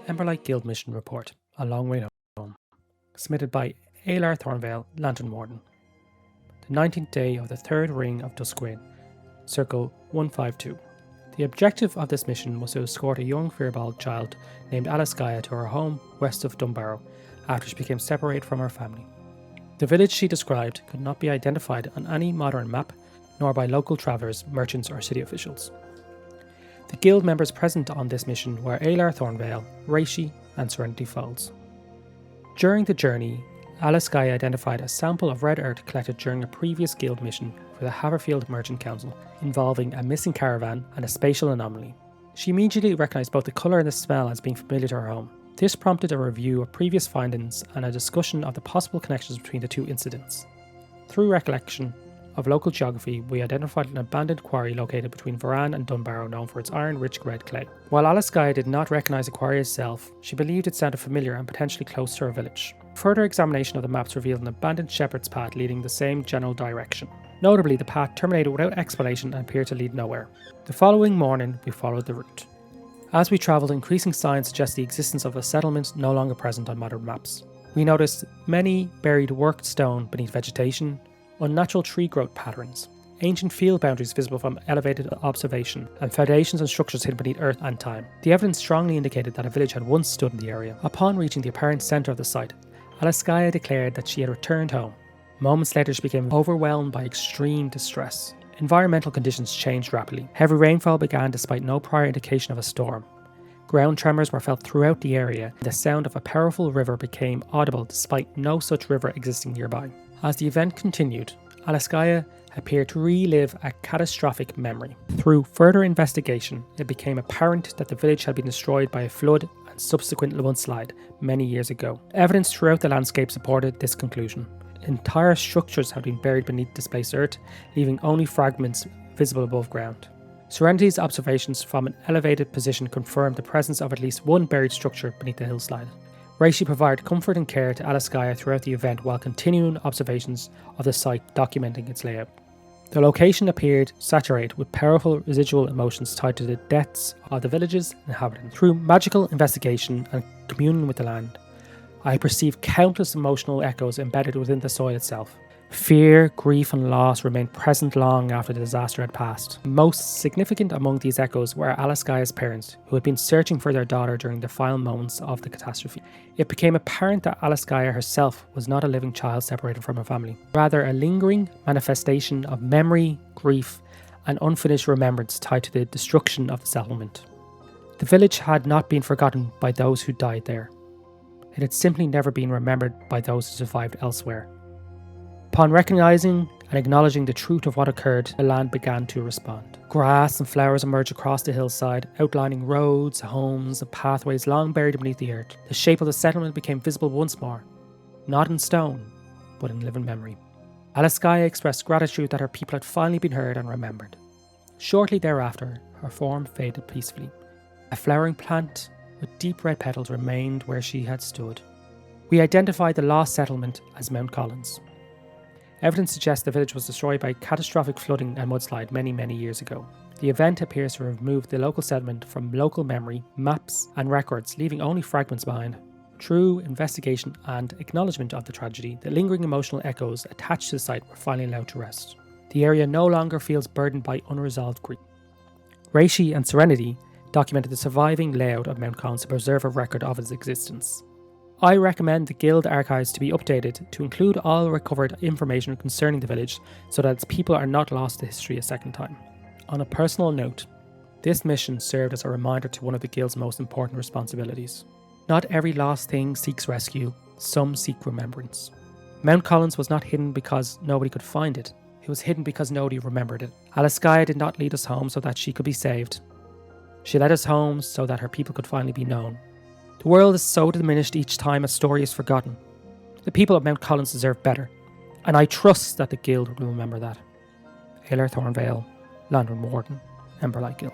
Emberlight Guild Mission Report, A Long Way Home, submitted by Alar Thornvale, Lantern Warden. The 19th day of the third ring of Duskwane, Circle 152. The objective of this mission was to escort a young Firbolg child named Alaskaya to her home west of Dunbarrow after she became separated from her family. The village she described could not be identified on any modern map, nor by local travellers, merchants or city officials. The guild members present on this mission were Alar Thornvale, Reishi and Serenity Falls. During the journey, Alaskaya identified a sample of red earth collected during a previous guild mission for the Haverfield Merchant Council involving a missing caravan and a spatial anomaly. She immediately recognised both the colour and the smell as being familiar to her home. This prompted a review of previous findings and a discussion of the possible connections between the two incidents. Through recollection of local geography, we identified an abandoned quarry located between Varan and Dunbarrow known for its iron-rich red clay. While Alaskaya did not recognise the quarry itself, she believed it sounded familiar and potentially close to her village. Further examination of the maps revealed an abandoned shepherd's path leading the same general direction. Notably, the path terminated without explanation and appeared to lead nowhere. The following morning, we followed the route. As we travelled, increasing signs suggest the existence of a settlement no longer present on modern maps. We noticed many buried worked stone beneath vegetation, unnatural tree growth patterns, ancient field boundaries visible from elevated observation, and foundations and structures hidden beneath earth and time. The evidence strongly indicated that a village had once stood in the area. Upon reaching the apparent centre of the site, Alaskaya declared that she had returned home. Moments later, she became overwhelmed by extreme distress. Environmental conditions changed rapidly. Heavy rainfall began despite no prior indication of a storm. Ground tremors were felt throughout the area, and the sound of a powerful river became audible despite no such river existing nearby. As the event continued, Alaskaya appeared to relive a catastrophic memory. Through further investigation, it became apparent that the village had been destroyed by a flood and subsequent mudslide many years ago. Evidence throughout the landscape supported this conclusion. Entire structures had been buried beneath displaced earth, leaving only fragments visible above ground. Serenity's observations from an elevated position confirmed the presence of at least one buried structure beneath the hillside. Reishi provided comfort and care to Alaskaya throughout the event while continuing observations of the site documenting its layout. The location appeared saturated with powerful residual emotions tied to the deaths of the village's inhabitants. Through magical investigation and communion with the land, I perceived countless emotional echoes embedded within the soil itself. Fear, grief and loss remained present long after the disaster had passed. Most significant among these echoes were Alaskaya's parents, who had been searching for their daughter during the final moments of the catastrophe. It became apparent that Alaskaya herself was not a living child separated from her family, rather a lingering manifestation of memory, grief and unfinished remembrance tied to the destruction of the settlement. The village had not been forgotten by those who died there. It had simply never been remembered by those who survived elsewhere. Upon recognising and acknowledging the truth of what occurred, the land began to respond. Grass and flowers emerged across the hillside, outlining roads, homes, and pathways long buried beneath the earth. The shape of the settlement became visible once more, not in stone, but in living memory. Alaskaya expressed gratitude that her people had finally been heard and remembered. Shortly thereafter, her form faded peacefully. A flowering plant with deep red petals remained where she had stood. We identified the lost settlement as Mount Collins. Evidence suggests the village was destroyed by catastrophic flooding and mudslide many years ago. The event appears to have removed the local settlement from local memory, maps and records, leaving only fragments behind. Through investigation and acknowledgement of the tragedy, the lingering emotional echoes attached to the site were finally allowed to rest. The area no longer feels burdened by unresolved grief. Reishi and Serenity documented the surviving layout of Mount Collins to preserve a record of its existence. I recommend the Guild archives to be updated to include all recovered information concerning the village so that its people are not lost to history a second time. On a personal note, this mission served as a reminder to one of the Guild's most important responsibilities. Not every lost thing seeks rescue, some seek remembrance. Mount Collins was not hidden because nobody could find it. It was hidden because nobody remembered it. Alaskaya did not lead us home so that she could be saved. She led us home so that her people could finally be known. The world is so diminished each time a story is forgotten. The people of Mount Collins deserve better, and I trust that the Guild will remember that. Alar Thornvale, Lantern Warden, Emberlight Guild.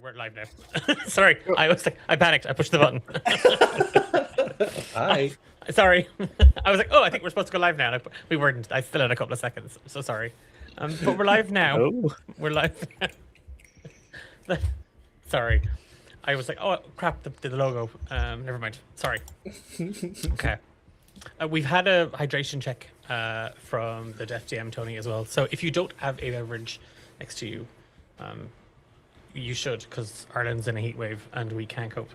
we're live now. Sorry, I panicked. I pushed the button. Hi. Sorry, I was like, oh, I think we're supposed to go live now. And we weren't. I still had a couple of seconds. So sorry, but we're live now. Oh. We're live. Sorry, I was like, oh crap, the logo. Never mind. Sorry. Okay. We've had a hydration check from the Def DM Tony as well. So if you don't have a beverage next to you, you should, because Ireland's in a heat wave and we can't cope.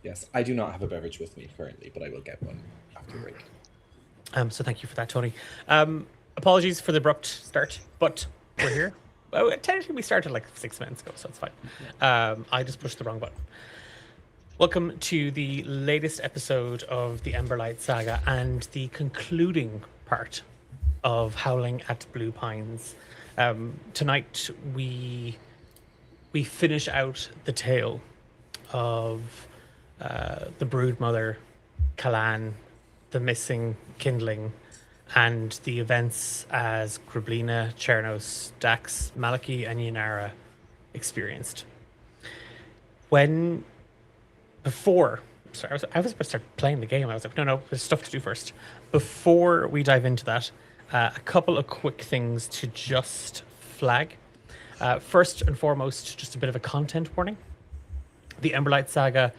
Yes, I do not have a beverage with me currently, but I will get one after break. So thank you for that, Tony. Apologies for the abrupt start, but we're here. Well, technically we started like 6 minutes ago, so it's fine. I just pushed the wrong button. Welcome to the latest episode of the Emberlight Saga and the concluding part of Howling at Blue Pines. Tonight we finish out the tale of the Broodmother, Kalan, the missing kindling, and the events as Grablina, Chernos, Dax, Maliki, and Yanara experienced. I was about to start playing the game. I was like, no, there's stuff to do first. Before we dive into that, a couple of quick things to just flag. First and foremost, just a bit of a content warning. The Emberlight Saga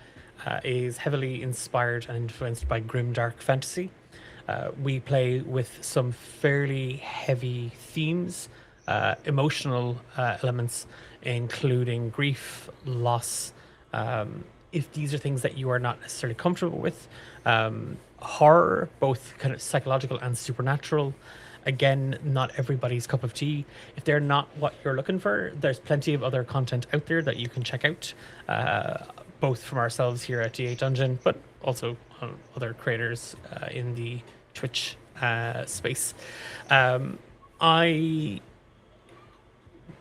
is heavily inspired and influenced by grimdark fantasy. We play with some fairly heavy themes, emotional elements, including grief, loss. If these are things that you are not necessarily comfortable with, horror, both kind of psychological and supernatural. Again, not everybody's cup of tea. If they're not what you're looking for, there's plenty of other content out there that you can check out, both from ourselves here at D8 Dungeon, but also other creators in the Twitch space. I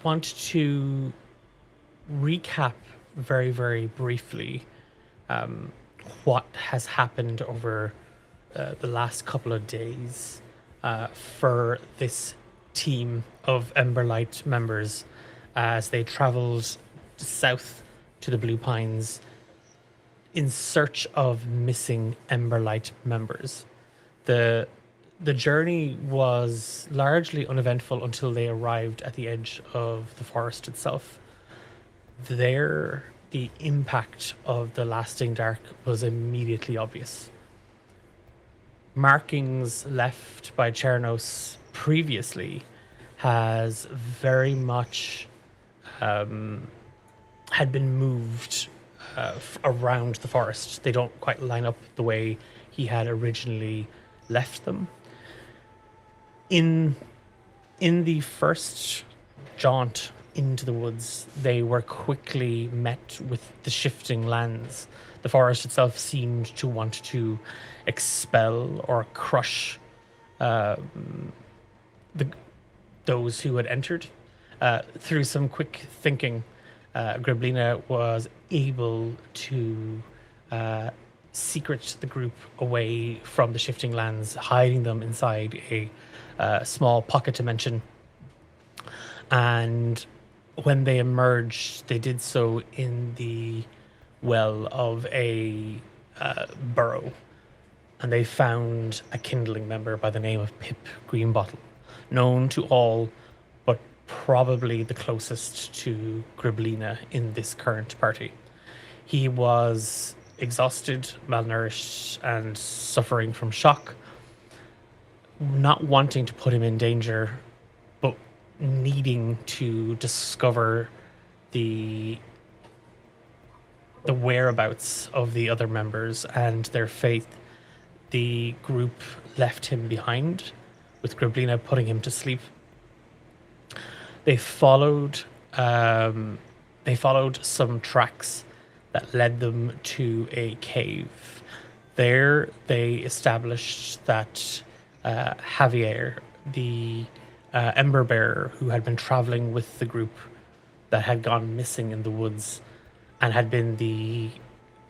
want to recap very, very briefly what has happened over the last couple of days for this team of Emberlight members as they traveled south to the Blue Pines in search of missing Emberlight members. The journey was largely uneventful until they arrived at the edge of the forest itself. There, the impact of the lasting dark was immediately obvious. Markings left by Chernos previously has very much had been moved around the forest. They don't quite line up the way he had originally left them. In the first jaunt into the woods, they were quickly met with the shifting lands. The forest itself seemed to want to expel or crush those who had entered. Through some quick thinking, Grablina was able to secret the group away from the shifting lands, hiding them inside a small pocket dimension. And when they emerged, they did so in the well of a burrow, and they found a kindling member by the name of Pip Greenbottle, known to all, but probably the closest to Grablina in this current party. He was exhausted, malnourished, and suffering from shock, not wanting to put him in danger, but needing to discover the whereabouts of the other members and their fate. The group left him behind, with Grablina putting him to sleep. They followed some tracks that led them to a cave. There, they established that Javier, the Ember Bearer, who had been traveling with the group that had gone missing in the woods and had been the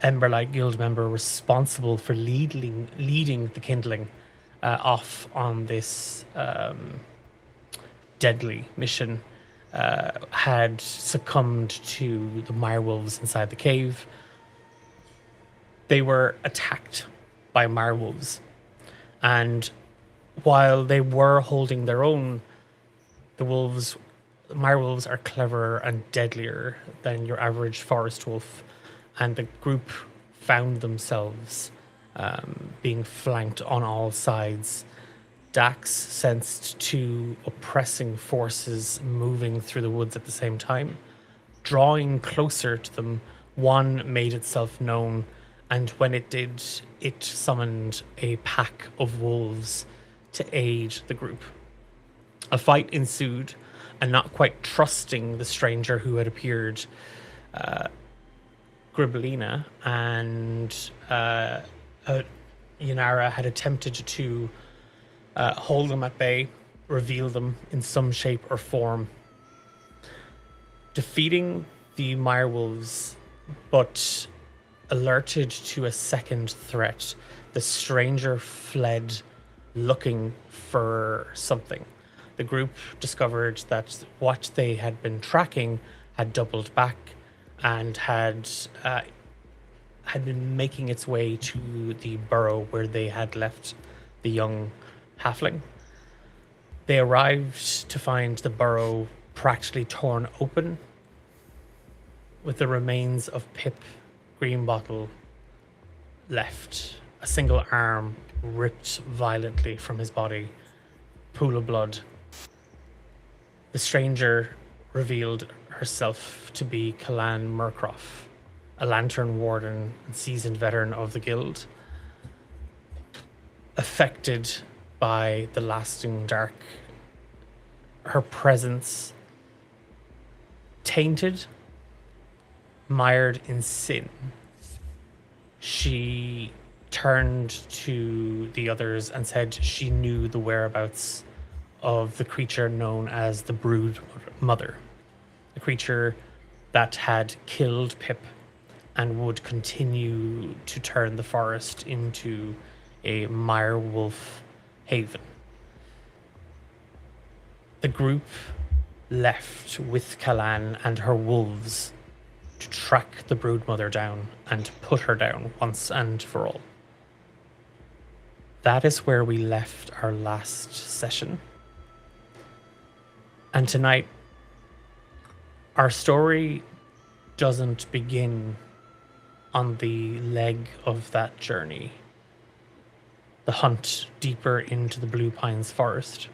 Emberlight Guild member responsible for leading the kindling off on this deadly mission, had succumbed to the mirewolves inside the cave. They were attacked by mirewolves, and while they were holding their own, the mirewolves are cleverer and deadlier than your average forest wolf, and the group found themselves being flanked on all sides. Dax sensed two oppressing forces moving through the woods at the same time. Drawing closer to them, one made itself known, and when it did, it summoned a pack of wolves to aid the group. A fight ensued, and not quite trusting the stranger who had appeared, Gribbelina and Yanara had attempted to hold them at bay, reveal them in some shape or form. Defeating the mirewolves, but alerted to a second threat, the stranger fled looking for something. The group discovered that what they had been tracking had doubled back and had been making its way to the burrow where they had left the young halfling. They arrived to find the burrow practically torn open, with the remains of Pip Greenbottle left. A single arm ripped violently from his body, pool of blood. The stranger revealed herself to be Kalan Murcroft, a lantern warden and seasoned veteran of the guild. Affected by the lasting dark, her presence tainted, mired in sin, she turned to the others and said she knew the whereabouts of the creature known as the Brood Mother, the creature that had killed Pip and would continue to turn the forest into a mirewolf haven. The group left with Kalan and her wolves to track the Broodmother down and put her down once and for all. That is where we left our last session. And tonight, our story doesn't begin on the leg of that journey, the hunt deeper into the Blue Pines forest.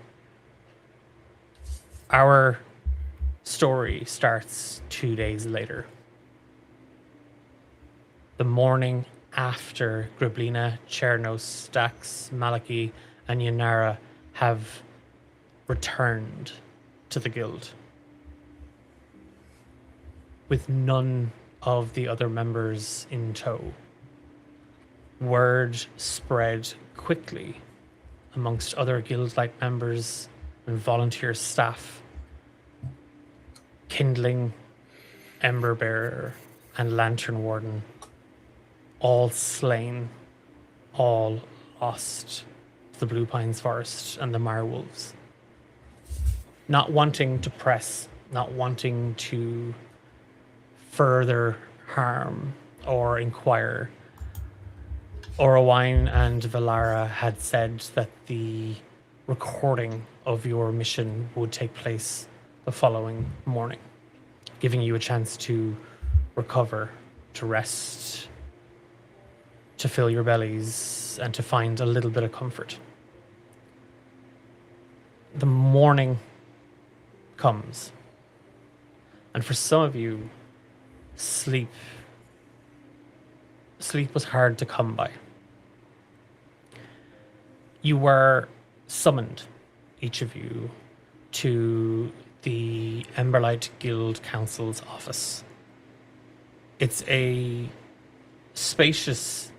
Our story starts 2 days later. The morning after Griblina, Chernos, Dax, Malaki, and Yanara have returned to the guild, with none of the other members in tow. Word spread quickly amongst other guild-like members and volunteer staff. Kindling, Ember Bearer, and Lantern Warden, all slain, all lost to the Blue Pines Forest and the Mirewolves. Not wanting to press, not wanting to further harm or inquire, Orowine and Valara had said that the recording of your mission would take place the following morning, giving you a chance to recover, to rest, to fill your bellies, and to find a little bit of comfort. The morning comes, and for some of you, sleep was hard to come by. You were summoned, each of you, to the Emberlight Guild Council's office. It's a spacious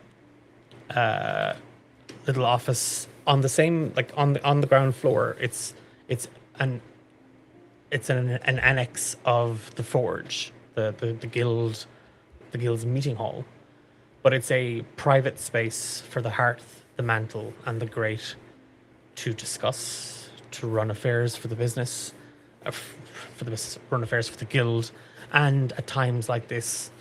little office on the same, like on the ground floor. It's an annex of the forge, the guild's meeting hall, but it's a private space for the hearth, the mantle, and the grate to discuss, to run affairs for the business, for the run affairs for the guild, and at times like this,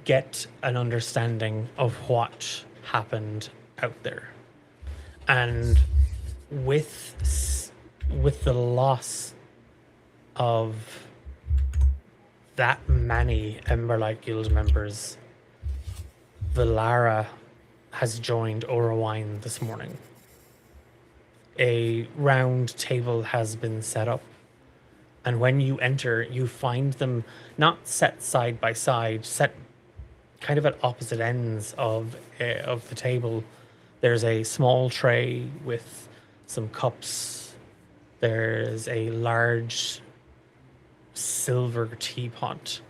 get an understanding of what happened out there. And with the loss of that many Emberlight Guild members, Valara has joined Orowine this morning. A round table has been set up, and when you enter, you find them not set side by side, set kind of at opposite ends of the table. There's a small tray with some cups. There's a large silver teapot.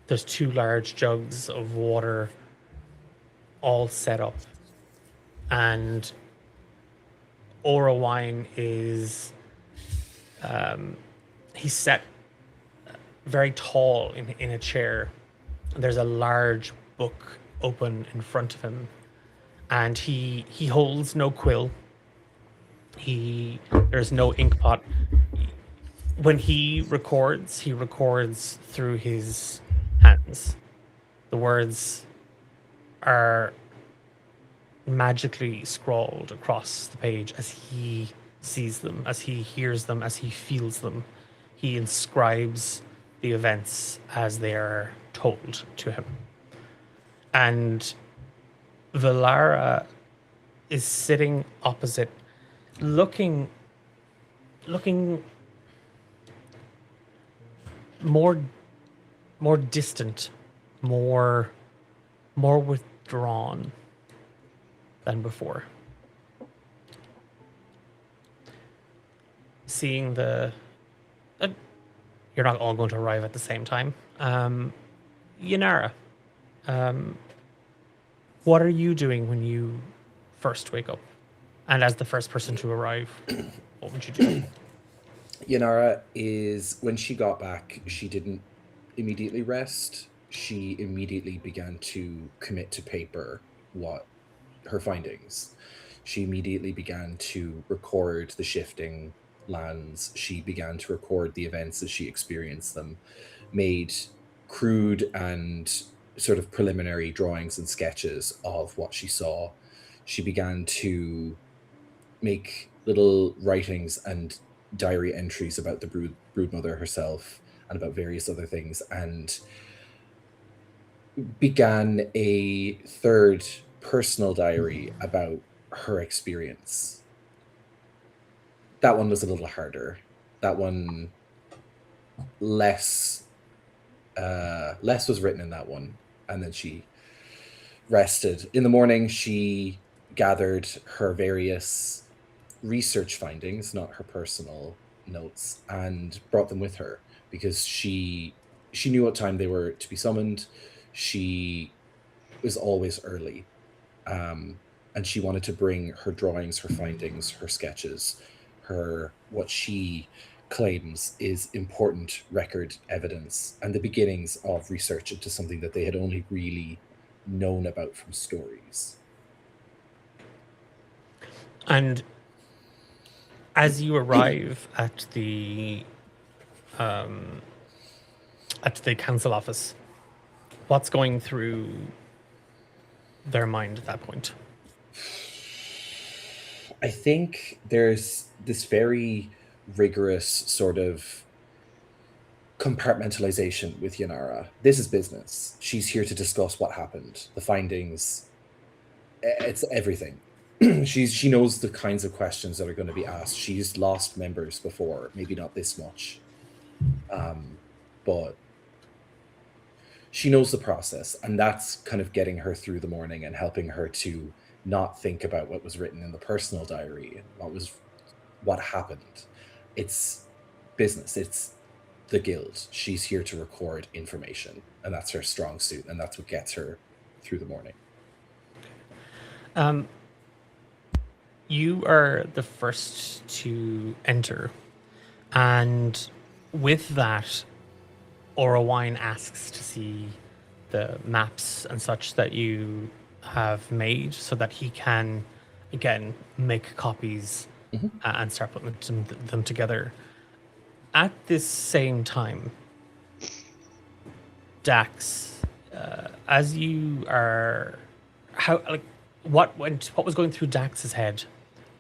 There's 2 large jugs of water all set up. And Orowine is... he's set very tall in a chair. There's a large book open in front of him. And he holds no quill. There's no ink pot. When he records through his hands. The words are magically scrawled across the page as he sees them, as he hears them, as he feels them. He inscribes the events as they are told to him. And Valara is sitting opposite, looking more distant, more withdrawn than before. Seeing you're not all going to arrive at the same time. Yanara, what are you doing when you first wake up? And as the first person to arrive, what would you do? Yanara is, when she got back, she didn't immediately rest. She immediately began to commit to paper what her findings. She immediately began to record the shifting lands. She began to record the events as she experienced them, made crude and sort of preliminary drawings and sketches of what she saw. She began to make little writings and diary entries about the broodmother herself and about various other things, and began a third personal diary about her experience. That one was a little harder. That one, less was written in that one, and then she rested. In the morning, she gathered her various research findings, not her personal notes, and brought them with her because she knew what time they were to be summoned. She was always early, and she wanted to bring her drawings, her findings, her sketches, what she claims is important record evidence and the beginnings of research into something that they had only really known about from stories. And as you arrive at the council office, what's going through their mind at that point? I think there's this very rigorous sort of compartmentalization with Yanara. This is business. She's here to discuss what happened, the findings. It's everything. She knows the kinds of questions that are going to be asked. She's lost members before, maybe not this much, but she knows the process, and that's kind of getting her through the morning and helping her to not think about what was written in the personal diary and what happened. It's business. It's the guild. She's here to record information, and that's her strong suit, and that's what gets her through the morning. You are the first to enter, and with that, Orowine asks to see the maps and such that you have made so that he can, again, make copies and start putting them together. At this same time, Dax, as you are, what was going through Dax's head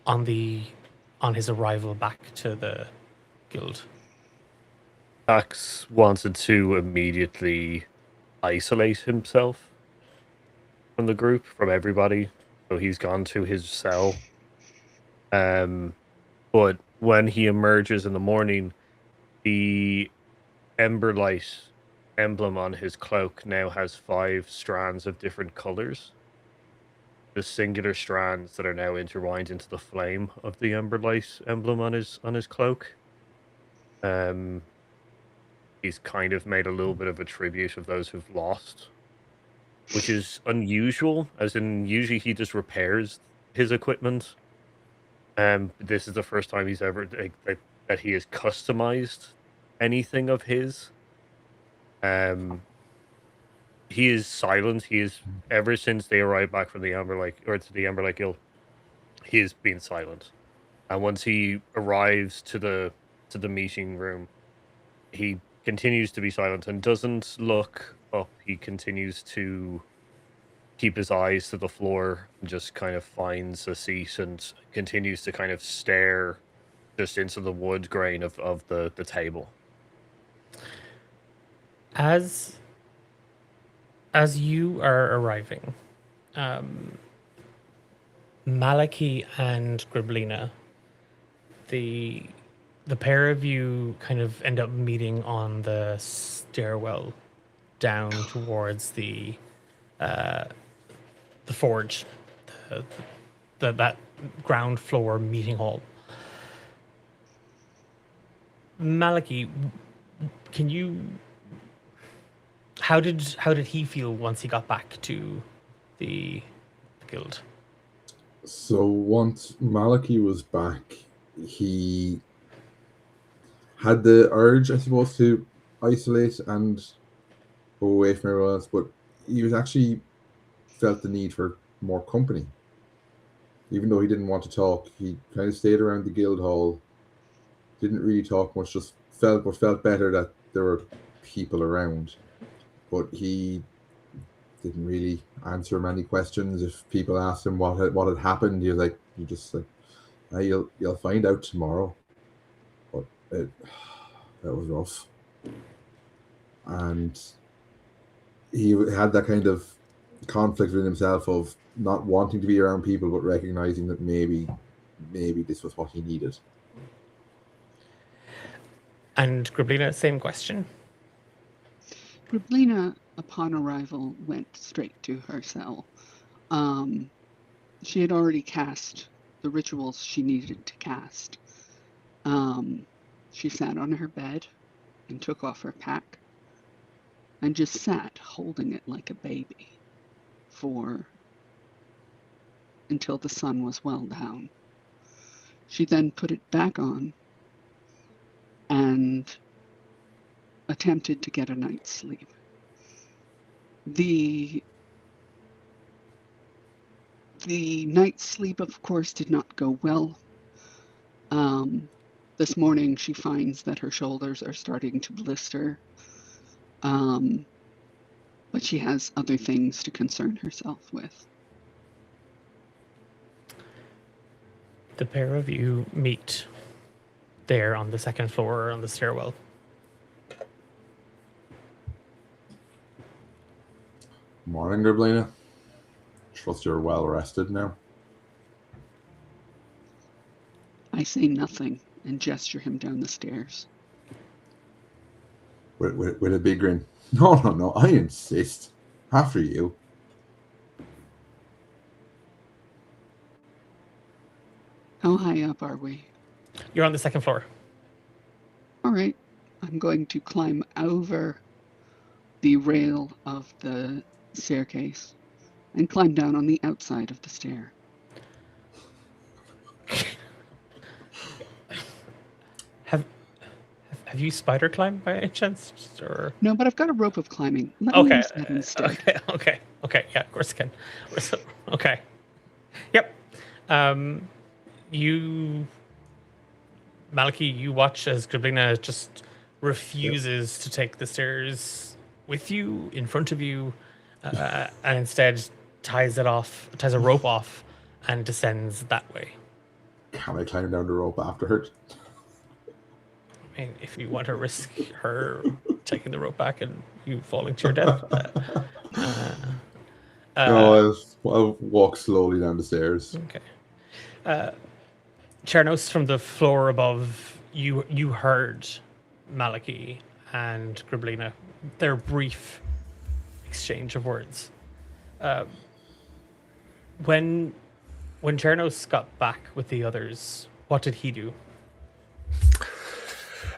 on his arrival back to the guild? Dax wanted to immediately isolate himself from the group, from everybody. So he's gone to his cell. But when he emerges in the morning, the Emberlight emblem on his cloak now has 5 strands of different colors. The singular strands that are now intertwined into the flame of the Emberlight emblem on his cloak. He's kind of made a little bit of a tribute of those who've lost, which is unusual, as in usually he just repairs his equipment. This is the first time he's ever that he has customized anything of his. He is silent. He is, ever since they arrived back from the Emberlight Guild, he has been silent. And once he arrives to the meeting room, he continues to be silent and doesn't look up. He continues to keep his eyes to the floor and just kind of finds a seat and continues to kind of stare just into the wood grain of the table. As you are arriving, Maliki and Griblina, the pair of you kind of end up meeting on the stairwell down towards the forge, that ground floor meeting hall. Maliki, how did he feel once he got back to the guild? So once Maliki was back, he had the urge, I suppose, to isolate and go away from everyone else, but he was actually felt the need for more company. Even though he didn't want to talk, he kind of stayed around the guild hall, didn't really talk much, just felt better that there were people around. But he didn't really answer many questions. If people asked him what had happened, he was just like, you'll find out tomorrow. But that was rough. And he had that kind of conflict within himself of not wanting to be around people, but recognizing that maybe this was what he needed. And Griblina, same question. Griblina, upon arrival, went straight to her cell. She had already cast the rituals she needed to cast. She sat on her bed and took off her pack and just sat holding it like a baby until the sun was well down. She then put it back on and attempted to get a night's sleep. The night's sleep, of course, did not go well. This morning she finds that her shoulders are starting to blister, but she has other things to concern herself with. The pair of you meet there on the second floor on the stairwell. Morning, Griblina. Trust you're well rested now. I say nothing and gesture him down the stairs. With a big grin. No, I insist. After you. How high up are we? You're on the second floor. All right. I'm going to climb over the rail of the staircase and climb down on the outside of the stair. Have you spider climbed by any chance? Or No, but I've got a rope of climbing. Let me use that instead. Okay. Yeah, of course I can. Okay. Yep. You Malachi, you watch as Griblina just refuses to take the stairs with you, in front of you, and instead ties a rope off, and descends that way. Can I climb down the rope after her? I mean, if you want to risk her taking the rope back and you falling to your death. No, I'll walk slowly down the stairs. Okay. Chernos, from the floor above, you heard Malachi and Griblina, their brief exchange of words. When Chernos got back with the others, what did he do?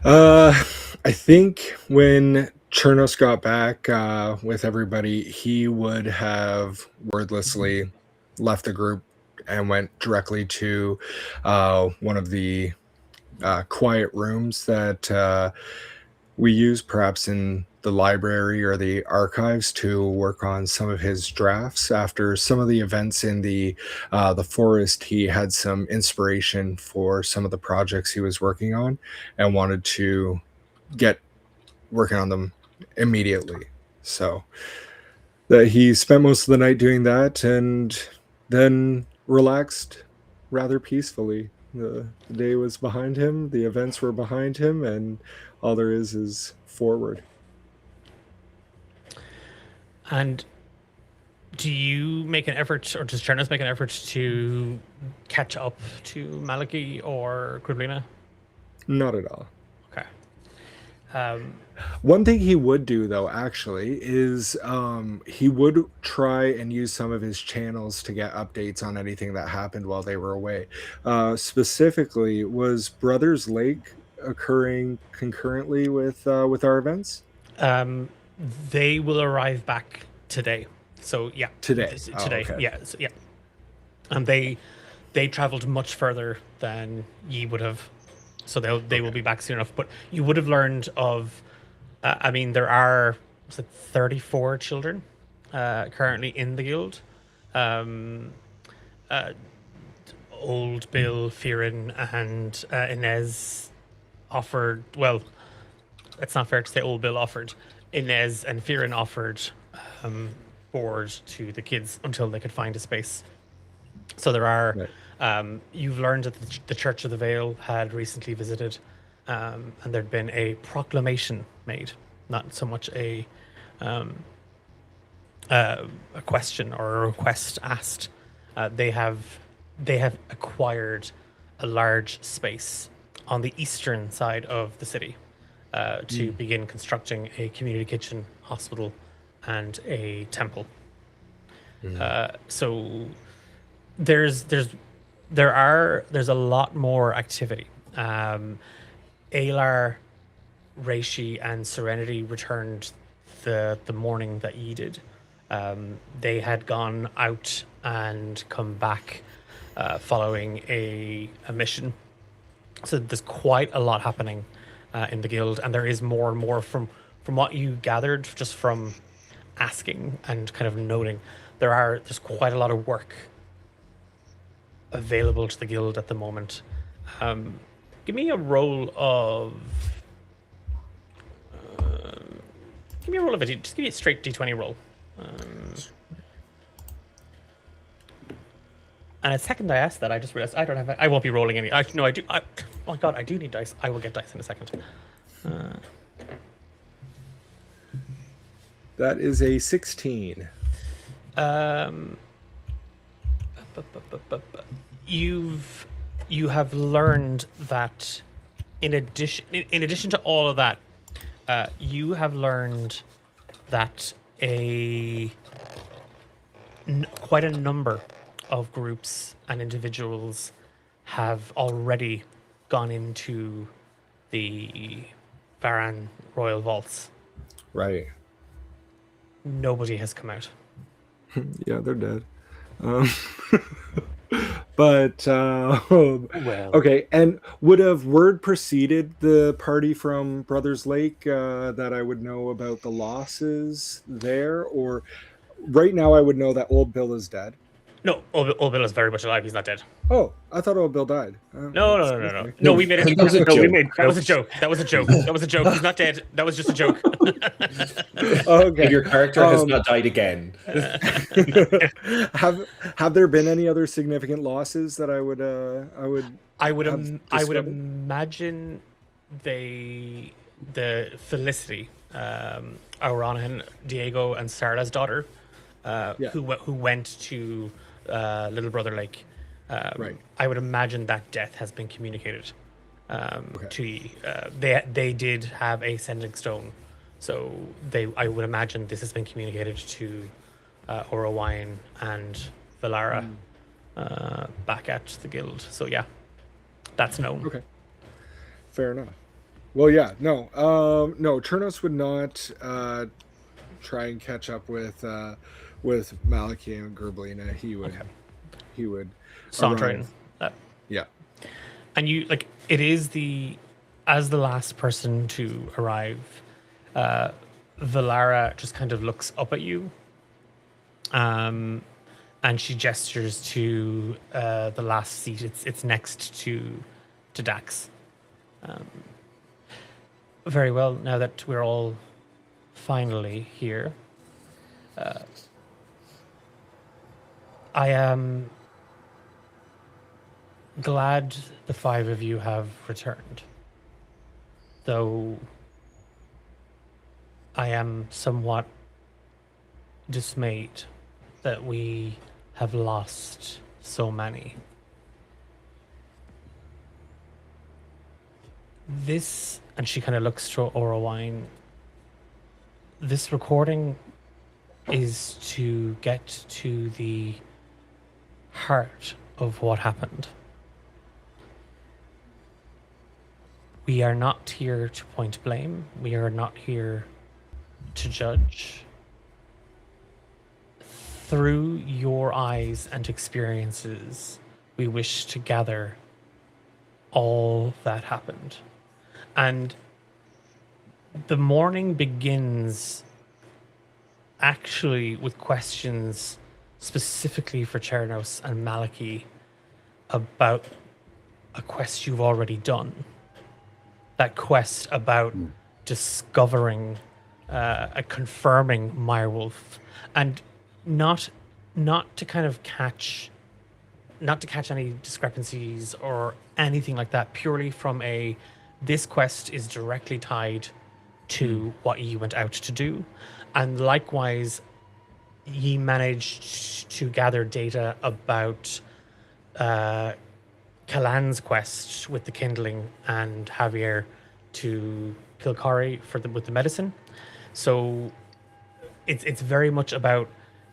I think when Chernos got back with everybody, he would have wordlessly left the group and went directly to one of the quiet rooms that we use, perhaps in the library or the archives, to work on some of his drafts. After some of the events in the forest, he had some inspiration for some of the projects he was working on and wanted to get working on them immediately. So that he spent most of the night doing that and then relaxed rather peacefully. The day was behind him, the events were behind him, and all there is forward. And do you make an effort, or does Chernos make an effort to catch up to Malachi or Griblina? Not at all. Okay. One thing he would do, though, actually, is he would try and use some of his channels to get updates on anything that happened while they were away. Specifically, was Brothers Lake occurring concurrently with our events? They will arrive back today. So yeah, Today. Today, okay. yeah, yeah. And they traveled much further than ye would have, so they will be back soon enough. But you would have learned of. I mean, there are 34 children currently in the guild. Old Bill, Firin, and Inez offered. Well, it's not fair to say Old Bill offered. Inez and Firin offered board to the kids until they could find a space. So there are. Right. You've learned that the Church of the Vale had recently visited, and there'd been a proclamation made, not so much a question or a request asked. They have acquired a large space on the eastern side of the city to begin constructing a community kitchen, hospital, and a temple. So there's a lot more activity. Alar, Reishi, and Serenity returned the morning that ye did. They had gone out and come back following a mission. So there's quite a lot happening in the guild, and there is more and more from what you gathered just from asking and kind of noting. There's quite a lot of work available to the guild at the moment. Give me a roll of. Give me a roll of it. Just give me a straight D20 roll. And a second I asked that, I just realized I don't have. I won't be rolling any. No, I do. Oh my god, I do need dice. I will get dice in a second. That is a 16. You have learned that in addition to all of that, you have learned that quite a number of groups and individuals have already gone into the Varan Royal Vaults. Right. Nobody has come out. Yeah, they're dead. But okay, and would have word preceded the party from Brothers Lake that I would know about the losses there, or right now I would know that Old Bill is dead. No, Old Bill is very much alive. He's not dead. Oh, I thought Old Bill died. No. No, we made a That was a No, we joke. made That was a jokes. joke. That was a joke. That was a joke. He's not dead. That was just a joke. Oh, okay. And your character has Um, not died again. have there been any other significant losses that I would I would have discovered? imagine the Felicity, Aurana, Diego, and Sarah's daughter, Yeah. who went to Little Brother Lake. Right. I would imagine that death has been communicated to you. They did have a sending stone, so I would imagine this has been communicated to Orowine and Valara back at the guild. So yeah, that's known. Okay. Fair enough. Well, yeah, no, Chernos would not try and catch up with Malachi and Gerblina. He would Saunter arrive. in. Yeah. And you like it is as the last person to arrive, Valara just kind of looks up at you, and she gestures to the last seat. It's next to Dax. Very well. Now that we're all finally here, I am glad the five of you have returned. Though I am somewhat dismayed that we have lost so many. This, and she kind of looks to Orowine, this recording is to get to the heart of what happened. We are not here to point blame. We are not here to judge. Through your eyes and experiences, we wish to gather all that happened. And the morning begins actually with questions specifically for Chernos and Malachi about a quest you've already done. That quest about discovering, confirming Mirewolf, and not to kind of catch any discrepancies or anything like that. Purely from this quest is directly tied to what ye went out to do, and likewise, ye managed to gather data about Kalan's quest with the kindling and Javier to kill Kari with the medicine. So it's very much about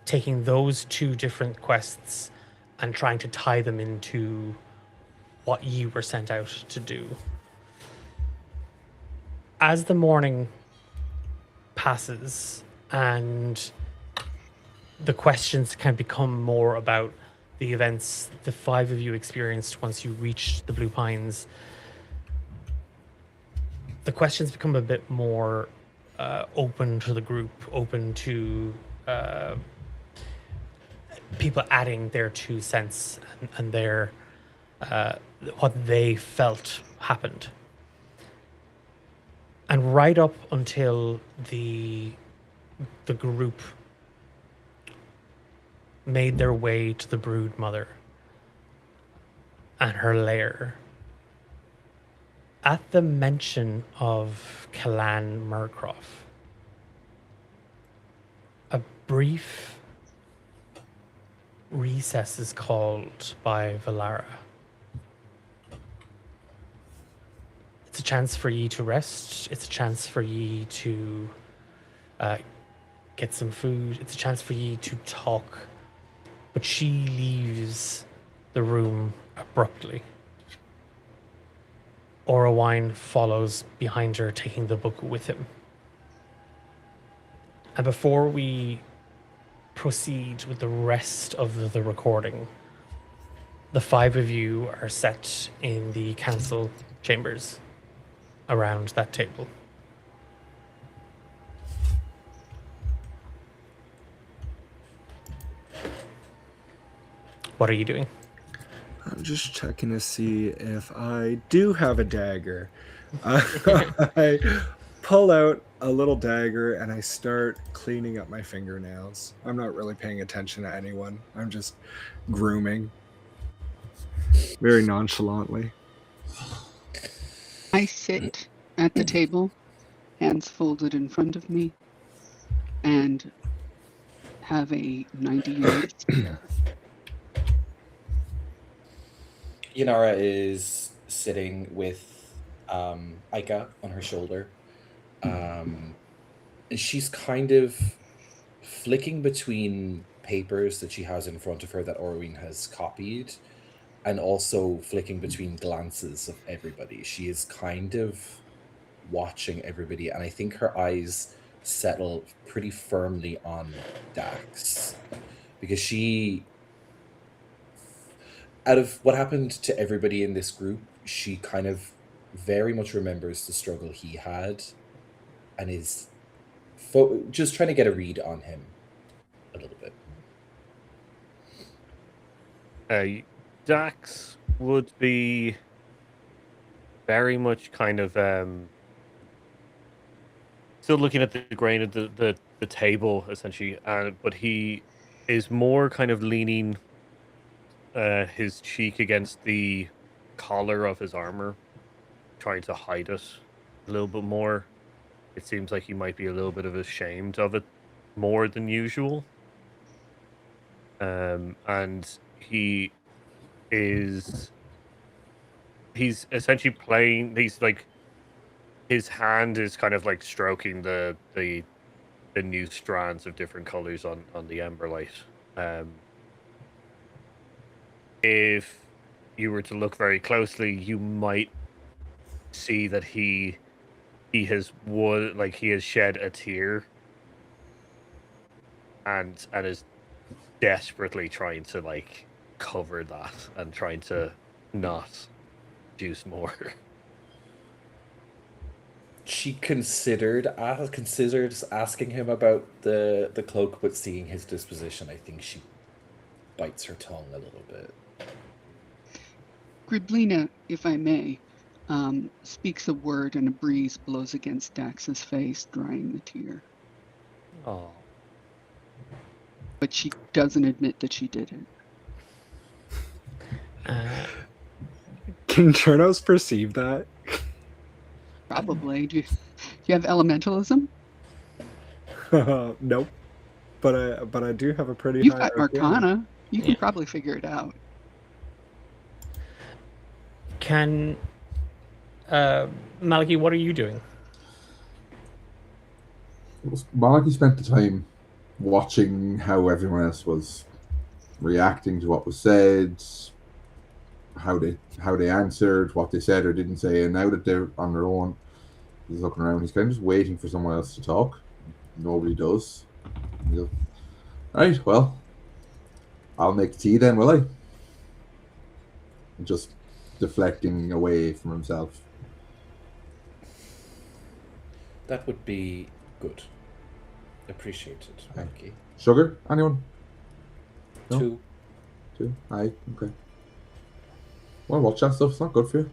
taking those two different quests and trying to tie them into what you were sent out to do. As the morning passes and the questions can become more about the events the five of you experienced once you reached the Blue Pines, the questions become a bit more open to the group, open to people adding their 2 cents and their what they felt happened. And right up until the group made their way to the Brood Mother and her lair, at the mention of Kalan Murcroft, a brief recess is called by Valara. It's a chance for ye to rest. It's a chance for ye to get some food. It's a chance for ye to talk. But she leaves the room abruptly. Orowine follows behind her, taking the book with him. And before we proceed with the rest of the recording, the five of you are set in the council chambers around that table. What are you doing? I'm just checking to see if I do have a dagger. I pull out a little dagger and I start cleaning up my fingernails. I'm not really paying attention to anyone. I'm just grooming very nonchalantly. I sit at the table, hands folded in front of me, and have a 90-year stare. Yanara is sitting with Aika on her shoulder. She's kind of flicking between papers that she has in front of her that Orwin has copied, and also flicking between glances of everybody. She is kind of watching everybody, and I think her eyes settle pretty firmly on Dax, because she, out of what happened to everybody in this group, she kind of very much remembers the struggle he had, and is just trying to get a read on him a little bit. Dax would be very much kind of still looking at the grain of the table, essentially, but he is more kind of leaning his cheek against the collar of his armor, trying to hide it a little bit more. It seems like he might be a little bit of ashamed of it more than usual. And he's essentially playing, he's like, his hand is kind of like stroking the new strands of different colors on the Emberlight. If you were to look very closely, you might see that he has shed a tear and is desperately trying to like cover that and trying to not juice more. She considered asking him about the cloak, but seeing his disposition, I think she bites her tongue a little bit. Griblina, if I may, speaks a word and a breeze blows against Dax's face, drying the tear. Oh. But she doesn't admit that she did it. Can Chernos perceive that? Probably. Do you have elementalism? Nope. But I do have a pretty You've high got Arcana. You can probably figure it out. Can Maliki, what are you doing? Maliki spent the time watching how everyone else was reacting to what was said, how they answered, what they said or didn't say, and now that they're on their own, he's looking around. He's kind of just waiting for someone else to talk. Nobody does. He'll, right, well, I'll make tea then, will I? Just deflecting away from himself. That would be good. Appreciated, Maliki. Sugar? Anyone? No? 2. 2? Aye, okay. Well, watch that stuff. It's not good for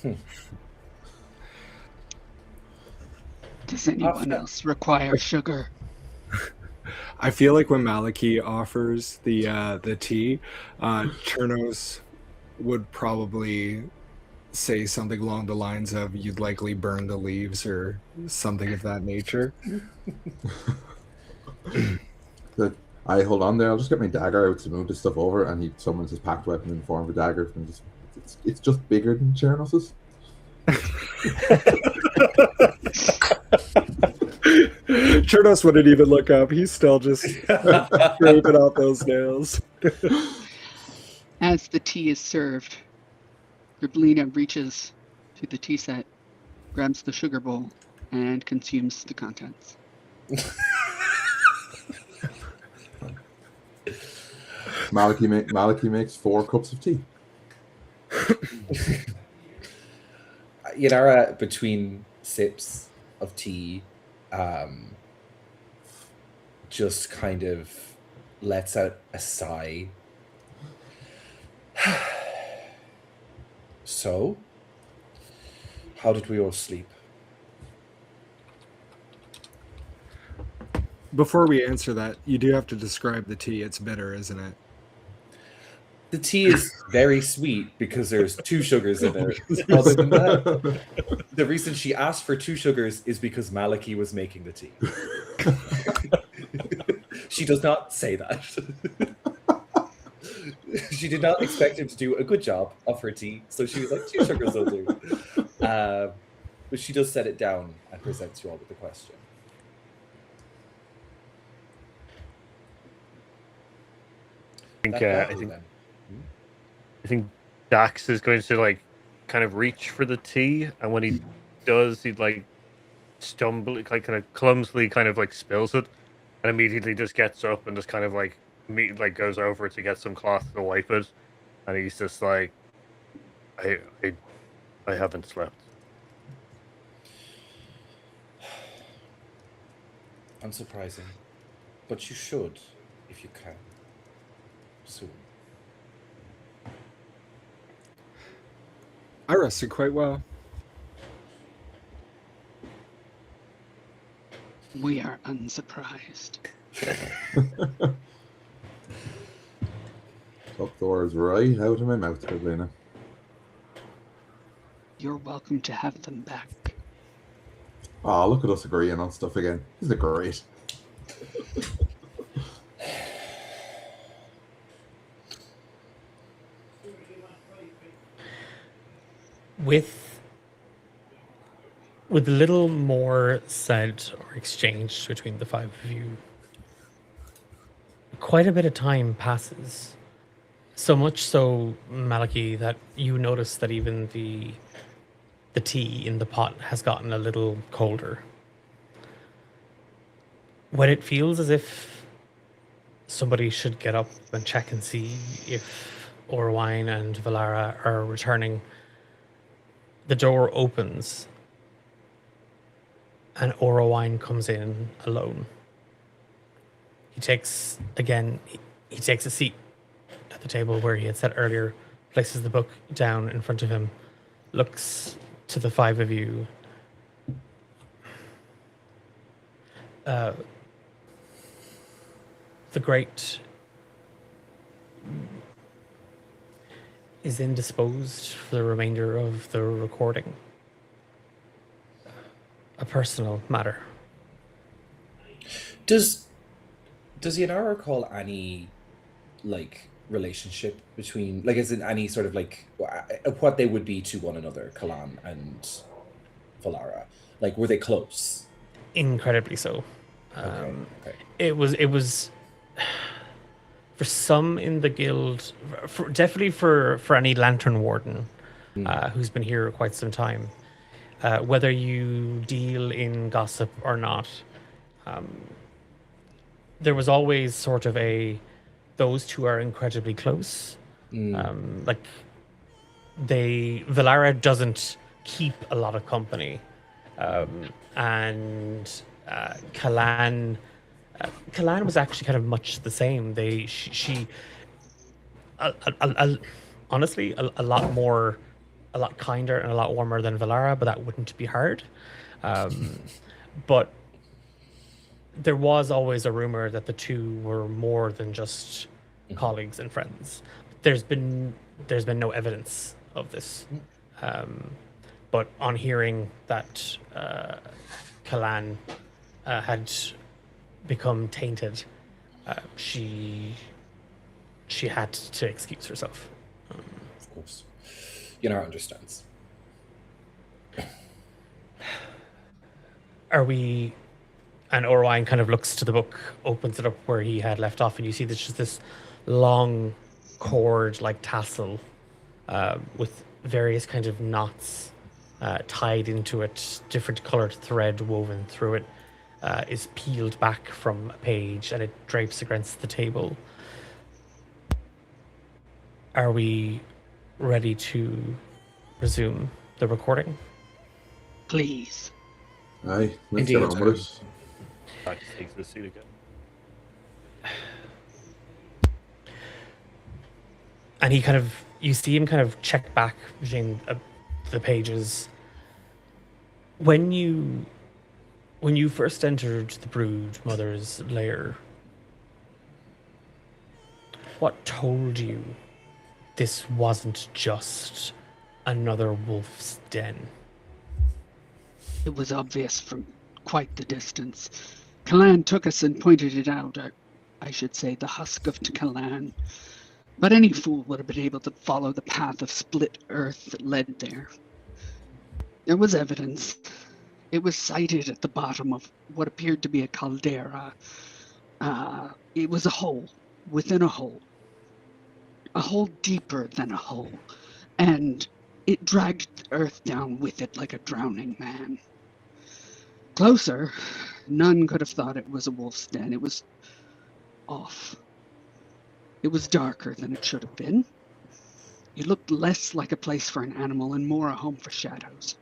you. Does anyone else require sugar? I feel like when Maliki offers the tea, Chernos would probably say something along the lines of "You'd likely burn the leaves" or something of that nature. Good. I hold on there. I'll just get my dagger out to move this stuff over, and he summons his packed weapon in the form of a dagger. And it's just bigger than Chernos's. Chernos wouldn't even look up. He's still just scraping out those nails. As the tea is served, Griblina reaches to the tea set, grabs the sugar bowl, and consumes the contents. Maliki makes 4 cups of tea. Yanara, between sips of tea, just kind of lets out a sigh So, how did we all sleep? Before we answer that, you do have to describe the tea. It's bitter, isn't it? The tea is very sweet because there's 2 sugars in it. Other than that, the reason she asked for 2 sugars is because Maliki was making the tea. She does not say that. She did not expect him to do a good job of her tea, so she was like, 2 sugars will do. But she does set it down and presents you all with the question. I think Dax is going to like kind of reach for the tea, and when he does, he like stumble, like kind of clumsily, kind of like spills it, and immediately just gets up and just kind of like goes over to get some cloth to wipe it, and he's just like, I haven't slept. Unsurprising, but you should if you can. Soon. I rested quite well. We are unsurprised. Took the words right out of my mouth, Lena. You're welcome to have them back. Oh, look at us agreeing on stuff again. Isn't it great? With a little more said or exchanged between the 5 of you, quite a bit of time passes. So much so, Maliki, that you notice that even the tea in the pot has gotten a little colder. When it feels as if somebody should get up and check and see if Orwine and Valara are returning, the door opens and Orwine comes in alone. He takes a seat at the table where he had sat earlier, places the book down in front of him, looks to the 5 of you. The Great is indisposed for the remainder of the recording. A personal matter. Does Yanara recall any like relationship between, like, is it any sort of like what they would be to one another, Kalan and Valara? Like, were they close? Incredibly so. Okay. It was for some in the guild, definitely for any Lantern Warden who's been here quite some time. Whether you deal in gossip or not, there was always sort of those 2 are incredibly close. Like Valara doesn't keep a lot of company, and Kalan was actually kind of much the same. Honestly, a lot kinder and a lot warmer than Valara, but that wouldn't be hard. But there was always a rumor that the 2 were more than just colleagues and friends. There's been no evidence of this. But on hearing that Kalan had become tainted, she had to excuse herself. Of course. Yanara understands. And Orwine kind of looks to the book, opens it up where he had left off, and you see there's just this long cord like tassel with various kinds of knots tied into it, different colored thread woven through it, is peeled back from a page, and it drapes against the table. Are we ready to resume the recording? Please. Aye, let's Indeed. get on with it. Dax takes the seat again. And he kind of You see him kind of check back between the pages. When you first entered the Brood Mother's lair, what told you this wasn't just another wolf's den? It was obvious from quite the distance. Kalan took us and pointed it out. I should say the husk of Kalan. But any fool would have been able to follow the path of split earth that led there. There was evidence. It was sighted at the bottom of what appeared to be a caldera. It was a hole within a hole deeper than a hole, and it dragged the earth down with it like a drowning man. Closer, none could have thought it was a wolf's den. It was off. It was darker than it should have been. It looked less like a place for an animal and more a home for shadows.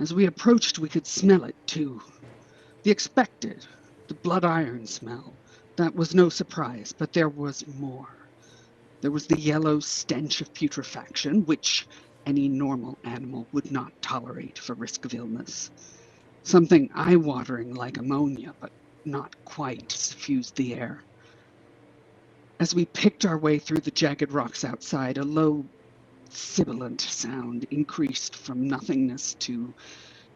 As we approached, we could smell it too. The expected, the blood iron smell. That was no surprise, but there was more. There was the yellow stench of putrefaction, which any normal animal would not tolerate for risk of illness. Something eye-watering like ammonia, but not quite, suffused the air. As we picked our way through the jagged rocks outside, a low, sibilant sound increased from nothingness to...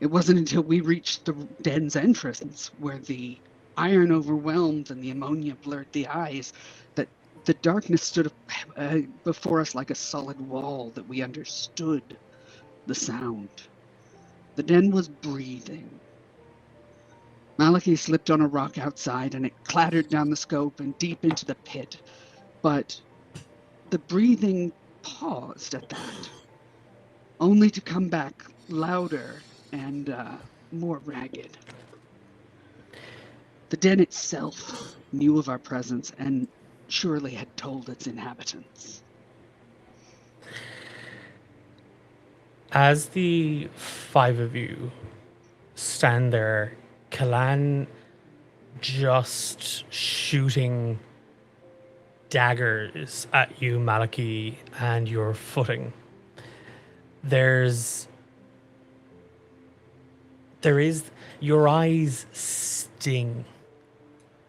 It wasn't until we reached the den's entrance, where the iron overwhelmed and the ammonia blurred the eyes, that the darkness stood before us like a solid wall, that we understood the sound. The den was breathing. Malachy slipped on a rock outside, and it clattered down the scope and deep into the pit. But the breathing paused at that, only to come back louder and more ragged. The den itself knew of our presence and surely had told its inhabitants. As the five of you stand there, Kalan just shooting daggers at you, Malachy, and your footing. There is your eyes sting,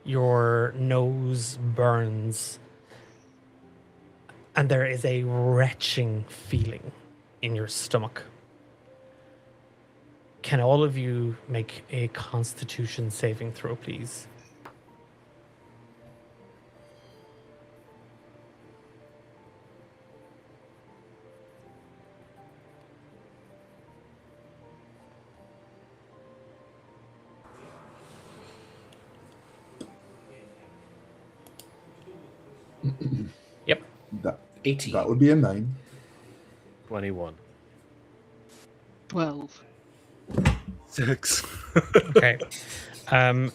your nose burns, and there is a retching feeling in your stomach. Can all of you make a Constitution saving throw, please? Yep. That 18. that would be a 9. 21. 12. 6. Okay.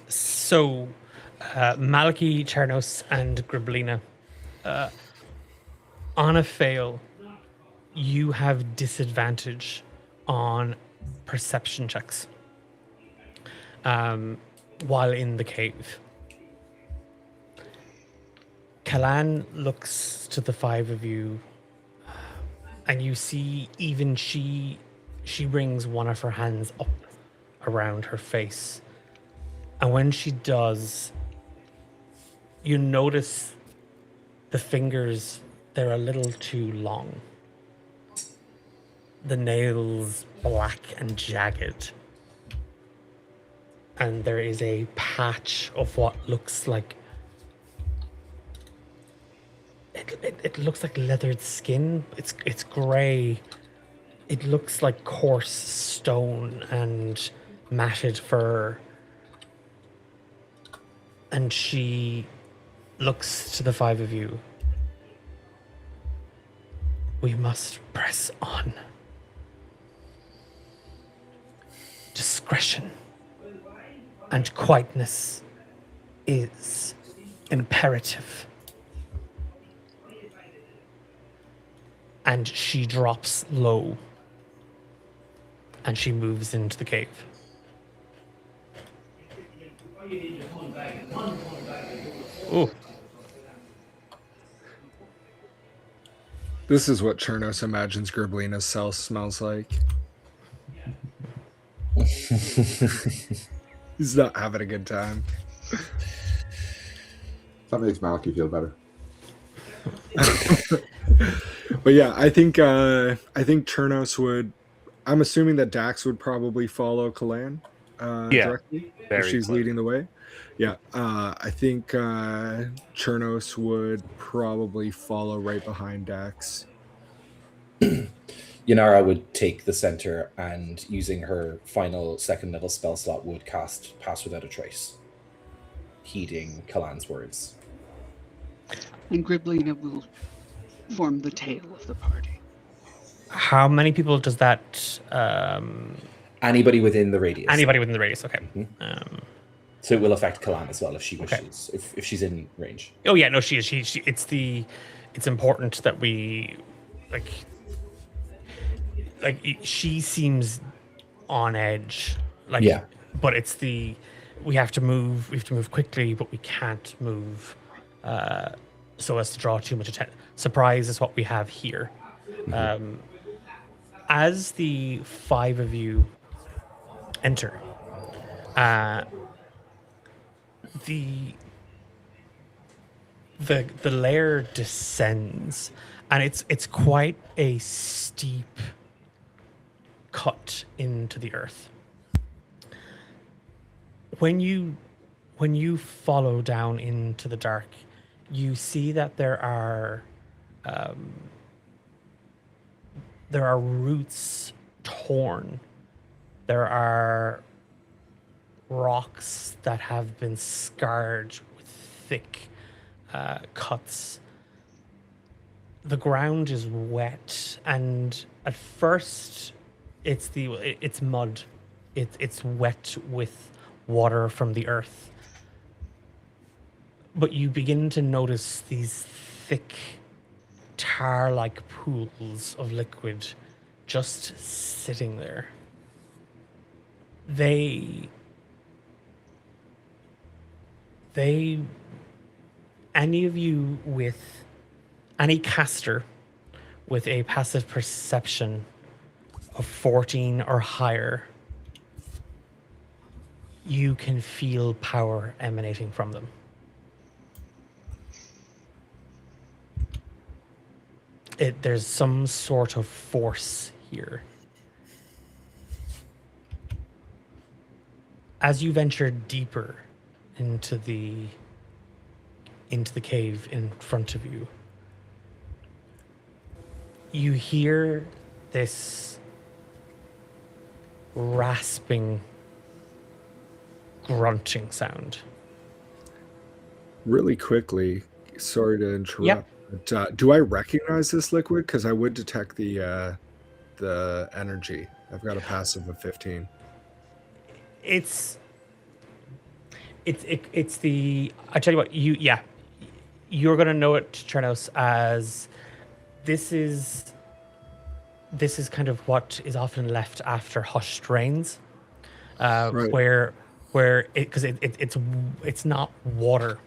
So, Malachy, Chernos, and Griblina, on a fail, you have disadvantage on perception checks while in the cave. Kalan looks to the five of you, and you see even she brings one of her hands up around her face. And when she does, you notice the fingers, they're a little too long. The nails black and jagged. And there is a patch of what looks like it looks like leathered skin. It's grey. It looks like coarse stone and matted fur. And she looks to the five of you. We must press on. Discretion and quietness is imperative. And she drops low. And she moves into the cave. Ooh. This is what Chernos imagines Griblina's cell smells like. He's not having a good time. That makes Malky feel better. But yeah, I think Chernos would. I'm assuming that Dax would probably follow Kalan directly if she's leading the way. Yeah, I think Chernos would probably follow right behind Dax. Yanara would take the center and, using her final second level spell slot, would cast Pass Without a Trace, heeding Kalan's words. And Griblina will form the tail of the party. How many people does that? Anybody within the radius. Anybody within the radius. Okay. So it will affect Kalan as well if she wishes, if she's in range. Oh yeah, no, she is. She it's important that we she seems on edge. But we have to move. We have to move quickly, but we can't move so as to draw too much attention. Surprise is what we have here. As the five of you enter, the lair descends, and it's quite a steep cut into the earth. When you follow down into the dark, you see that there are roots torn. There are rocks that have been scarred with thick cuts. The ground is wet, and at first it's mud. It's wet with water from the earth. But you begin to notice these thick tar-like pools of liquid just sitting there. Any caster with a passive perception of 14 or higher, you can feel power emanating from them. There's some sort of force here. As you venture deeper into the cave in front of you, you hear this rasping, grunting sound. Really quickly, sorry to interrupt. Yep. But, do I recognize this liquid? Because I would detect the energy. I've got a passive of 15. It's the. I tell you what, you're gonna know it, Chernos, as this is kind of what is often left after hushed rains, Right. where it's not water.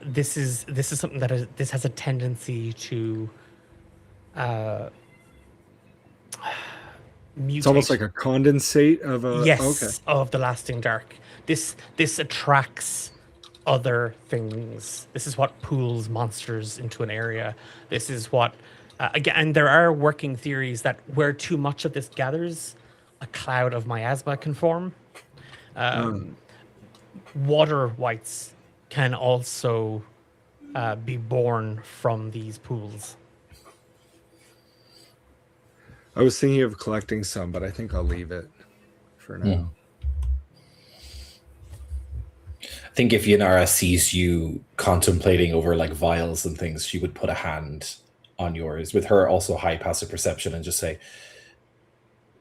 This is something that has a tendency to mutate. It's almost like a condensate of a. Yes, Okay. of the lasting dark. This attracts other things. This is what pulls monsters into an area. This is what again. There are working theories that where too much of this gathers, a cloud of miasma can form. Water wights can also be born from these pools. I was thinking of collecting some, but I think I'll leave it for now. I think if Yanara sees you contemplating over like vials and things, she would put a hand on yours with her also high passive perception and just say,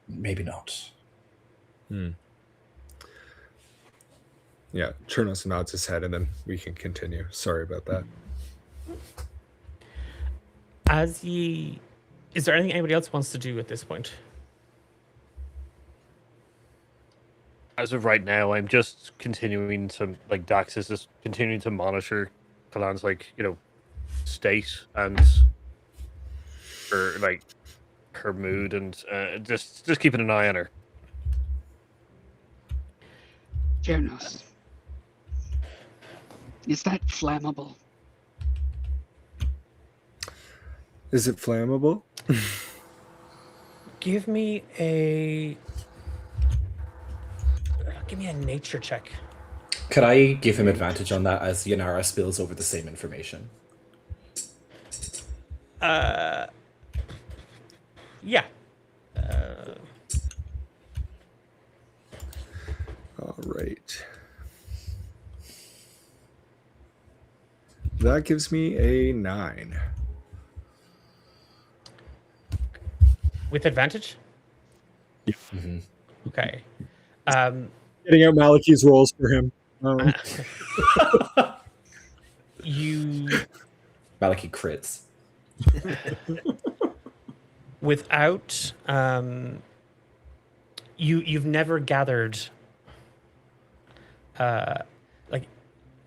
maybe not. Yeah, Chernos nods his head, and then we can continue. Sorry about that. Is there anything anybody else wants to do at this point? As of right now, I'm just continuing to, like, Dax is just continuing to monitor Kalan's, like, state and her like her mood and just keeping an eye on her. Jernos. Is that flammable? Is it flammable? Give me a nature check. Could I give him advantage on that as Yanara spills over the same information? Yeah. All right. That gives me a 9. With advantage? Mm-hmm. Okay. Getting out Malachi's rolls for him. You Maliki crits. without you've never gathered like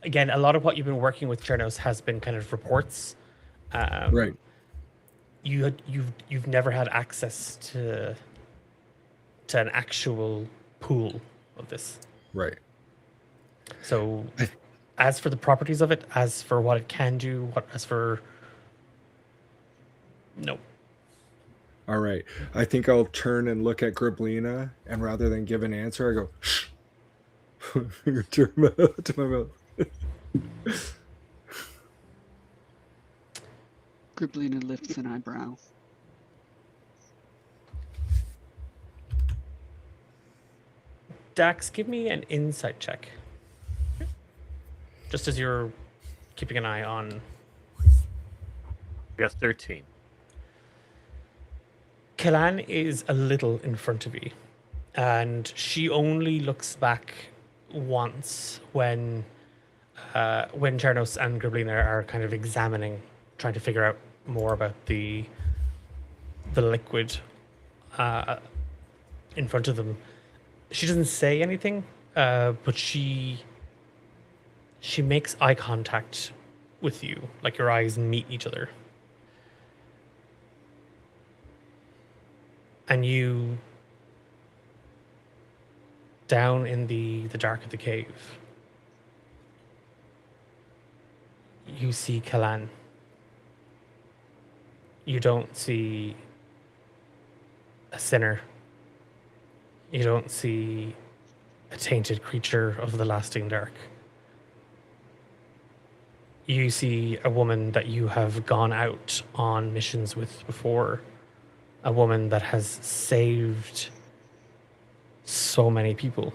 again, a lot of what you've been working with Chernos has been kind of reports. Right. You've never had access to an actual pool of this. Right. So as for the properties of it, as for what it can do, no. All right. I think I'll turn and look at Griblina, and rather than give an answer, I go, shh. to my mouth. Griblina lifts an eyebrow. Dax, give me an insight check. Just as you're keeping an eye on. I got 13. Kalan is a little in front of you, and she only looks back once when Chernos and Griblina are kind of examining, trying to figure out more about the liquid in front of them. She doesn't say anything, but she makes eye contact with you, like your eyes meet each other. And you, down in the dark of the cave, you see Kalan. You don't see a sinner. You don't see a tainted creature of the lasting dark. You see a woman that you have gone out on missions with before. A woman that has saved so many people.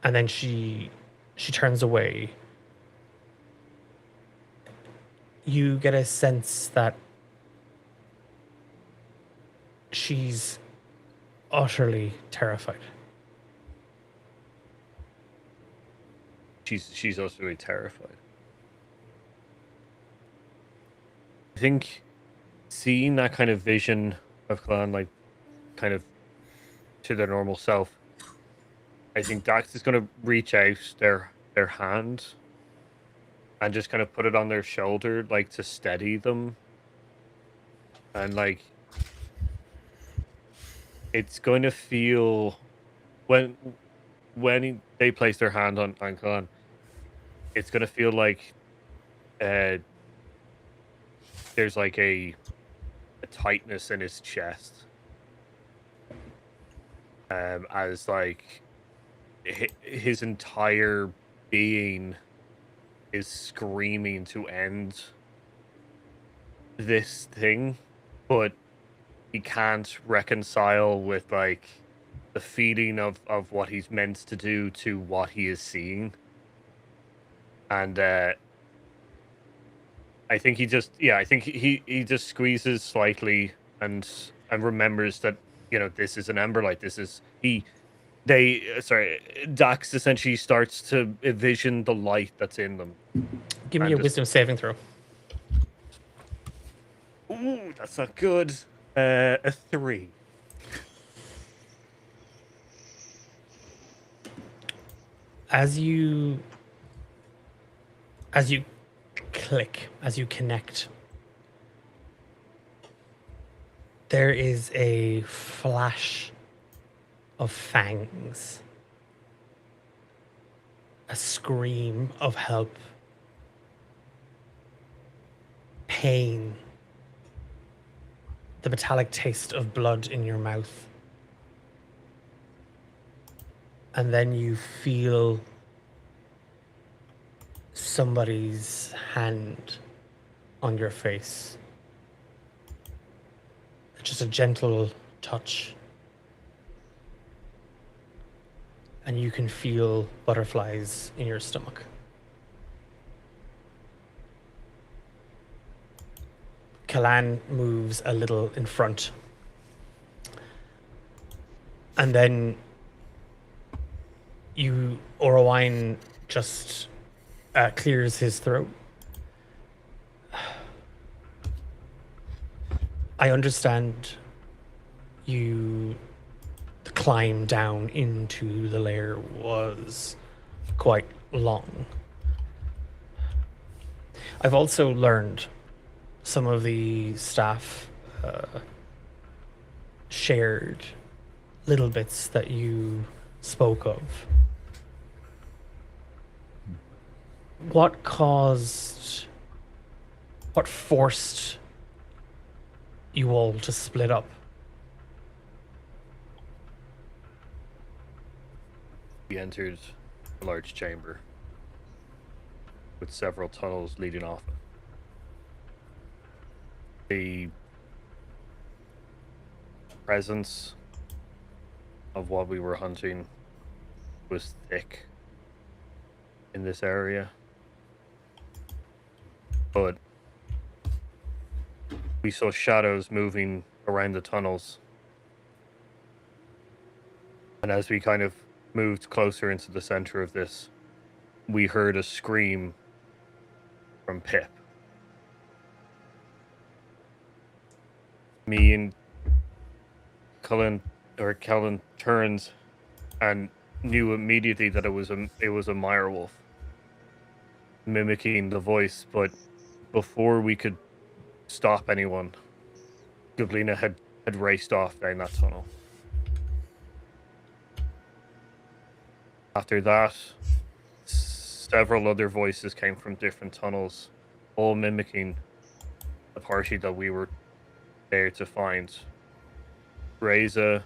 And then she turns away. You get a sense that she's utterly terrified. She's also really terrified. I think seeing that kind of vision of Clan, like, kind of to their normal self, I think Dax is going to reach out their hand and just kind of put it on their shoulder, like, to steady them. And, like, it's going to feel when they place their hand on Clan, it's going to feel like there's like a tightness in his chest, as like his entire being is screaming to end this thing, but he can't reconcile with like the feeling of what he's meant to do to what he is seeing. And I think he just just squeezes slightly and remembers that, you know, this is an Emberlight. This is Dax essentially starts to envision the light that's in them. Give me a wisdom saving throw. Ooh, that's not good. A 3. As you click as you connect. There is a flash of fangs. A scream of help. Pain. The metallic taste of blood in your mouth. And then you feel somebody's hand on your face. Just a gentle touch. And you can feel butterflies in your stomach. Kalan moves a little in front. And then Orowine just clears his throat. I understand the climb down into the lair was quite long. I've also learned some of the staff shared little bits that you spoke of. What forced you all to split up? We entered a large chamber with several tunnels leading off it. The presence of what we were hunting was thick in this area, but we saw shadows moving around the tunnels, and as we kind of moved closer into the center of this, we heard a scream from Pip. Me and Kellen turns and knew immediately that it was a mirewolf mimicking the voice, but before we could stop anyone, Goblina had raced off down that tunnel. After that, several other voices came from different tunnels, all mimicking the party that we were there to find. Reza,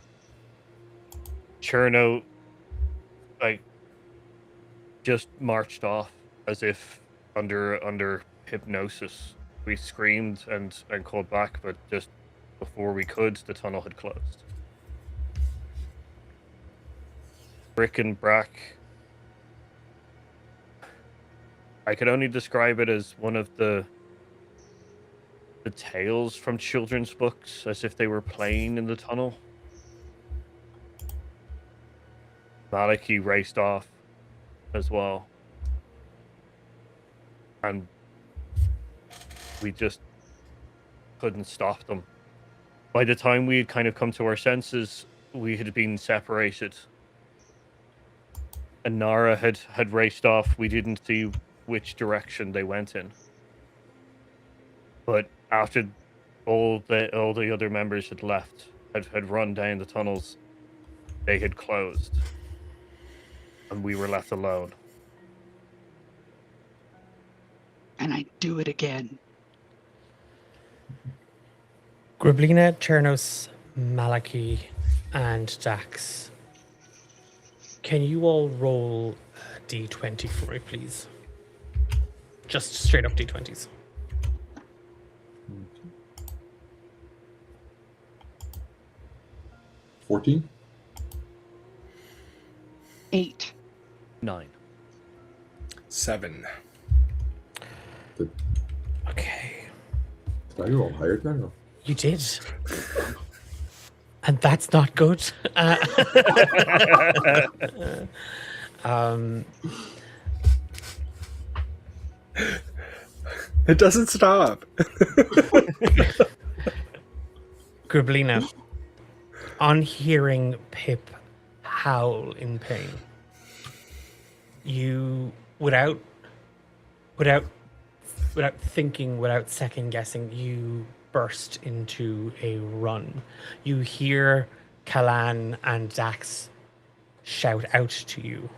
Cherno, just marched off as if under hypnosis. We screamed and called back, but just before we could, the tunnel had closed. Brick and Brack, I could only describe it as one of the tales from children's books, as if they were playing in the tunnel. Maliki raced off as well. And we just couldn't stop them. By the time we had kind of come to our senses, we had been separated. And Nara had raced off. We didn't see which direction they went in. But after all the other members had left, had run down the tunnels, they had closed. And we were left alone. And I'd do it again. Grablina, Chernos, Malaki, and Dax. Can you all roll a d20 for me, please? Just straight up d20s. 14? 8. 9. 7. Okay. Did I roll higher than that? You did. And that's not good. It doesn't stop. Grablina, on hearing Pip howl in pain, you, without without thinking, without second guessing, you burst into a run. You hear Kalan and Dax shout out to you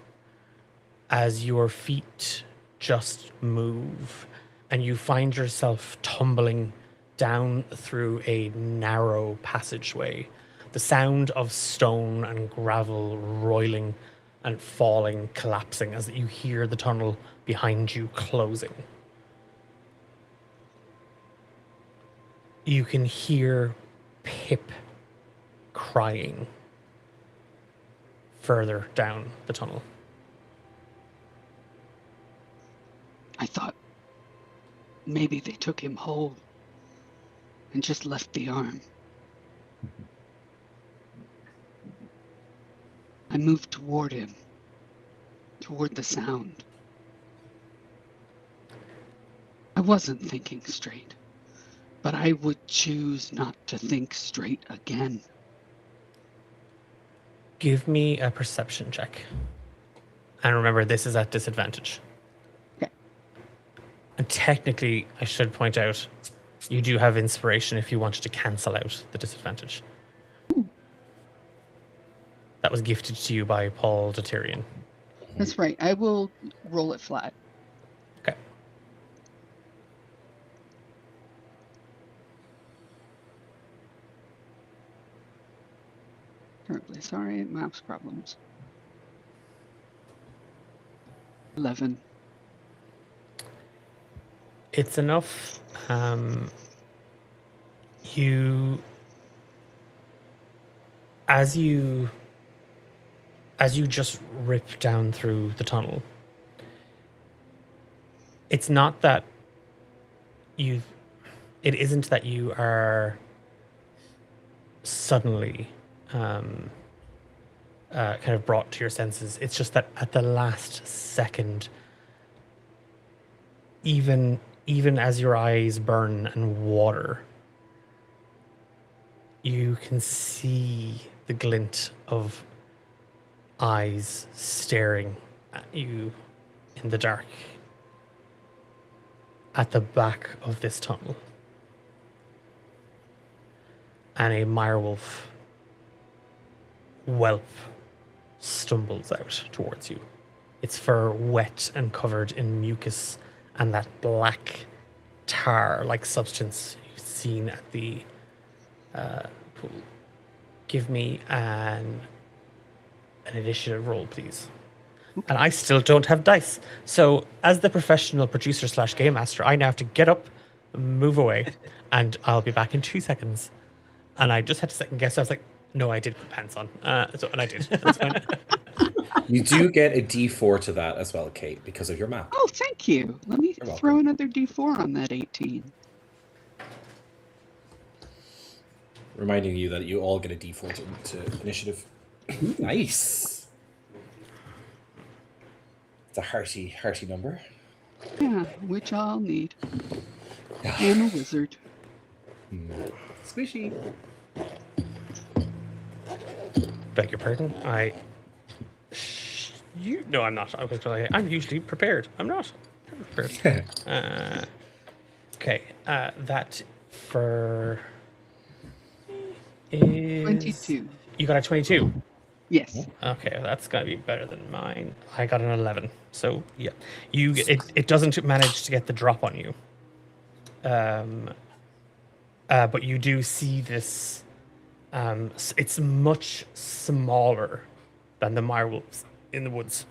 as your feet just move and you find yourself tumbling down through a narrow passageway. The sound of stone and gravel roiling and falling, collapsing as you hear the tunnel behind you closing. You can hear Pip crying further down the tunnel. I thought maybe they took him whole and just left the arm. I moved toward him, toward the sound. I wasn't thinking straight, but I would choose not to think straight again. Give me a perception check. And remember, this is at disadvantage. Okay. And technically, I should point out, you do have inspiration if you wanted to cancel out the disadvantage. That was gifted to you by Paul Deterian. That's right. I will roll it flat. Okay. Terribly sorry, maps problems. 11. It's enough. As you just rip down through the tunnel, it's not that it isn't that you are suddenly kind of brought to your senses. It's just that at the last second, even as your eyes burn and water, you can see the glint of eyes staring at you in the dark at the back of this tunnel. And a mirewolf whelp stumbles out towards you. Its fur wet and covered in mucus and that black tar-like substance you've seen at the pool. Give me an initiative roll, please. And I still don't have dice. So as the professional producer / game master, I now have to get up, move away, and I'll be back in 2 seconds. And I just had to second guess. I was like, no, I did put pants on. And I did. That's fine. You do get a D4 to that as well, Kate, because of your math. Oh, thank you. Let me You're throw welcome. another D4 on that 18. Reminding you that you all get a D4 to initiative. Nice. It's a hearty number. Yeah, which I'll need. I'm a wizard. Squishy. Beg your pardon. No, I'm not. I was going to say, I'm usually prepared. I'm not. I'm prepared. Okay. That for is 22. You got a 22. Yes. Okay, that's gotta be better than mine. I got an 11. So yeah, it doesn't manage to get the drop on you. But you do see this. It's much smaller than the mirewolves in the woods.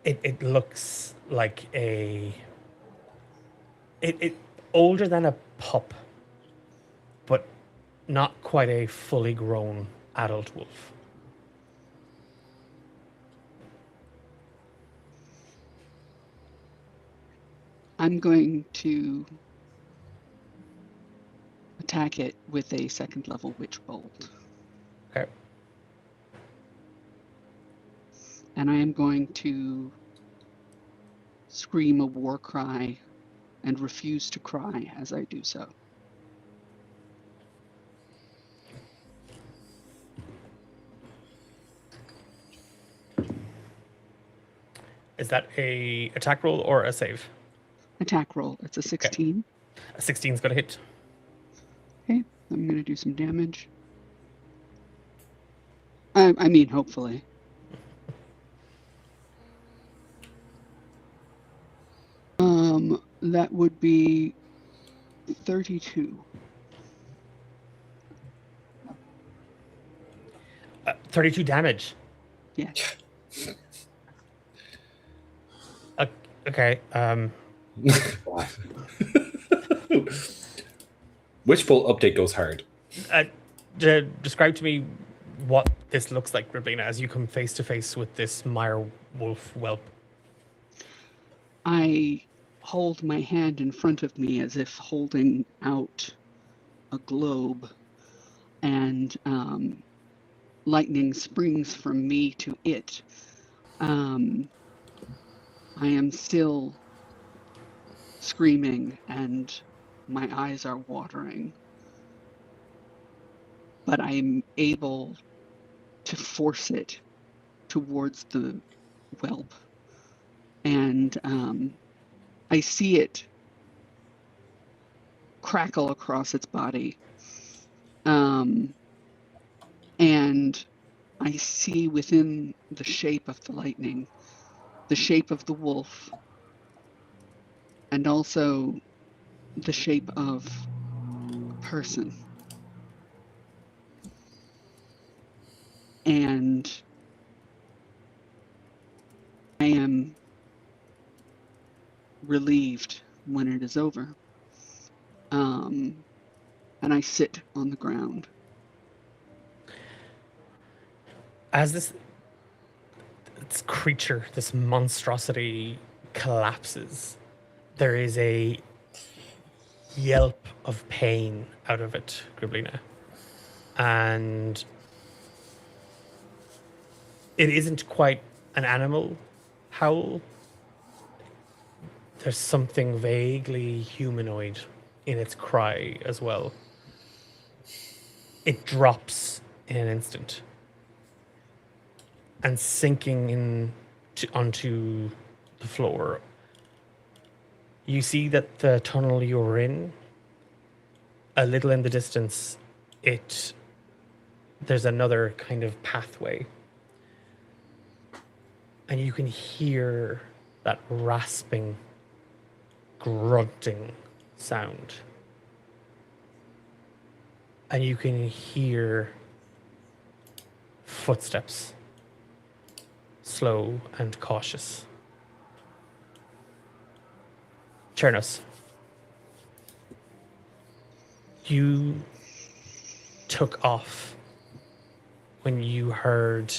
It looks like it older than a pup, but not quite a fully grown adult wolf. I'm going to attack it with a second level witch bolt. Okay. And I am going to scream a war cry and refuse to cry as I do so. Is that a attack roll or a save? Attack roll. It's a 16. A 16's going to hit. Okay, I'm going to do some damage. I mean, hopefully. That would be 32. 32 damage. Yes. Okay. Witch Bolt update goes hard. Describe to me what this looks like, Griblina, as you come face to face with this Mire Wolf whelp. I hold my hand in front of me as if holding out a globe, and lightning springs from me to it. I am still screaming and my eyes are watering, but I'm able to force it towards the whelp, and I see it crackle across its body, and I see within the shape of the lightning the shape of the wolf, and also the shape of a person. And I am relieved when it is over. And I sit on the ground. As this creature, this monstrosity collapses, there is a yelp of pain out of it, Griblina. And it isn't quite an animal howl. There's something vaguely humanoid in its cry as well. It drops in an instant, and sinking onto the floor, you see that the tunnel you're in, a little in the distance, there's another kind of pathway. And you can hear that rasping, grunting sound. And you can hear footsteps, slow and cautious. Chernos, you took off when you heard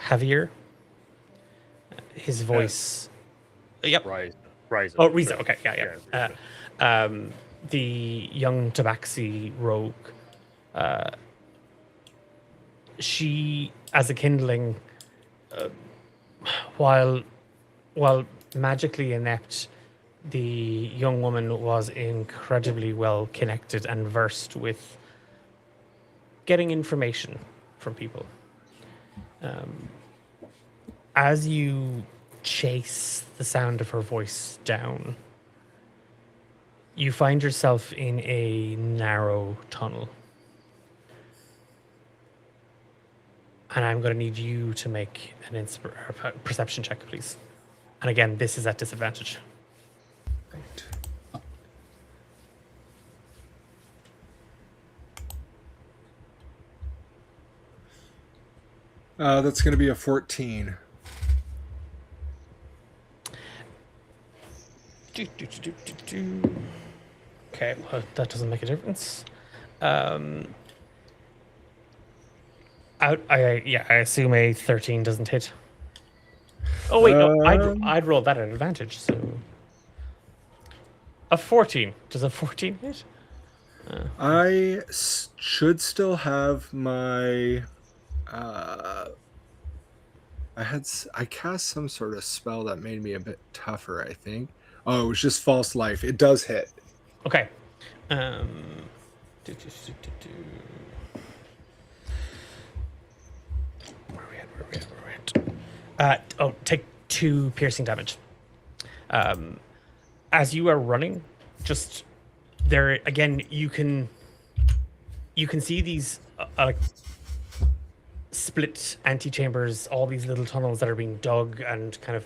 Javier. His voice. Yep. Rise. Oh, Riza. Okay, yeah. The young Tabaxi rogue. She, as a kindling, while magically inept, the young woman was incredibly well connected and versed with getting information from people. As you chase the sound of her voice down, you find yourself in a narrow tunnel. And I'm going to need you to make an perception check, please. And again, this is at disadvantage. Right. That's going to be a 14. Okay, well, that doesn't make a difference. I assume a 13 doesn't hit. Oh wait, no, I'd roll that at advantage. So a 14. Does a 14 hit? I should still have my. I cast some sort of spell that made me a bit tougher, I think. Oh, it was just false life. It does hit. Okay. Where are we at? Take 2 piercing damage. As you are running, just there again, you can see these split antechambers, all these little tunnels that are being dug and kind of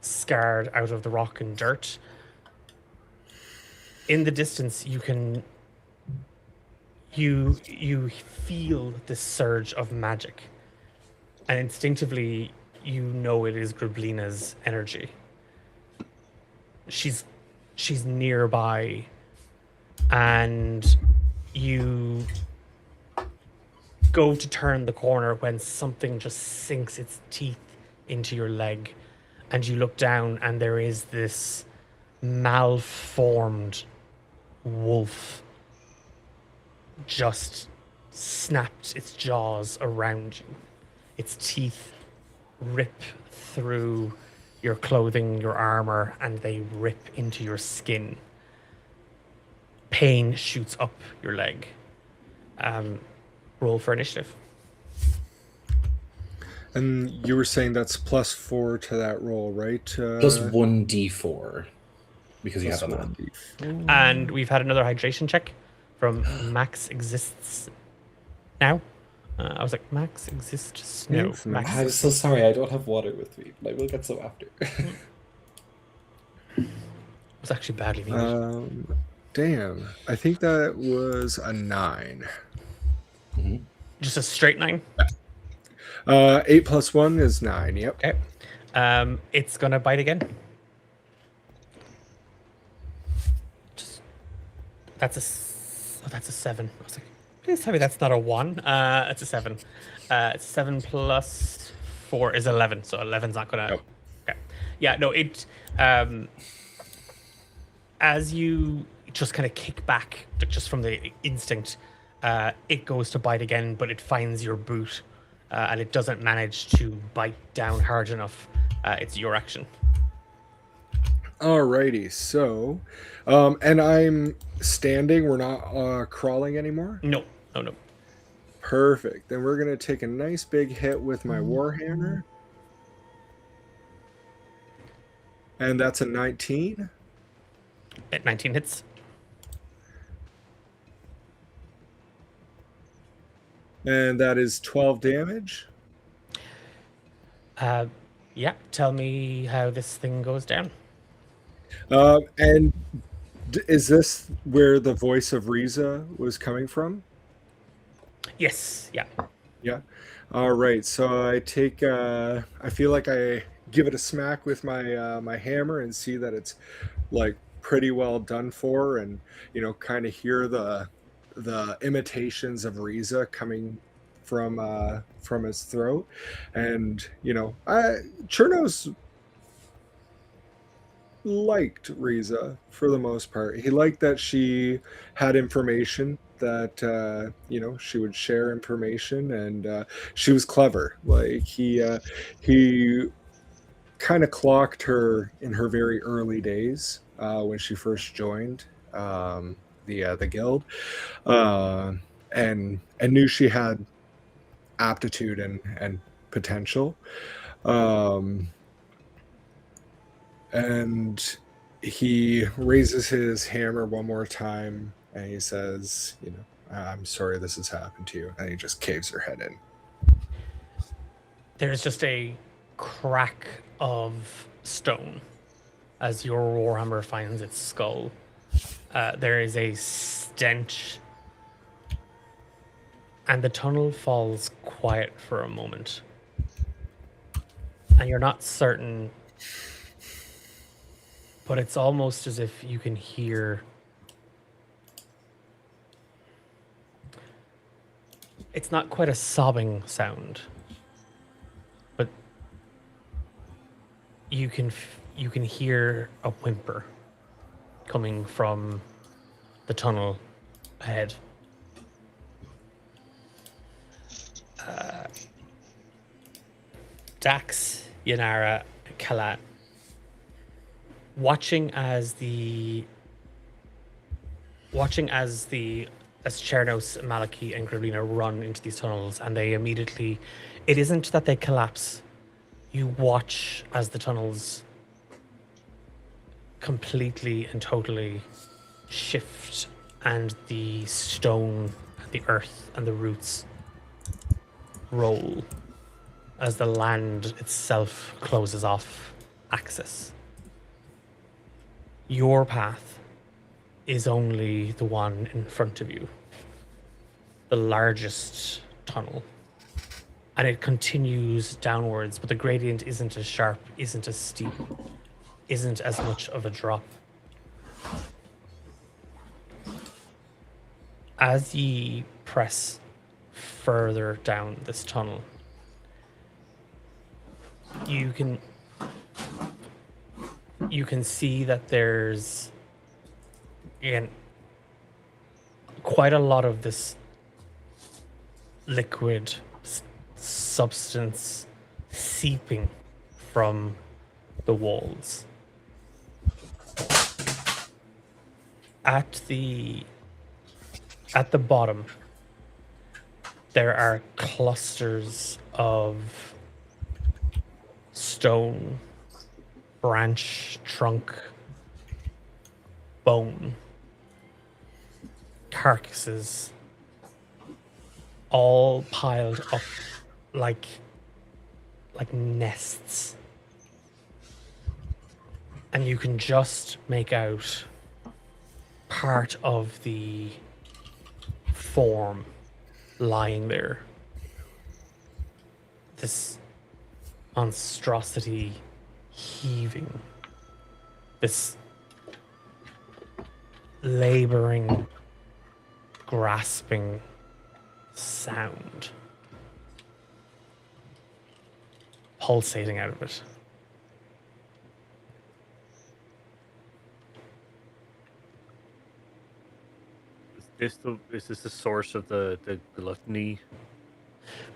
scarred out of the rock and dirt. In the distance, you feel this surge of magic, and instinctively you know it is Grublina's energy. She's nearby, and you go to turn the corner when something just sinks its teeth into your leg, and you look down and there is this malformed wolf just snapped its jaws around you. Its teeth rip through your clothing, your armor, and they rip into your skin. Pain shoots up your leg. Roll for initiative. And you were saying that's +4 to that roll, right? Plus 1d4 because you have a map. And we've had another hydration check from Max Exists Now. I was like, Max Exists No. Yes, Max I'm so sorry, I don't have water with me, but I will get some after. It was actually badly needed. Damn, I think that was a 9. Mm-hmm. Just a straight 9. 8 + 1 is 9. Yep. Okay. It's gonna bite again. That's a 7. I was like, please tell me that's not a 1. It's a 7. 7 plus 4 is 11. So 11's not gonna. Nope. Okay. Yeah. No. It. As you just kind of kick back, just from the instinct, it goes to bite again, but it finds your boot, and it doesn't manage to bite down hard enough. It's your action. Alrighty, so, and I'm standing. We're not crawling anymore. No. Perfect. Then we're gonna take a nice big hit with my warhammer, and that's a 19. At 19 hits. And that is 12 damage. Yeah. Tell me how this thing goes down. And is this where the voice of Riza was coming from? Yes. Yeah. Yeah. All right. So I take. I feel like I give it a smack with my my hammer and see that it's like pretty well done for, and kind of hear the imitations of Riza coming from his throat, and Chernos liked Riza for the most part. He liked that she had information, that she would share information, and she was clever. Like he kind of clocked her in her very early days when she first joined the guild, and knew she had aptitude and potential. And he raises his hammer one more time and he says, I'm sorry this has happened to you. And he just caves her head in. There's just a crack of stone as your warhammer finds its skull. There is a stench, and the tunnel falls quiet for a moment. And you're not certain, but it's almost as if you can hear. It's not quite a sobbing sound, but you can hear a whimper coming from the tunnel ahead. Dax, Yanara, Kalat, watching as Chernos, Maliki, and Grublina run into these tunnels, and they immediately, it isn't that they collapse. You watch as the tunnels completely and totally shift, and the stone, the earth, and the roots roll as the land itself closes off access. Your path is only the one in front of you, the largest tunnel. And it continues downwards, but the gradient isn't as sharp, isn't as steep, isn't as much of a drop. As ye press further down this tunnel, you can see that there's, again, quite a lot of this liquid substance seeping from the walls. At the bottom, there are clusters of stone, branch, trunk, bone, carcasses, all piled up like nests. And you can just make out part of the form lying there. This monstrosity heaving. This laboring, grasping sound pulsating out of it. Is this the source of the gluttony?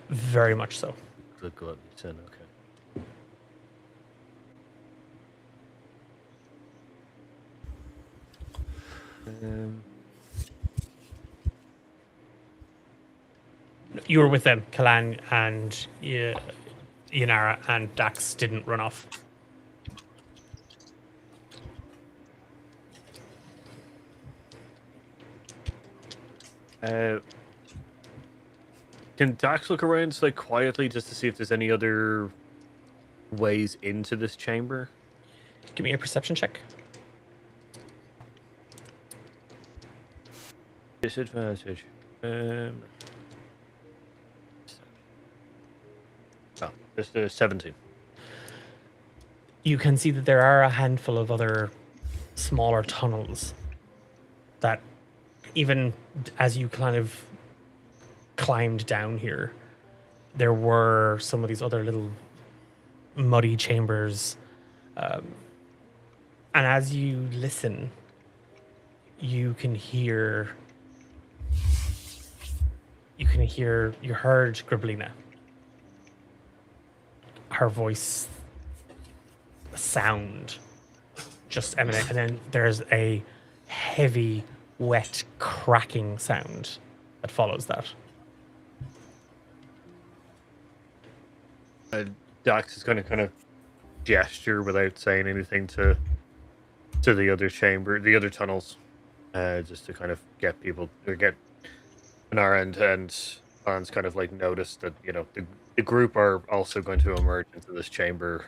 Very much so. The gluttony sin, okay. You were with them, Kalan and Yanara, and Dax didn't run off. Can Dax look around like quietly just to see if there's any other ways into this chamber? Give me a perception check. Disadvantage. Oh, just a 17. You can see that there are a handful of other smaller tunnels that, even as you kind of climbed down here, there were some of these other little muddy chambers. And as you listen, you heard Griblina. Her voice sound just emanate, and then there's a heavy, wet, cracking sound that follows that. Dax is going to kind of gesture without saying anything to the other chamber, the other tunnels, just to kind of get people or get an our end, and Hans kind of like notice that the group are also going to emerge into this chamber.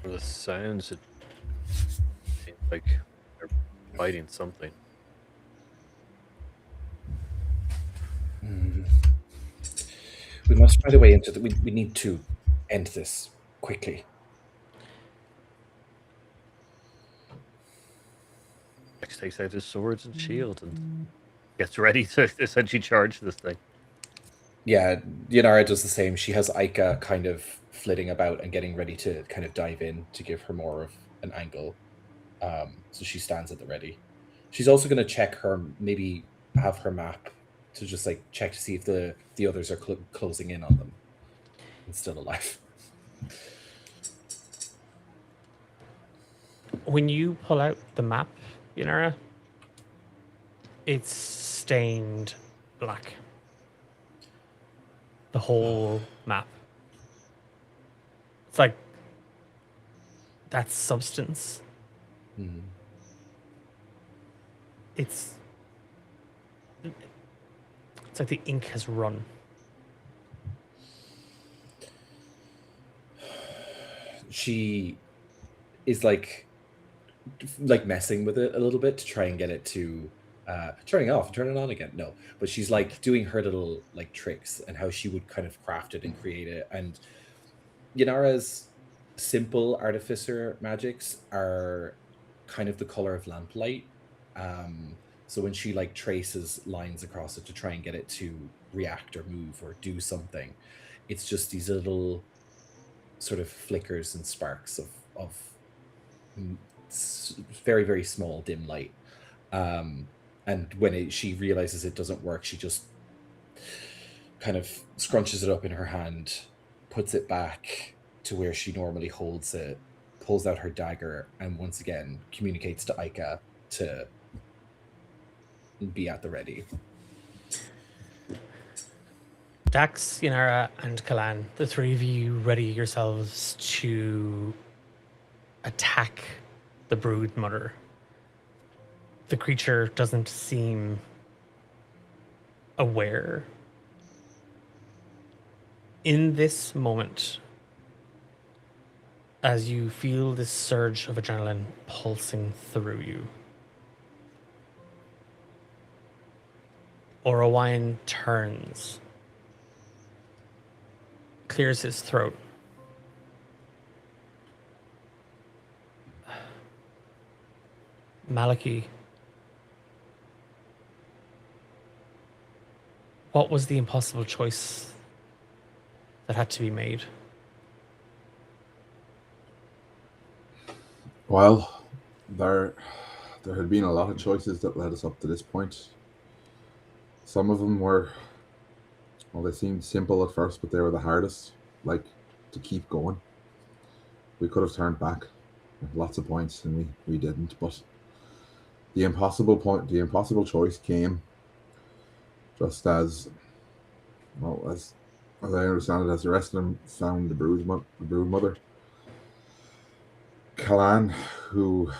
The sounds, it seems like they're fighting something. We must find a way into we need to end this quickly. Max takes out his swords and shield and gets ready to essentially charge this thing. Yeah, Yanara does the same. She has Aika kind of flitting about and getting ready to kind of dive in to give her more of an angle. So she stands at the ready. She's also going to check maybe have her map to just like check to see if the others are closing in on them and still alive. When you pull out the map, Yanara, it's stained black. The whole map. It's like that's substance. Mhm. It's like the ink has run. She is like messing with it a little bit to try and get it to turn it off and turn it on again. No, but she's like doing her little like tricks and how she would kind of craft it and create it. And Yanara's simple artificer magics are kind of the color of lamplight. So when she like traces lines across it to try and get it to react or move or do something, it's just these little sort of flickers and sparks of very, very small dim light. And when she realizes it doesn't work, she just kind of scrunches it up in her hand, puts it back to where she normally holds it, pulls out her dagger, and once again communicates to Aika to be at the ready. Dax, Yanara, and Kalan, the three of you ready yourselves to attack the brood mother. The creature doesn't seem aware. In this moment, as you feel this surge of adrenaline pulsing through you, Orowan turns, clears his throat. Maliki, what was the impossible choice that had to be made? Well, there had been a lot of choices that led us up to this point. Some of them were, well, they seemed simple at first, but they were the hardest, like to keep going. We could have turned back at lots of points, and we didn't. But the impossible choice came just as, well, as I understand it, as the rest of them found the brood mother. Kalan, who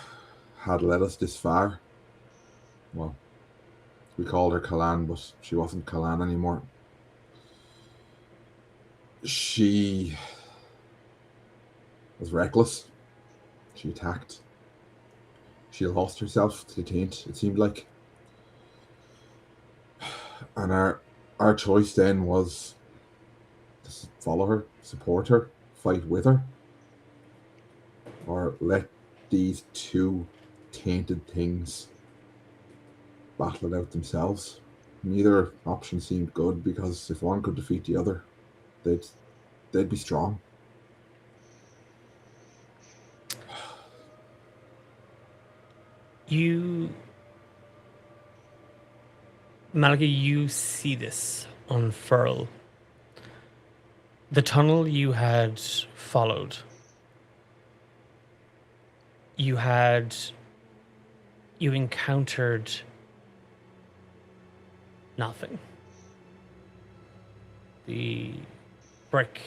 had led us this far, well, we called her Kalan, but she wasn't Kalan anymore. She was reckless. She attacked. She lost herself to the taint, it seemed like. And our choice then was to follow her, support her, fight with her, or let these two tainted things battle it out themselves. Neither option seemed good, because if one could defeat the other, they'd be strong. Maliki, you see this unfurl. The tunnel you had followed, you encountered nothing. The brick,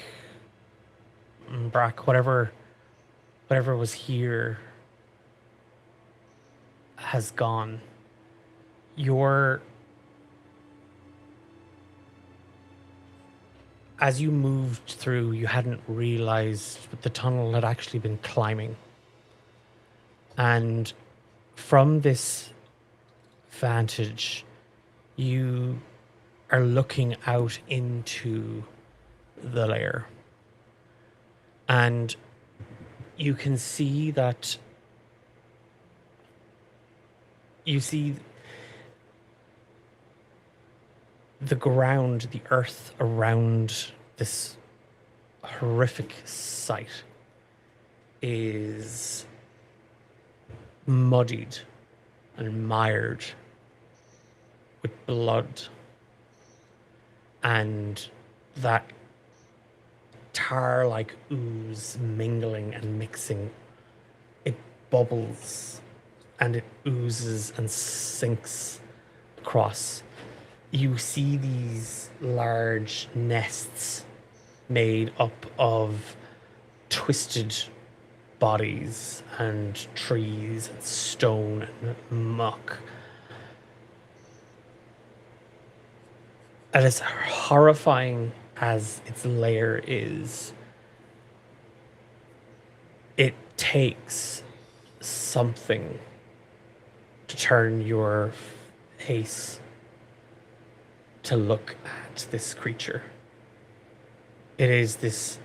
whatever was here has gone. As you moved through, you hadn't realized that the tunnel had actually been climbing. And from this vantage, you are looking out into the lair. And you can see that the ground, the earth around this horrific site is muddied and mired with blood, and that tar-like ooze mingling and mixing. It bubbles and it oozes and sinks across. You see these large nests made up of twisted bodies and trees and stone and muck. And as horrifying as its lair is, it takes something to turn your face to look at this creature. It is this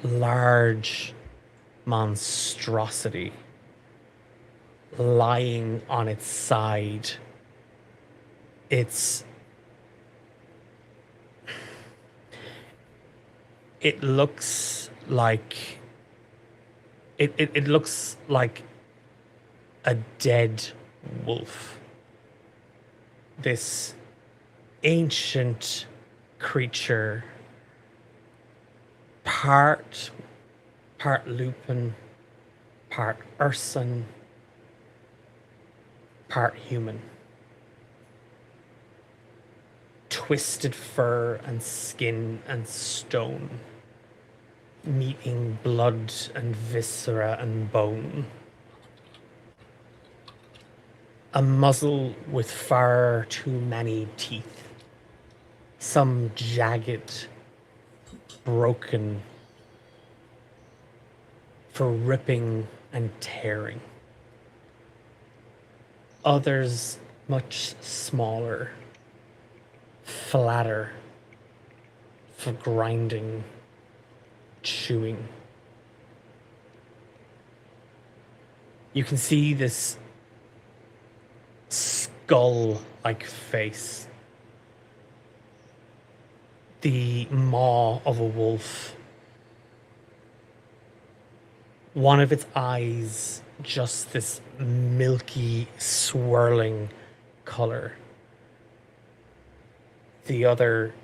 large monstrosity lying on its side. It looks like it looks like a dead wolf. This ancient creature, part lupin, part urson, part human. Twisted fur and skin and stone, meeting blood and viscera and bone. A muzzle with far too many teeth. Some jagged, broken, for ripping and tearing. Others much smaller, flatter, for grinding, chewing. You can see this skull-like face, the maw of a wolf. One of its eyes, just this milky, swirling color. The other,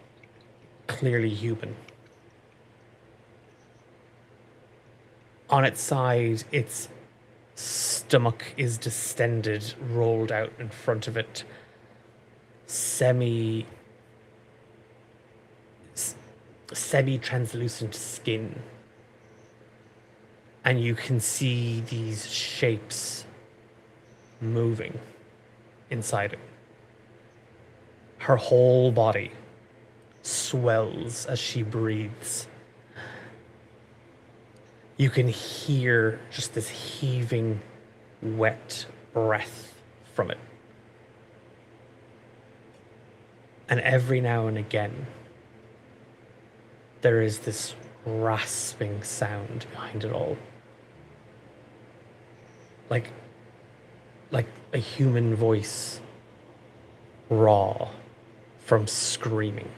clearly human. On its side, its stomach is distended, rolled out in front of it, semi-translucent skin. And you can see these shapes moving inside it. Her whole body swells as she breathes. You can hear just this heaving, wet breath from it. And every now and again, there is this rasping sound behind it all. Like a human voice, raw from screaming.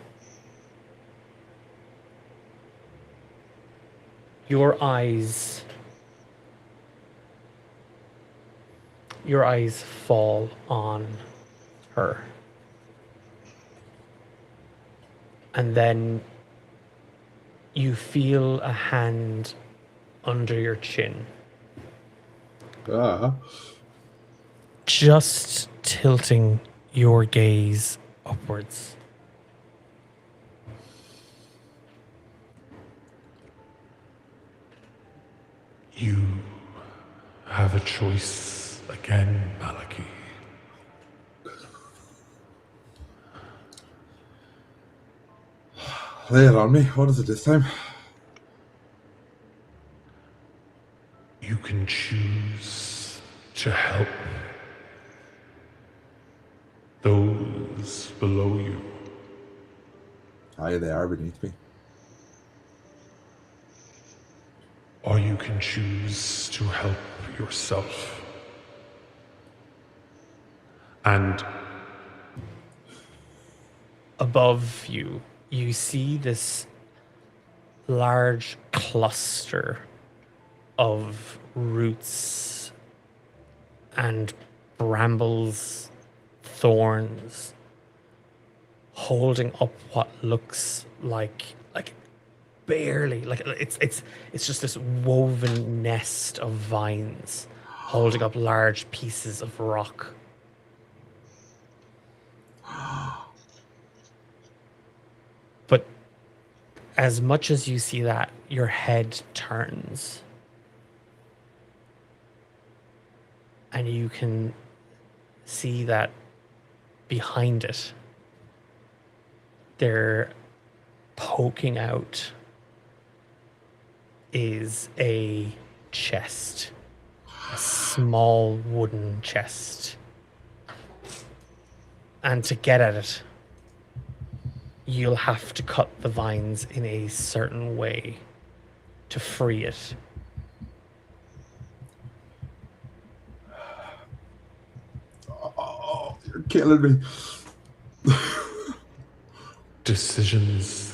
Your eyes fall on her. And then you feel a hand under your chin. Just tilting your gaze upwards. You have a choice again, Maliki. Lay it on me. What is it this time? You can choose to help those below you. Aye, they are beneath me. Or you can choose to help yourself. And above you, you see this large cluster of roots and brambles, thorns, holding up what looks like barely like it's just this woven nest of vines holding up large pieces of rock. But as much as you see that, your head turns. And you can see that behind it, they're poking out is a chest, a small wooden chest. And to get at it, you'll have to cut the vines in a certain way to free it. Oh, you're killing me. Decisions.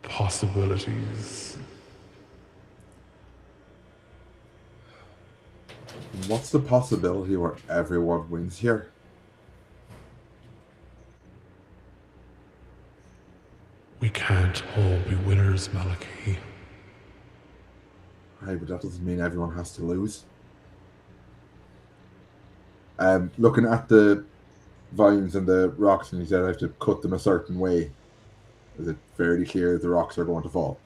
Possibilities. What's the possibility where everyone wins here? We can't all be winners, Malachi. Hey, but that doesn't mean everyone has to lose. Looking at the vines and the rocks, and he said I have to cut them a certain way. Is it fairly clear that the rocks are going to fall?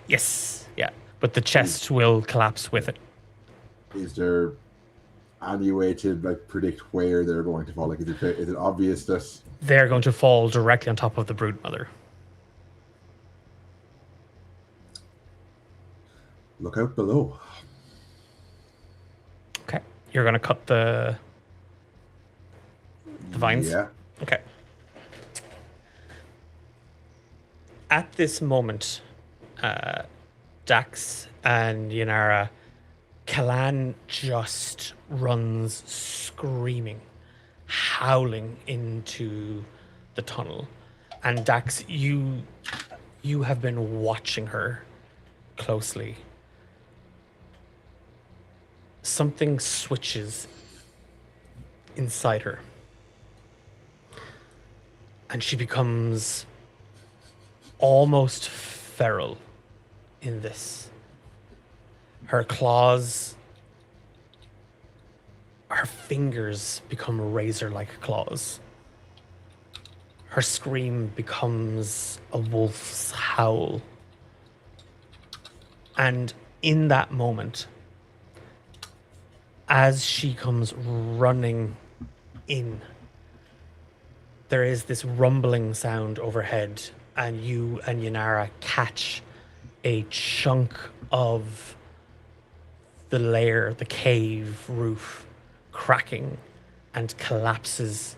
Yes, yeah. But the chest will collapse with it. Is there any way to like predict where they're going to fall? Like, is it obvious that They're going to fall directly on top of the broodmother. look out below? Okay. You're going to cut the vines? Yeah. Okay. At this moment, Dax and Yanara, Kalan just runs screaming, howling into the tunnel. And Dax, you have been watching her closely. Something switches inside her. And she becomes almost feral in this. Her claws, her fingers become razor-like claws. Her scream becomes a wolf's howl. And in that moment, as she comes running in, there is this rumbling sound overhead, and you and Yanara catch a chunk of the lair, the cave roof, cracking and collapses.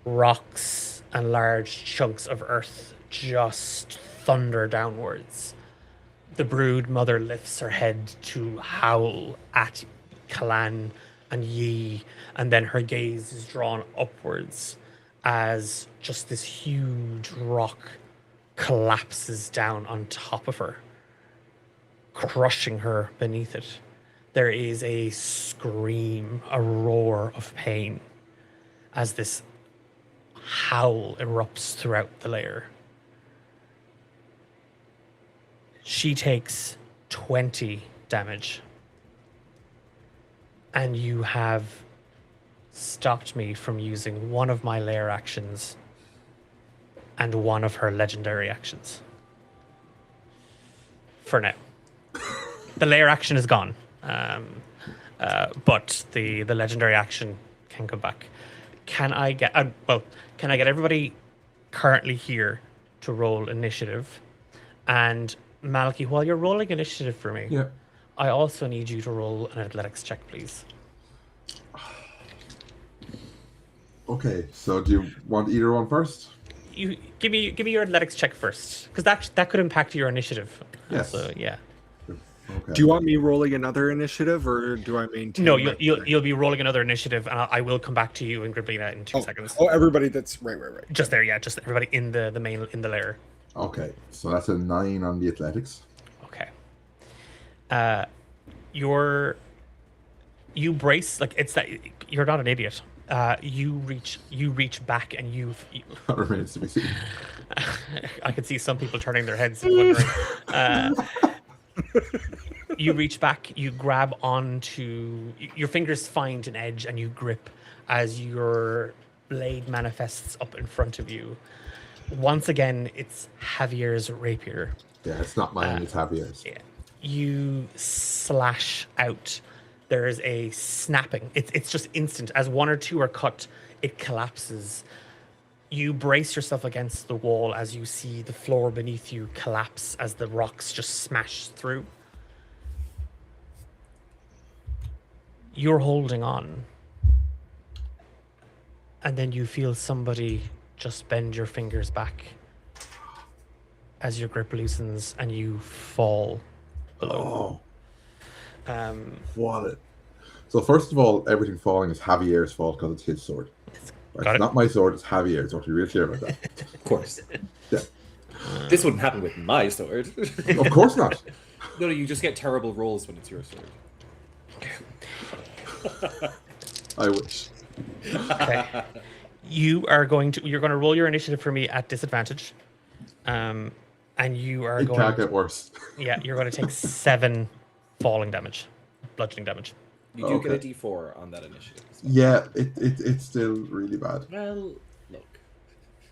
Rocks and large chunks of earth just thunder downwards. The brood mother lifts her head to howl at Kalan and Yi, and then her gaze is drawn upwards as just this huge rock collapses down on top of her, crushing her beneath it. There is a scream, a roar of pain as this howl erupts throughout the lair. She takes 20 damage. And you have stopped me from using one of my lair actions and one of her legendary actions. For now. The lair action is gone. But the legendary action can come back. Can I get everybody currently here to roll initiative? And Malachi, while you're rolling initiative for me, Yeah. I also need you to roll an athletics check, please. Okay, so do you want either one first? You give me your athletics check first, because that could impact your initiative. Yes. So yeah. Okay. Do you want me rolling another initiative, or do I maintain? No, my- you'll be rolling another initiative, and I will come back to you and complete that in 2 seconds. Oh, everybody that's right. Just there, yeah. Just everybody in the main in the layer. Okay, so that's a 9 on the athletics. Okay. You brace, like, it's that you're not an idiot. You reach back and you That remains to be seen. I could see some people turning their heads and wondering. You reach back, you grab onto your fingers find an edge and you grip as your blade manifests up in front of you. Once again, it's Javier's rapier. Yeah, it's not mine, it's Javier's. Yeah. You slash out. There is a snapping. It's just instant. As one or two are cut, it collapses. You brace yourself against the wall as you see the floor beneath you collapse as the rocks just smash through. You're holding on. And then you feel somebody just bend your fingers back as your grip loosens and you fall below. What? So first of all, everything falling is Javier's fault because it's his sword. It's not my sword, it's Javier's. So to be real clear about that. Of course. Yeah. This wouldn't happen with my sword. Of course not. No, you just get terrible rolls when it's your sword. I wish. Okay. You're going to roll your initiative for me at disadvantage. And you are It going can't get worse. Yeah, you're going to take 7 falling damage, bludgeoning damage. You do get a D4 on that initiative. So. Yeah, it's still really bad. Well, look.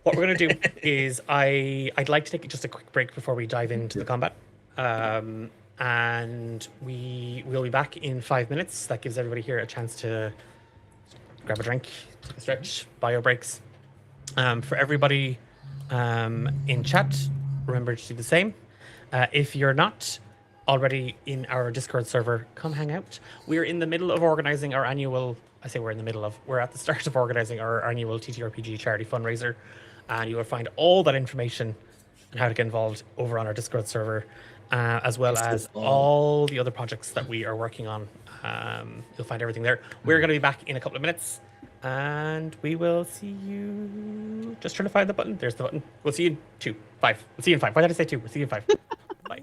What we're going to do is I'd like to take just a quick break before we dive into the combat. And we'll be back in 5 minutes. That gives everybody here a chance to grab a drink, take a stretch, bio breaks. For everybody in chat, remember to do the same. If you're not already in our Discord server, come hang out. We're in the middle of organizing our annual, we're at the start of organizing our annual TTRPG charity fundraiser. And you will find all that information on how to get involved over on our Discord server, as well as all the other projects that we are working on. You'll find everything there. We're going to be back in a couple of minutes, and we will see you. Just trying to find the button. There's the button. We'll see you in 5. We'll see you in 5. Why did I say 2? We'll see you in 5. Bye.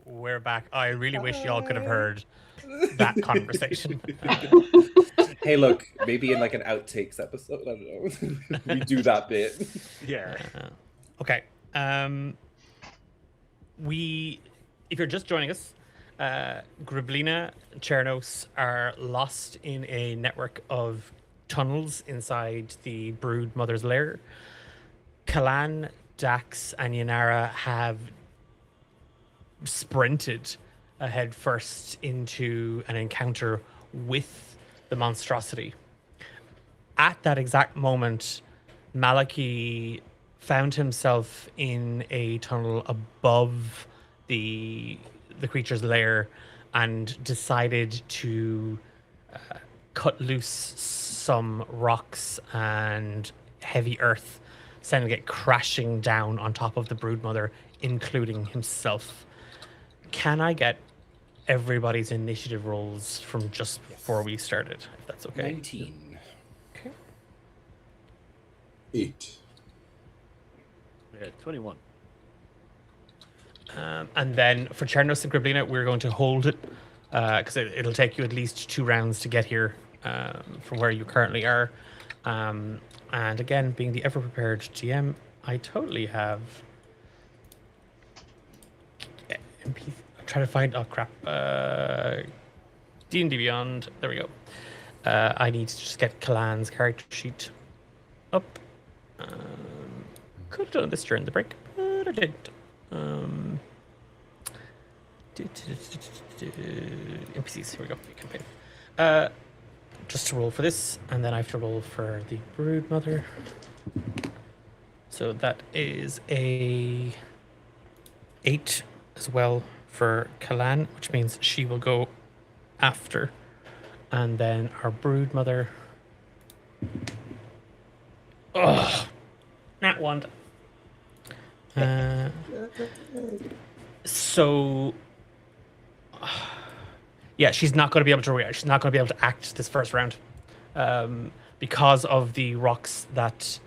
We're back. I really wish y'all could have heard that conversation. Hey, look, maybe in like an outtakes episode, I don't know. We do that bit. Yeah. Okay. If you're just joining us, Griblina Chernos are lost in a network of tunnels inside the Brood Mother's lair. Kalan, Dax, and Yanara have sprinted ahead first into an encounter with the monstrosity. At that exact moment, Malachi found himself in a tunnel above the creature's lair and decided to cut loose some rocks and heavy earth, sending it crashing down on top of the broodmother, including himself. Can I get everybody's initiative rolls from just before we started, if that's okay? 19. Okay. 8. Yeah, 21. And then for Chernos and Griblina, we're going to hold it because it'll take you at least 2 rounds to get here from where you currently are. And again, being the ever-prepared GM, I totally have... I'm trying to find... Oh, crap. D&D Beyond. There we go. I need to just get Kalan's character sheet up. Could have done this during the break, but I didn't. NPCs, here we go. Campaign. Just to roll for this, and then I have to roll for the Brood Mother. So that is a 8 as well for Kalan, which means she will go after. And then our Brood Mother. Ugh. Nat 1. So yeah, she's not going to be able to react. She's not going to be able to act this first round because of the rocks that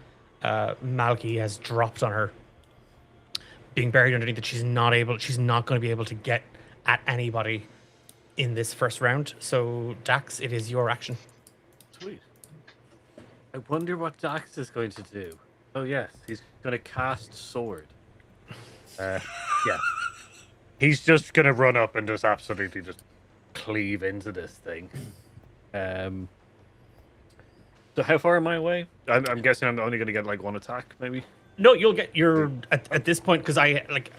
Malky has dropped on her, being buried underneath it. She's not going to be able to get at anybody in this first round. So Dax, it is your action. Sweet. I wonder what Dax is going to do. Oh yes, he's going to cast Sword. Yeah. He's just going to run up and just absolutely just cleave into this thing. So how far am I away? I'm guessing I'm only going to get like 1 attack, maybe? No, you'll get at this point, because I like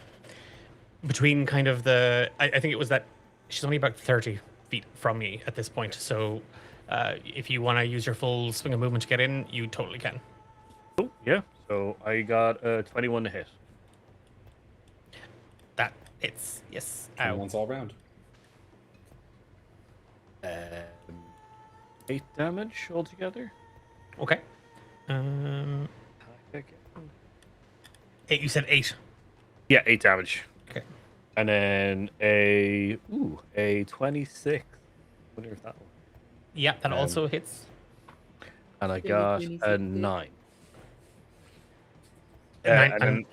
between kind of the I think it was that she's only about 30 feet from me at this point. So if you want to use your full swing of movement to get in, you totally can. Oh, yeah. So I got 21 to hit. That hits. Yes. Ow. 21's all round. 8 damage altogether. Okay. Eight. You said 8. Yeah, 8 damage. Okay. And then a 26. Wonder if that one. Yeah, that also hits. And I So got 26 a hit. 9. Nine, And then,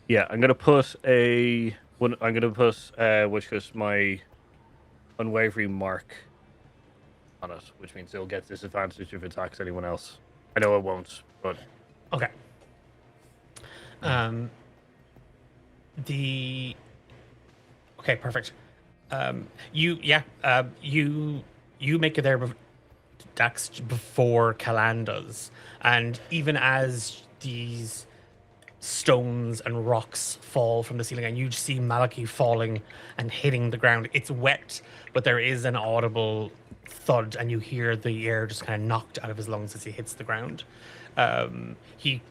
yeah, I'm gonna put a one. I'm gonna put which is my unwavering mark on it, which means it'll get disadvantage if it attacks anyone else. I know it won't, but Okay. Okay, perfect. You make it there, Dax, before Kalan does, and even as these stones and rocks fall from the ceiling, and you see Malachi falling and hitting the ground. It's wet, but there is an audible thud, and you hear the air just kind of knocked out of his lungs as he hits the ground. He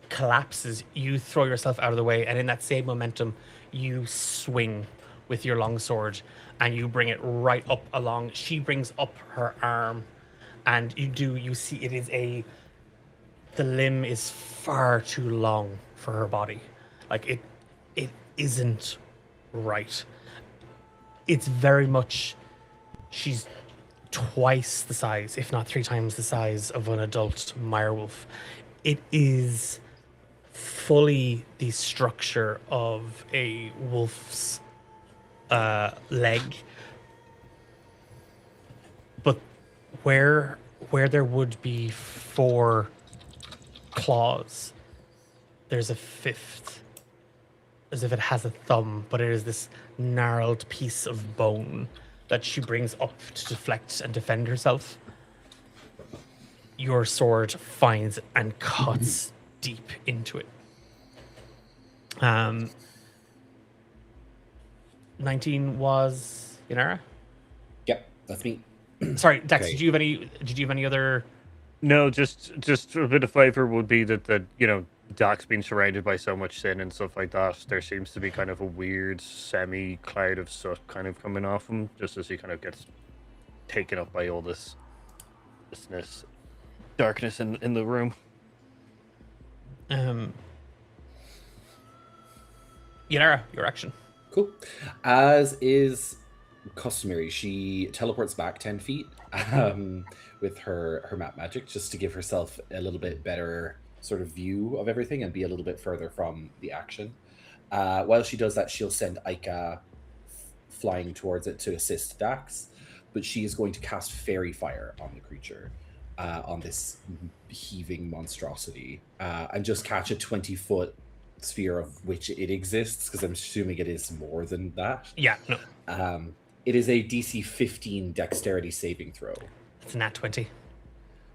collapses. You throw yourself out of the way, and in that same momentum, you swing with your longsword, and you bring it right up along. She brings up her arm, and you see it is the limb is far too long for her body. Like it isn't right. It's very much, she's twice the size, if not 3 times the size of an adult direwolf. It is fully the structure of a wolf's leg, but where there would be 4 claws, there's a 5th, as if it has a thumb, but it is this gnarled piece of bone that she brings up to deflect and defend herself. Your sword finds and cuts deep into it. 19 was Yanara? Yep, that's me. Sorry, Dex, Okay. did you have any other? no, just a bit of flavor would be that Doc's being surrounded by so much sin and stuff like that. There seems to be kind of a weird semi cloud of soot kind of coming off him, just as he kind of gets taken up by all this darkness in the room. Yanara, your action. Cool. As is customary, she teleports back 10 feet with her map magic, just to give herself a little bit better sort of view of everything and be a little bit further from the action. While she does that, she'll send Aika flying towards it to assist Dax, but she is going to cast Fairy Fire on the creature, on this heaving monstrosity, and just catch a 20-foot sphere of which it exists, because I'm assuming it is more than that. Yeah, no. It is a DC 15 dexterity saving throw. It's a nat 20.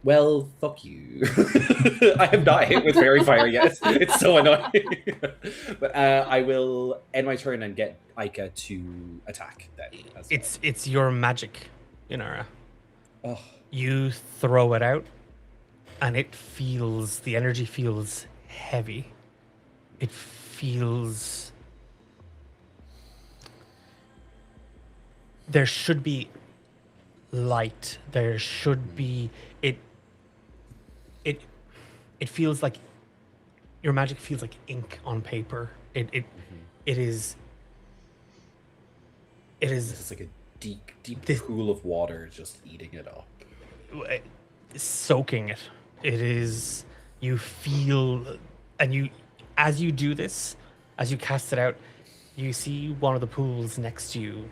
Well, fuck you. I have not hit with Fairy Fire yet. It's so annoying. But I will end my turn and get Aika to attack then. As well. It's your magic, Yanara. Oh, You throw it out, and the energy feels heavy. It feels... There should be light. There should be... It feels like... Your magic feels like ink on paper. It is... it's like a deep pool of water just eating it up. Soaking it. It is... You feel... And as you do this, as you cast it out, you see one of the pools next to you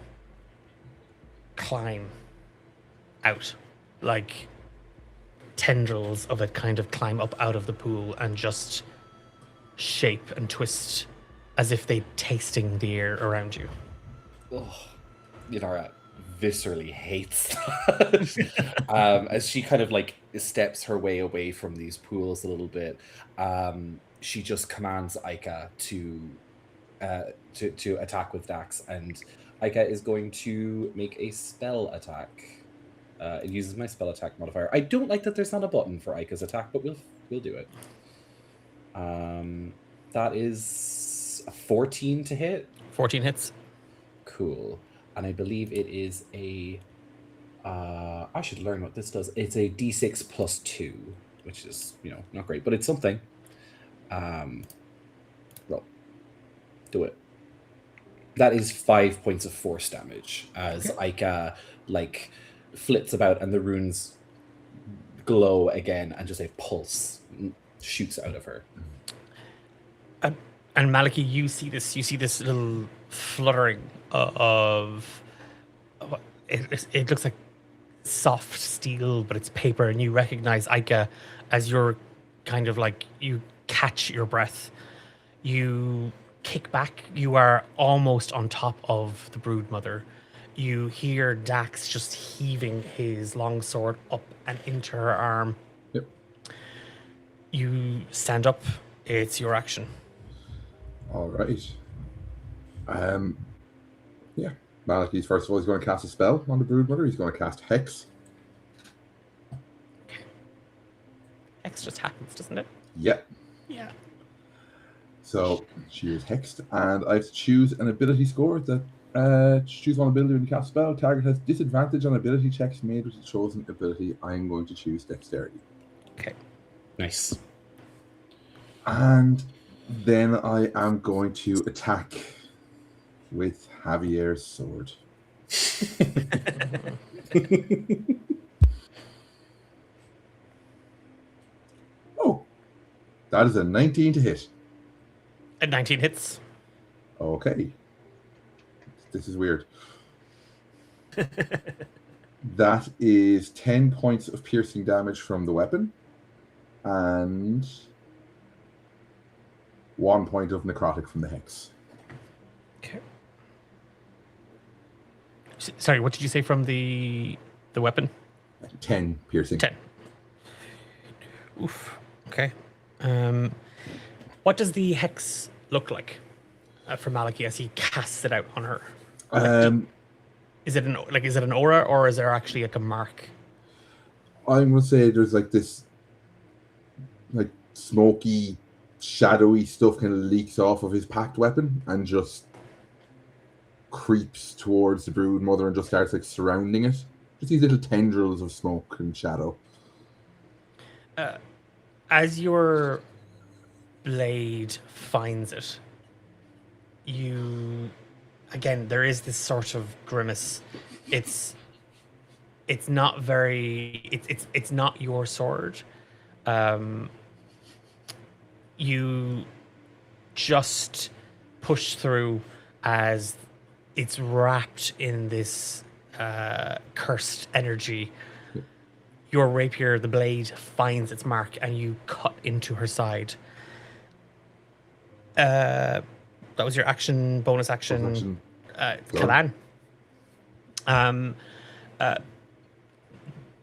climb out. Like tendrils of it kind of climb up out of the pool and just shape and twist as if they're tasting the air around you. Oh, Yanara viscerally hates that. As she kind of like steps her way away from these pools a little bit, she just commands Aika to to attack with Dax, and Aika is going to make a spell attack. It uses my spell attack modifier. I don't like that there's not a button for Aika's attack, but we'll do it. That is a 14 to hit. 14 hits. Cool. And I believe it is a... I should learn what this does. It's a d6 plus 2, which is, not great, but it's something. Roll. Do it. That is 5 points of force damage as Aika, flits about and the runes glow again and just a pulse shoots out of her. And Maliki, you see this little fluttering of it looks like soft steel, but it's paper, and you recognize Aika as you're kind of you catch your breath. You kick back. You are almost on top of the Broodmother. You hear Dax just heaving his longsword up and into her arm. Yep. You stand up. It's your action. All right. Yeah. Malachi's first of all, he's going to cast a spell on the Broodmother. He's going to cast Hex. Hex just happens, doesn't it? Yep. Yeah. So she is hexed, and I have to choose an ability score that choose one ability when you cast a spell. Target has disadvantage on ability checks made with the chosen ability. I'm going to choose Dexterity. Okay. Nice. And then I am going to attack with Javier's sword. Oh, that is a 19 to hit. At 19 hits. Okay. This is weird. That is 10 points of piercing damage from the weapon and 1 point of necrotic from the hex. Okay. Sorry, what did you say from the weapon? 10 piercing. 10. Oof. Okay. What does the hex look like for Maliki as he casts it out on her? Is it an aura, or is there actually a mark? I'm going to say there's this smoky, shadowy stuff kind of leaks off of his packed weapon and just creeps towards the Broodmother and just starts surrounding it. Just these little tendrils of smoke and shadow. As your blade finds it, there is this sort of grimace. It's not very. It's not your sword. You just push through as it's wrapped in this cursed energy. Your rapier, the blade, finds its mark, and you cut into her side. That was your action, bonus action. Kalan.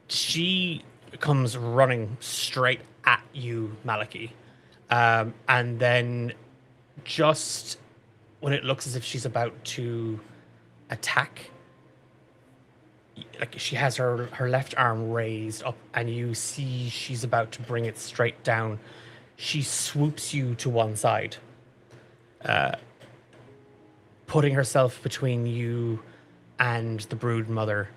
She comes running straight at you, Maliki. And then just when it looks as if she's about to attack, she has her left arm raised up, and you see she's about to bring it straight down. She swoops you to one side, putting herself between you and the Broodmother.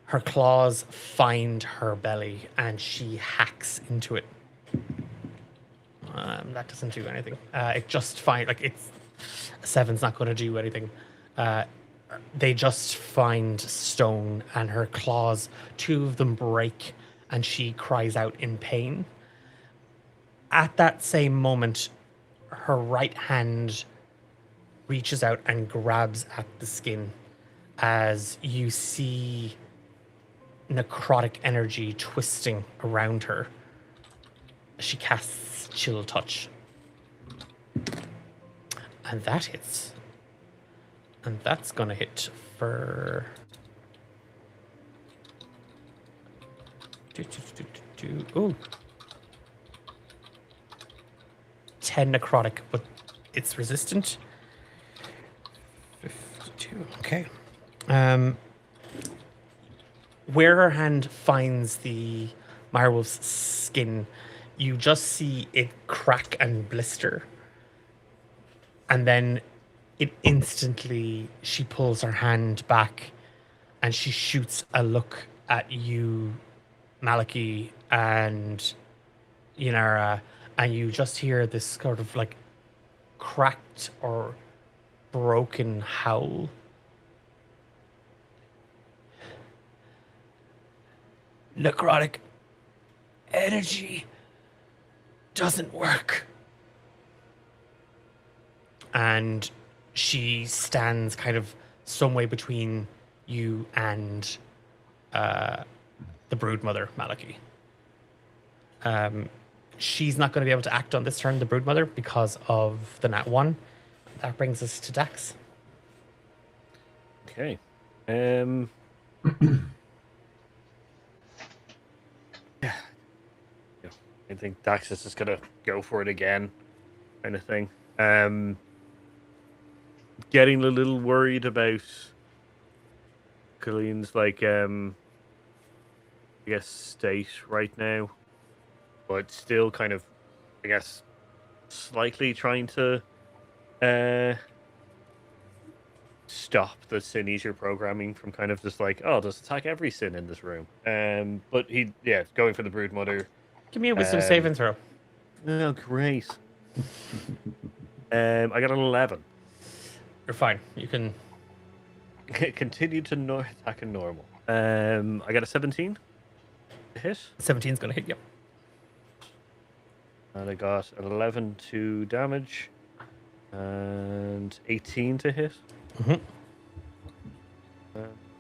Her claws find her belly, and she hacks into it. That doesn't do anything. It just find it's a 7's not going to do anything. They just find stone, and her claws, 2 of them break, and she cries out in pain. At that same moment, her right hand reaches out and grabs at the skin as you see necrotic energy twisting around her. She casts Chill Touch. And that hits. And that's going to hit for... Ooh. 10 necrotic, but it's resistant. 52. Okay. Where her hand finds the Mirewolf's skin, you just see it crack and blister. And then she pulls her hand back and she shoots a look at you, Maliki, and Yanara, and you just hear this sort of like cracked or broken howl. Necrotic energy doesn't work. And she stands kind of some way between you and the Broodmother, Maliki. She's not going to be able to act on this turn, the Broodmother, because of the Nat 1. That brings us to Dax. Okay. Yeah. I think Dax is just gonna go for it again, kind of thing. Getting a little worried about Colleen's I guess state right now, but still kind of, I guess, slightly trying to stop the Sineaser programming from kind of just like, oh, just attack every Sin in this room. But going for the Broodmother. Give me a wisdom saving throw. Oh, great. I got an 11. You're fine. You can continue to attack in normal. I got a 17 to hit. 17's going to hit you. And I got an 11 to damage. And 18 to hit.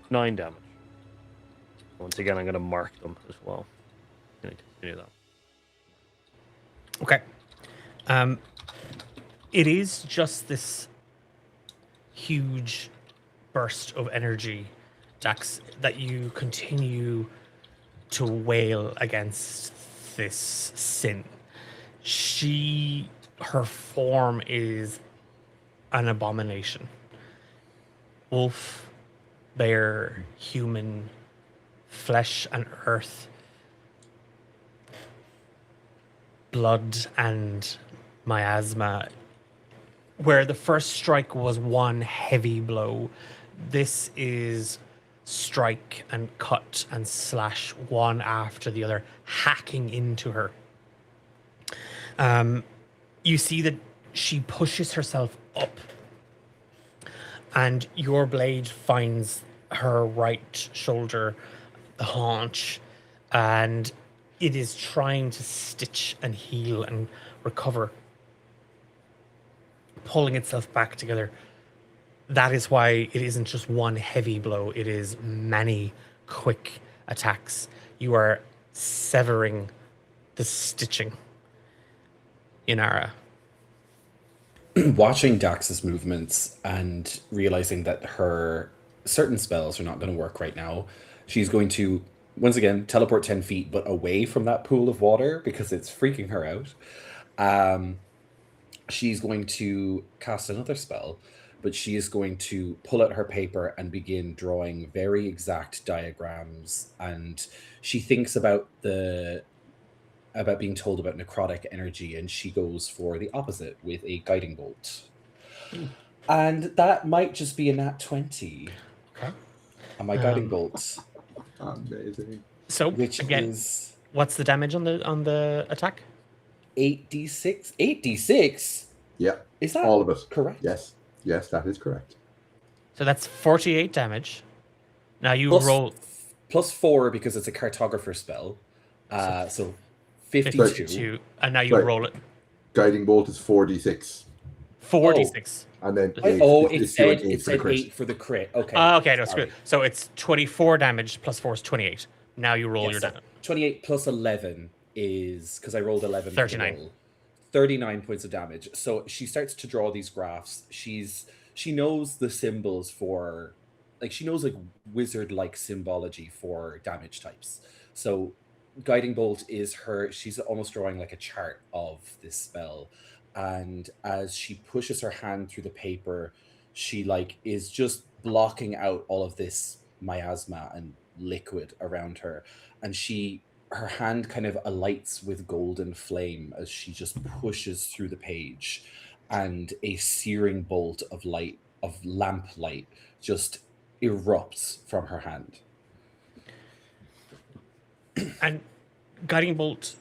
9 damage. Once again, I'm going to mark them as well. I'm going to continue that. Okay. It is just this huge burst of energy, Dax, that you continue to wail against this Sin. Her form is an abomination. Wolf, bear, human, flesh and earth, blood and miasma. Where the first strike was one heavy blow, this is strike and cut and slash one after the other, hacking into her. You see that she pushes herself up, and your blade finds her right shoulder, the haunch, and it is trying to stitch and heal and recover, pulling itself back together. That is why it isn't just one heavy blow, it is many quick attacks. You are severing the stitching. Inara. Watching Dax's movements and realizing that her certain spells are not going to work right now, she's going to, once again, teleport 10 feet, but away from that pool of water because it's freaking her out. She's going to cast another spell, but she is going to pull out her paper and begin drawing very exact diagrams. And she thinks about being told about necrotic energy, and she goes for the opposite with a guiding bolt. And that might just be a nat 20. Okay. And my guiding bolt. Amazing. So Which again, is what's the damage on the attack? 8d6. 8d6? Yeah. Is that all of it correct? Yes. Yes, that is correct. So that's 48 damage. Now you Plus- roll Plus 4 because it's a cartographer spell. So 52. 52, and now you Right. roll it Guiding bolt is 4d6. 4d6. And then It said, you an 8 it for the said crit. 8 for the crit. Okay. Okay, no, sorry. screw. So it's 24 damage plus 4 is 28. Now you roll Yes, your so damage. 28 plus 11 is, because I rolled 11 for the 39. roll, 39 points of damage. So she starts to draw these graphs. She knows the symbols for, like, she knows like wizard-like symbology for damage types. So guiding bolt is she's almost drawing like a chart of this spell. and as she pushes her hand through the paper, she like is just blocking out all of this miasma and liquid around her, and her hand kind of alights with golden flame as she just pushes through the page, and a searing bolt of light, of lamplight, just erupts from her hand. And guiding bolt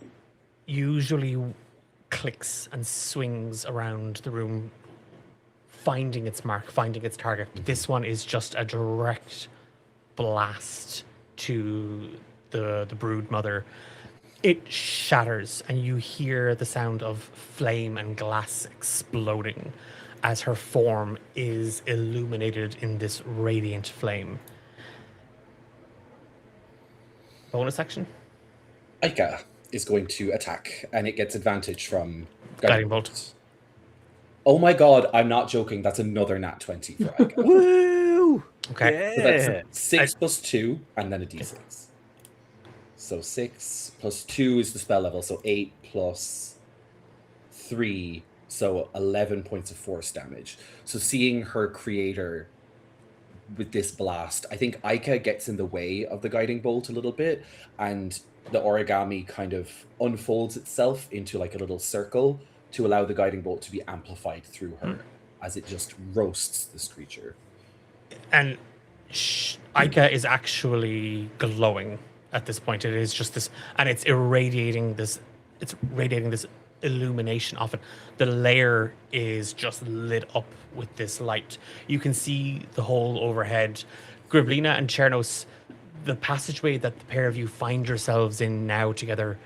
usually clicks and swings around the room, finding its mark, finding its target. This one is just a direct blast to the brood mother. It shatters, and you hear the sound of flame and glass exploding as her form is illuminated in this radiant flame. Bonus action? Aika is going to attack, and it gets advantage from Guiding bolt. Oh my god, I'm not joking. That's another nat 20 for Aika. Woo! Okay. So that's 6 plus 2, and then a d6. So 6 plus 2 is the spell level, so 8 plus 3, so 11 points of force damage. So seeing her creator with this blast, I think Aika gets in the way of the guiding bolt a little bit, and the origami kind of unfolds itself into like a little circle to allow the guiding bolt to be amplified through her as it just roasts this creature. And Aika is actually glowing at this point. It is just this, and it's irradiating this. It's radiating this illumination off it. The layer is just lit up with this light. You can see the whole overhead. Griblina and Chernos, the passageway that the pair of you find yourselves in now together,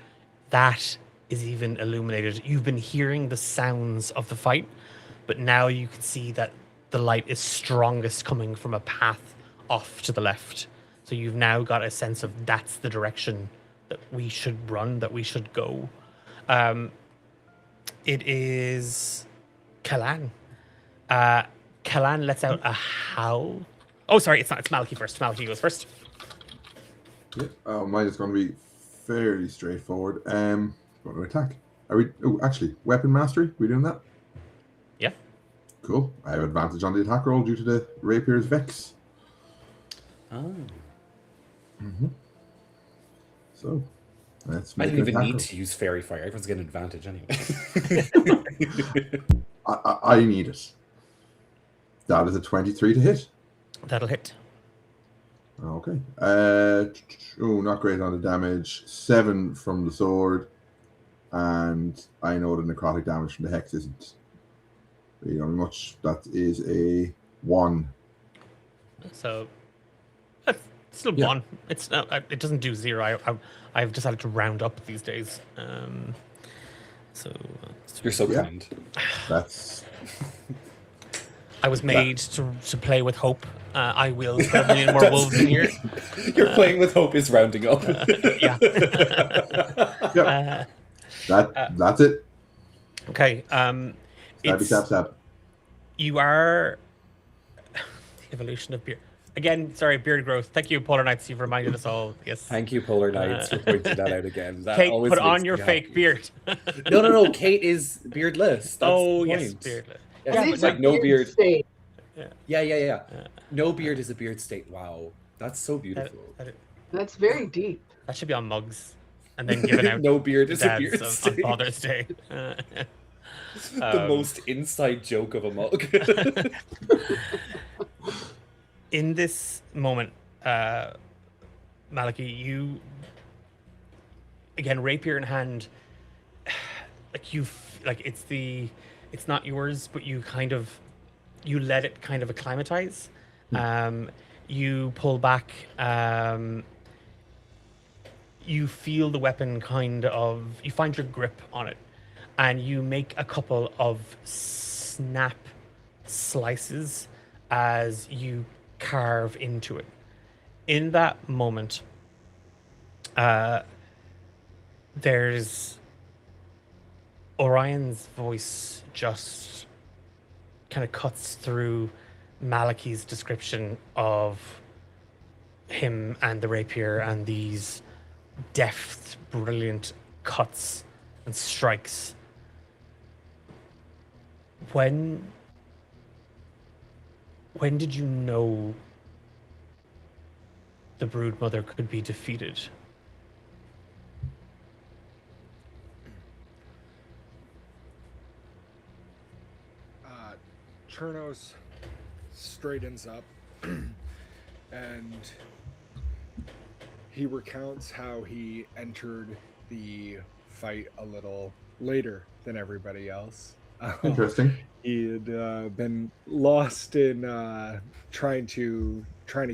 that is even illuminated. You've been hearing the sounds of the fight, but now you can see that the light is strongest coming from a path off to the left. So you've now got a sense of that's the direction that we should run, that we should go. It is Kalan. Kalan lets out a howl. Oh, sorry, it's not. It's Malky first. Malky goes first. Yeah, mine is going to be fairly straightforward. Going to attack. Are we? Oh, actually, weapon mastery. We doing that? Yeah. Cool. I have advantage on the attack roll due to the rapier's vex. Oh. Mm-hmm. So, let's I make didn't an even attack need roll. to use fairy fire. Everyone's getting an advantage anyway. I need it. That is a 23 to hit. That'll hit. Okay. Not great on the damage. 7 from the sword, and I know the necrotic damage from the hex isn't really much. That is a 1. So that's still Yeah. 1. It's it doesn't do 0. I've decided to round up these days. So You're so Yeah. kind. That's I was made to play with hope. I will put a million more wolves in here. You're playing with hope is rounding up. Yeah. that's it. Okay. Stab. You are the evolution of beard. Again, sorry, beard growth. Thank you, Polar Knights. You've reminded us all. Yes. Thank you, Polar Knights, for pointing that out again. That Kate, always put makes on me your happy. fake beard. No. Kate is beardless. That's Oh the yes, point. beardless. Yes, Yeah, it's like no beard. State. Yeah. No beard is a beard state. Wow, that's so beautiful. That's very deep. That should be on mugs, and then given out. No beard is a dads beard on state. Father's Day. The most inside joke of a mug. In this moment, Maliki, you again, rapier in hand, like it's not yours, but you let it kind of acclimatize. You pull back. You feel the weapon you find your grip on it, and you make a couple of snap slices as you carve into it. In that moment, there's Orion's voice just kind of cuts through Malachi's description of him and the rapier and these deft, brilliant cuts and strikes. When did you know the Broodmother could be defeated? Chernos straightens up and he recounts how he entered the fight a little later than everybody else. Interesting. He had been lost in trying to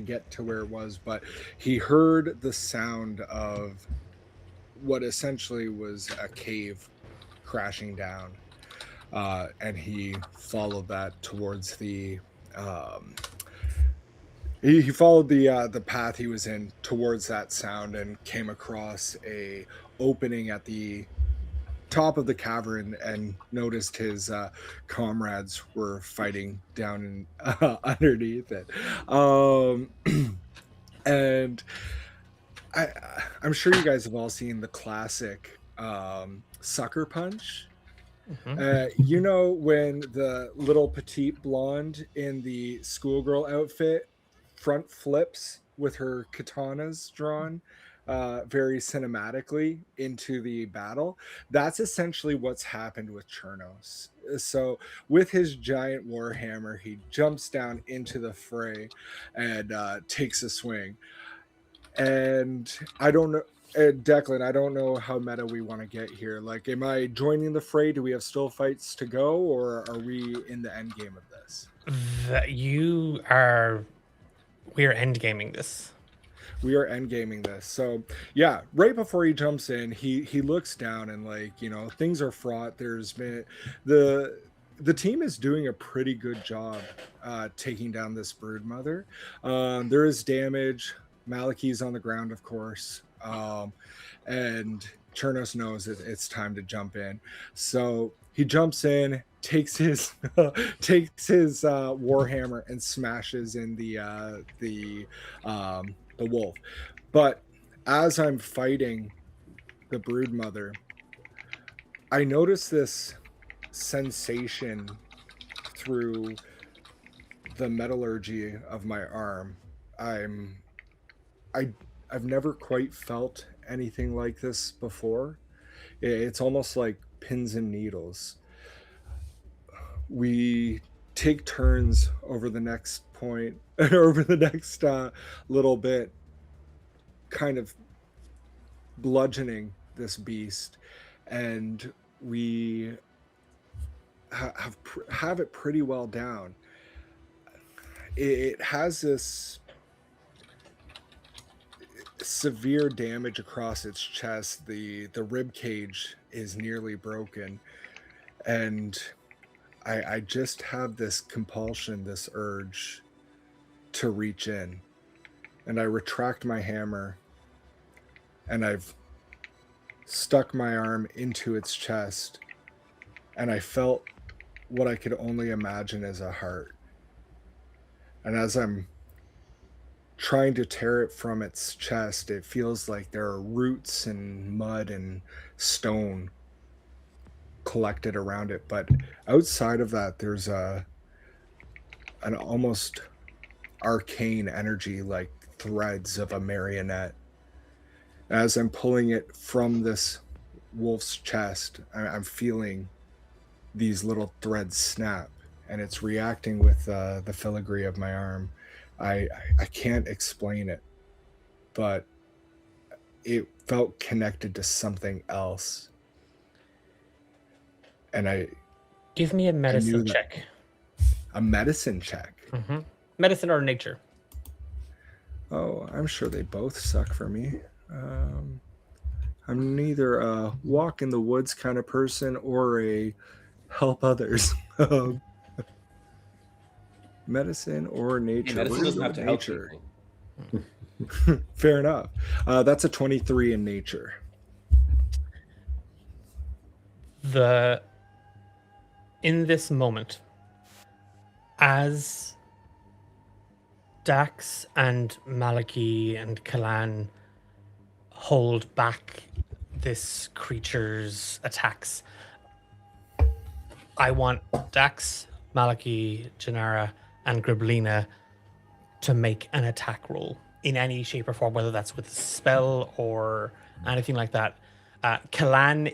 get to where it was, but he heard the sound of what essentially was a cave crashing down, and he followed that towards the. He followed the path he was in towards that sound and came across a opening at the top of the cavern and noticed his comrades were fighting down in, underneath it. And I'm sure you guys have all seen the classic sucker punch. You know, when the little petite blonde in the schoolgirl outfit front flips with her katanas drawn very cinematically into the battle, that's essentially what's happened with Chernos. So with his giant warhammer, he jumps down into the fray and takes a swing. And I don't know, Declan, I don't know how meta we want to get here. Like, am I joining the fray? Do we have still fights to go, or are we in the end game of this? We are endgaming this. We are endgaming this. So yeah, right before he jumps in, he looks down and, like, you know, things are fraught. There's been the team is doing a pretty good job taking down this Broodmother. There is damage. Malachi's on the ground, of course, and Chernos knows it's time to jump in. So he jumps in, takes his warhammer and smashes in the wolf. But as I'm fighting the Broodmother, I notice this sensation through the metallurgy of my arm. I've never quite felt anything like this before. It's almost like pins and needles. We take turns over the next point, over the next little bit, kind of bludgeoning this beast, and we have it pretty well down. It has this severe damage across its chest. The rib cage is nearly broken, and I just have this compulsion, this urge to reach in, and I retract my hammer, and I've stuck my arm into its chest, and I felt what I could only imagine as a heart. And as I'm trying to tear it from its chest, it feels like there are roots and mud and stone collected around it. But outside of that, there's an almost arcane energy, like threads of a marionette. As I'm pulling it from this wolf's chest, I'm feeling these little threads snap, and it's reacting with the filigree of my arm. I can't explain it, but it felt connected to something else. And give me a medicine check. A medicine check? Mm-hmm. Medicine or nature? Oh, I'm sure they both suck for me. I'm neither a walk in the woods kind of person or a help others. Medicine or nature? Yeah, medicine doesn't have to help people. Fair enough. That's a 23 in nature. In this moment, as Dax and Malachi and Kalan hold back this creature's attacks, I want Dax, Maliki, Janara, and Griblina to make an attack roll in any shape or form, whether that's with a spell or anything like that. Kalan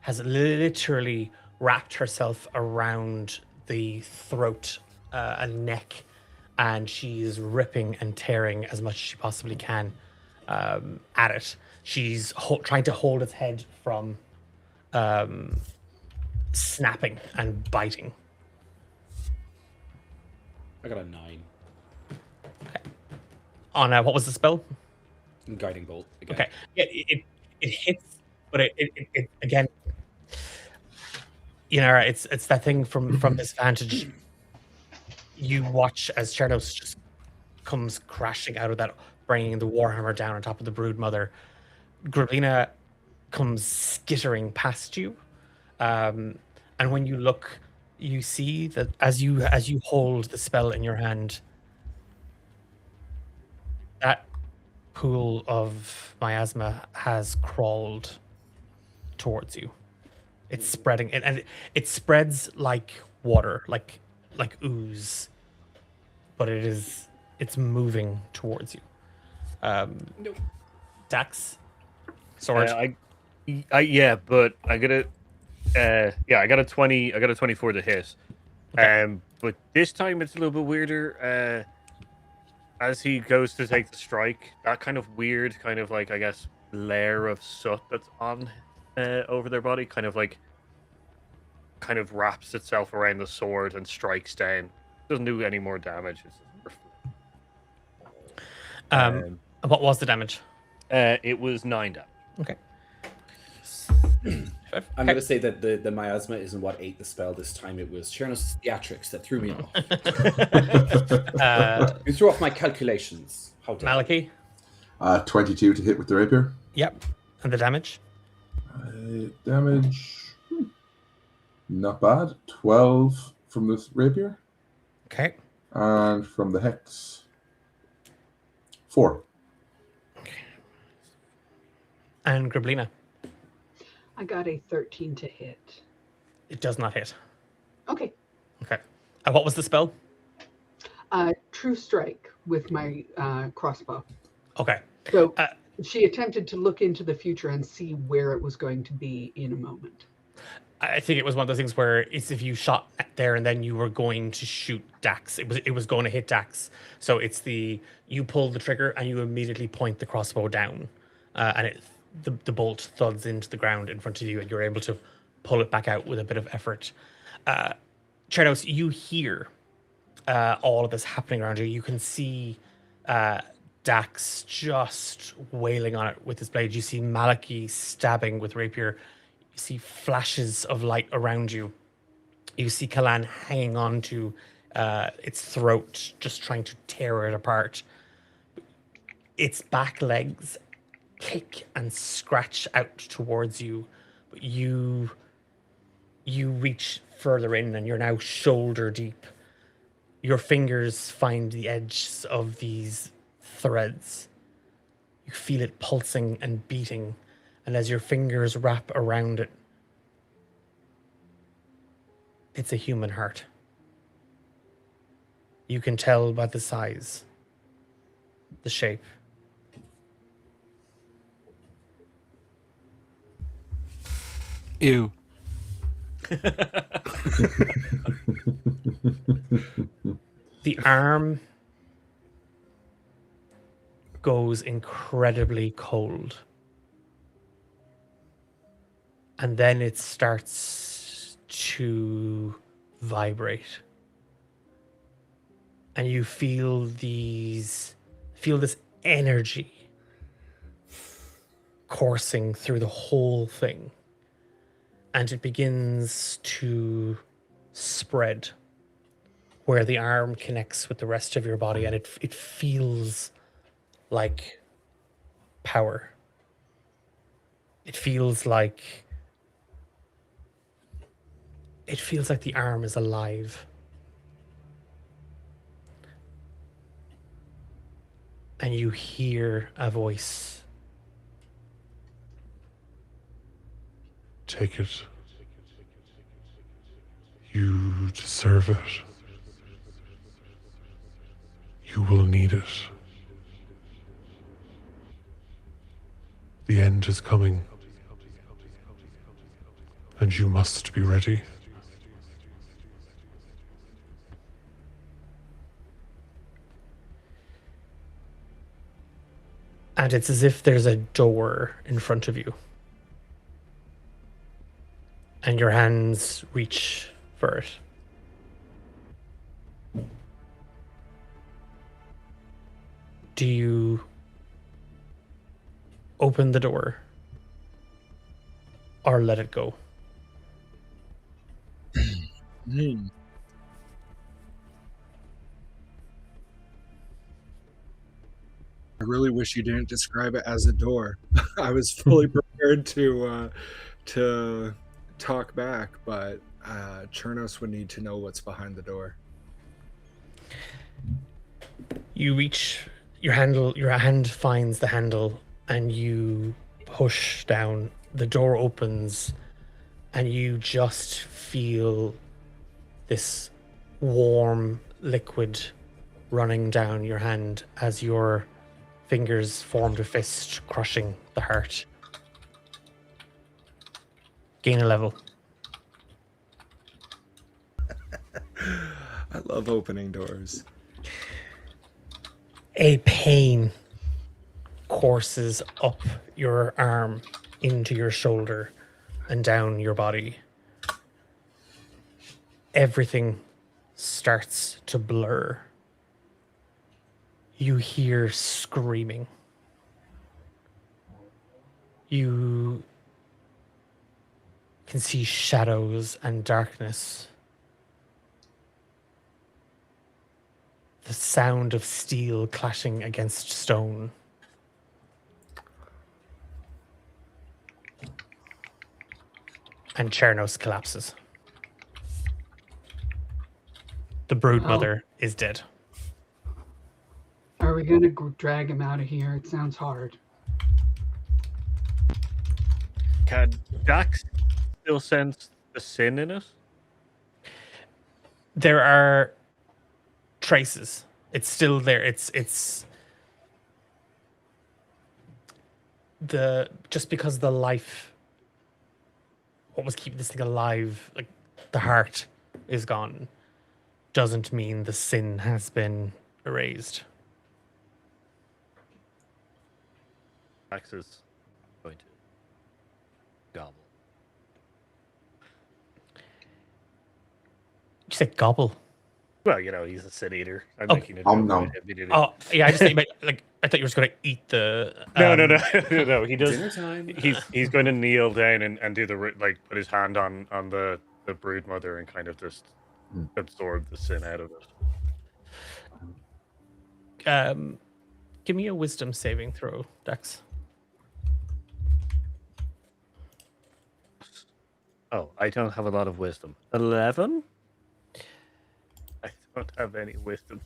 has literally wrapped herself around the throat and neck, and she's ripping and tearing as much as she possibly can at it. She's trying to hold its head from snapping and biting. I got a 9. On what was the spell? Guiding bolt. Again. Okay. Yeah, it hits, but it again. You know, it's that thing from this vantage. You watch as Chernos just comes crashing out of that, bringing the warhammer down on top of the brood mother. Grablina comes skittering past you, and when you look, you see that as you hold the spell in your hand, that pool of miasma has crawled towards you. It's spreading, and it spreads like water, like ooze, but it's moving towards you. Nope. Dax, sword. Yeah, but I got I got a 20. I got a 24 to hit. Okay. But this time it's a little bit weirder. As he goes to take the strike, that kind of weird, kind of like, I guess, layer of soot that's on over their body, kind of wraps itself around the sword and strikes down. Doesn't do any more damage. What was the damage? It was 9 damage. Okay. I'm going to say that the miasma isn't what ate the spell this time. It was Chernos' theatrics that threw me off. You threw off my calculations. How dare Maliki? 22 to hit with the rapier. Yep. And the damage? Damage, not bad. 12 from this rapier. Okay. And from the hex, 4. Okay. And Grablina? I got a 13 to hit. It does not hit. Okay. Okay. And what was the spell? True strike with my crossbow. Okay. So she attempted to look into the future and see where it was going to be in a moment. I think it was one of those things where it's if you shot there and then you were going to shoot Dax. It was going to hit Dax. So it's you pull the trigger and you immediately point the crossbow down, and the bolt thuds into the ground in front of you, and you're able to pull it back out with a bit of effort. Chernos, you hear all of this happening around you. You can see Dax just wailing on it with his blade. You see Maliki stabbing with rapier. You see flashes of light around you. You see Kalan hanging on to its throat, just trying to tear it apart. Its back legs kick and scratch out towards you, but you reach further in and you're now shoulder deep. Your fingers find the edges of these threads. You feel it pulsing and beating, and as your fingers wrap around it, it's a human heart. You can tell by the size, the shape. Ew. The arm goes incredibly cold. And then it starts to vibrate. And you feel this energy coursing through the whole thing. And it begins to spread where the arm connects with the rest of your body, and it feels like power. It feels like the arm is alive. And you hear a voice. Take it. You deserve it. You will need it. The end is coming, and you must be ready. And it's as if there's a door in front of you. And your hands reach for it. Do you open the door or let it go? Hmm. I really wish you didn't describe it as a door. I was fully prepared to talk back, but Chernos would need to know what's behind the door. You reach your hand finds the handle, and you push down. The door opens, and you just feel this warm liquid running down your hand as your fingers formed a fist, crushing the heart. Gain a level. I love opening doors. A pain courses up your arm, into your shoulder, and down your body. Everything starts to blur. You hear screaming. You can see shadows and darkness. The sound of steel clashing against stone. And Chernos collapses. The broodmother is dead. Are we going to drag him out of here? It sounds hard. Can Dax still sense the sin in it? There are traces. It's still there. It's just because the life, what was keeping this thing alive, like the heart is gone, doesn't mean the sin has been erased. Dax is going to gobble. You said gobble. Well, you know, he's a sin eater. I'm Oh. making a Om joke. nom. Oh yeah, I just thought you meant, like, I thought you were just going to eat the. No. No. He does. Dinner time. He's going to kneel down and do the put his hand on the brood mother and kind of just absorb the sin out of it. Give me a wisdom saving throw, Dex. Oh, I don't have a lot of wisdom. 11? I don't have any wisdom.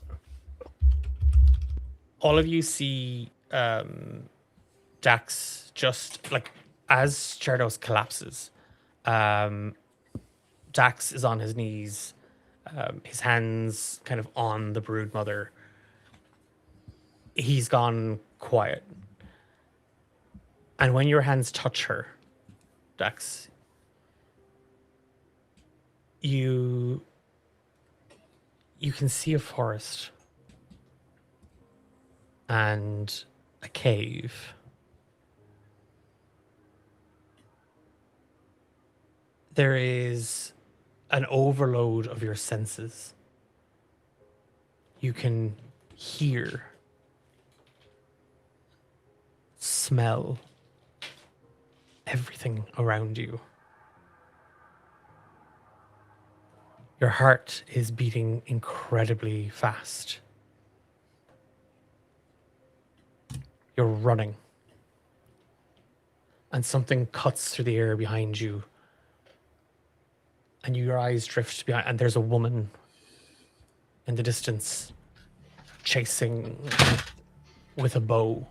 All of you see Dax just like as Chernos collapses. Dax is on his knees, his hands kind of on the brood mother. He's gone quiet. And when your hands touch her, Dax, you can see a forest and a cave. There is an overload of your senses. You can hear, smell everything around you. Your heart is beating incredibly fast. You're running. And something cuts through the air behind you. And your eyes drift behind, and there's a woman in the distance chasing with a bow.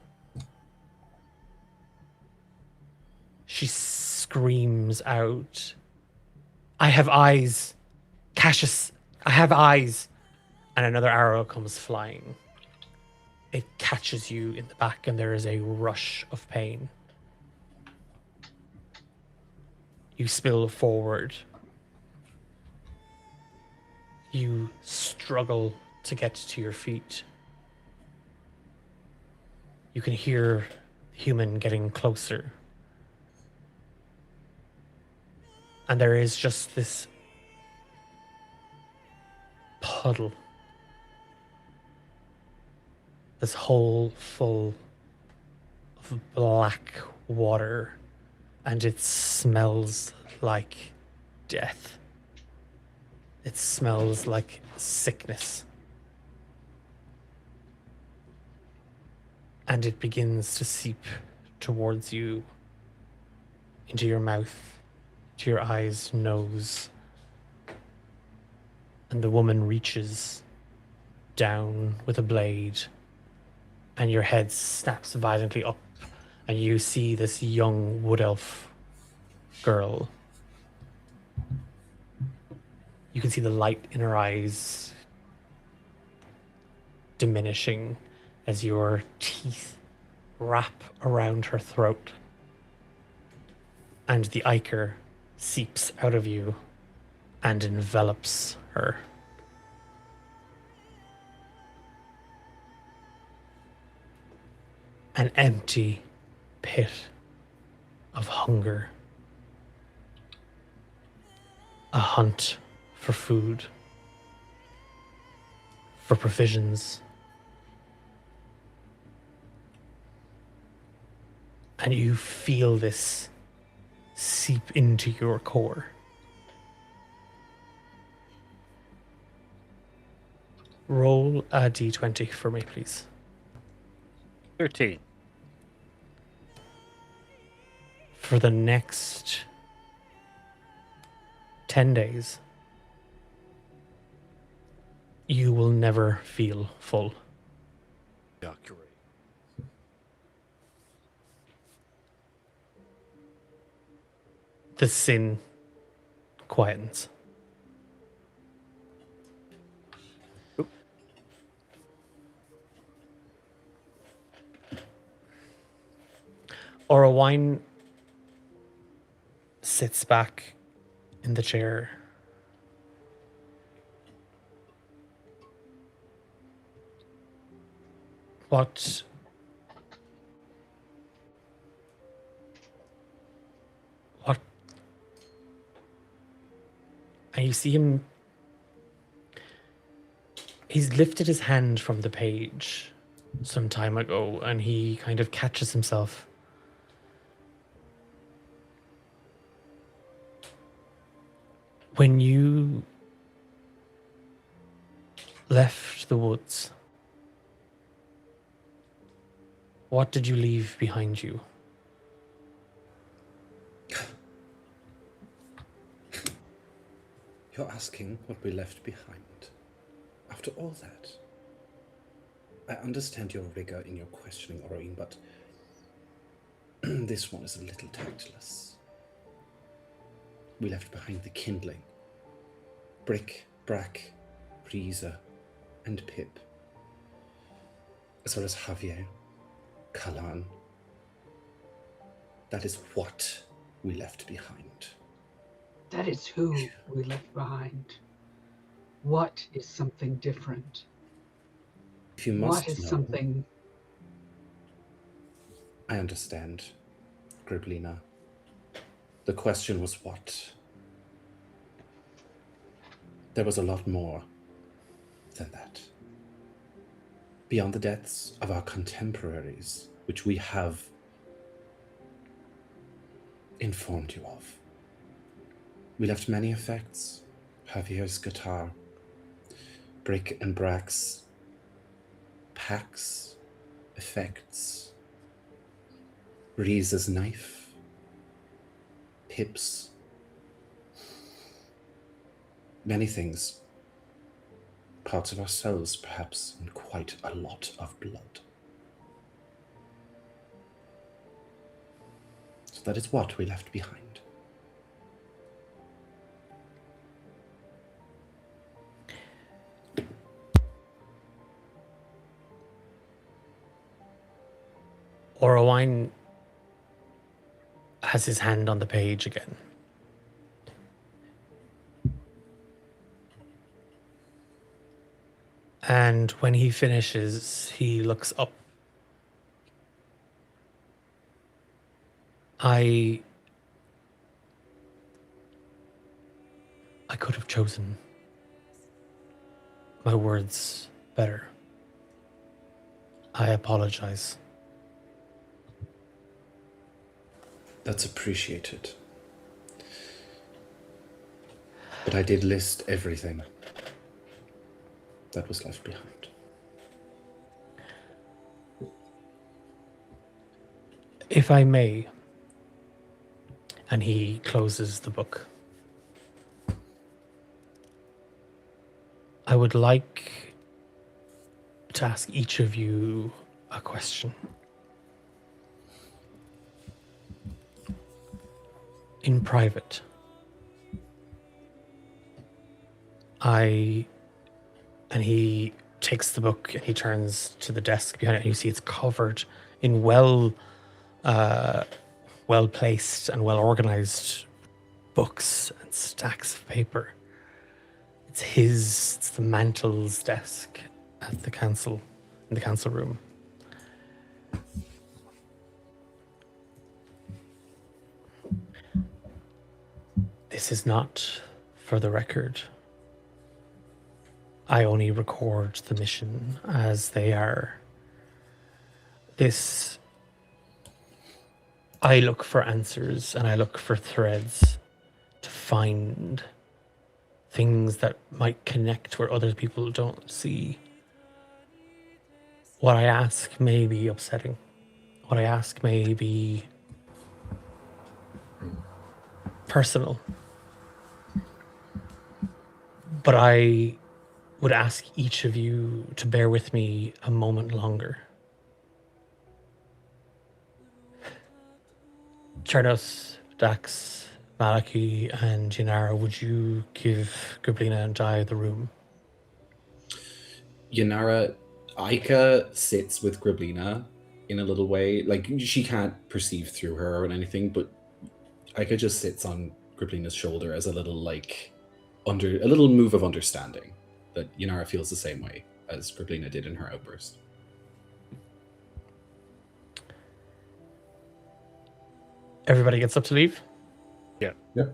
She screams out, "I have eyes. Cassius, I have eyes. And another arrow comes flying. It catches you in the back, and there is a rush of pain. You spill forward. You struggle to get to your feet. You can hear the human getting closer. And there is just this puddle. This hole full of black water. And it smells like death. It smells like sickness. And it begins to seep towards you, into your mouth, to your eyes, nose. And the woman reaches down with a blade, and your head snaps violently up, and you see this young wood elf girl. You can see the light in her eyes diminishing as your teeth wrap around her throat. And the ichor seeps out of you and envelops her. An empty pit of hunger. A hunt for food, for provisions. And you feel this seep into your core. Roll a d20 for me, please. 13. For the next 10 days, you will never feel full. Accurate. The sin quietens. Or a wine sits back in the chair. What and you see him, he's lifted his hand from the page some time ago, and he kind of catches himself. When you left the woods, what did you leave behind you? You're asking what we left behind. After all that, I understand your rigor in your questioning, Oreen, but this one is a little tactless. We left behind the kindling. Brick, Brack, Breeza, and Pip. As well as Javier, Kalan. That is what we left behind. That is who we left behind. What is something different? If you must What is know, something... I understand, Griblina. The question was what? There was a lot more than that. Beyond the deaths of our contemporaries, which we have informed you of. We left many effects. Javier's guitar, Brick and Brack's packs, effects, Reese's knife, Pip's, many things, parts of ourselves perhaps, and quite a lot of blood. So that is what we left behind. Orowine has his hand on the page again. And when he finishes, he looks up. I could have chosen my words better. I apologize. That's appreciated. But I did list everything that was left behind. If I may, and he closes the book, I would like to ask each of you a question. In private, and he takes the book and he turns to the desk behind it, and you see it's covered in well placed and well organized books and stacks of paper. It's the Mantle's desk at the council, in the council room. This is not for the record. I only record the mission as they are. I look for answers and I look for threads to find things that might connect where other people don't see. What I ask may be upsetting. What I ask may be personal. But I would ask each of you to bear with me a moment longer. Chernos, Dax, Malaki, and Yanara, would you give Goblina and Jai the room? Yanara, Aika sits with Griblina in a little way. Like, she can't perceive through her or anything, but Aika just sits on Griblina's shoulder as a little, like, a little move of understanding that Yanara feels the same way as Griblina did in her outburst. Everybody gets up to leave? Yeah. Yeah.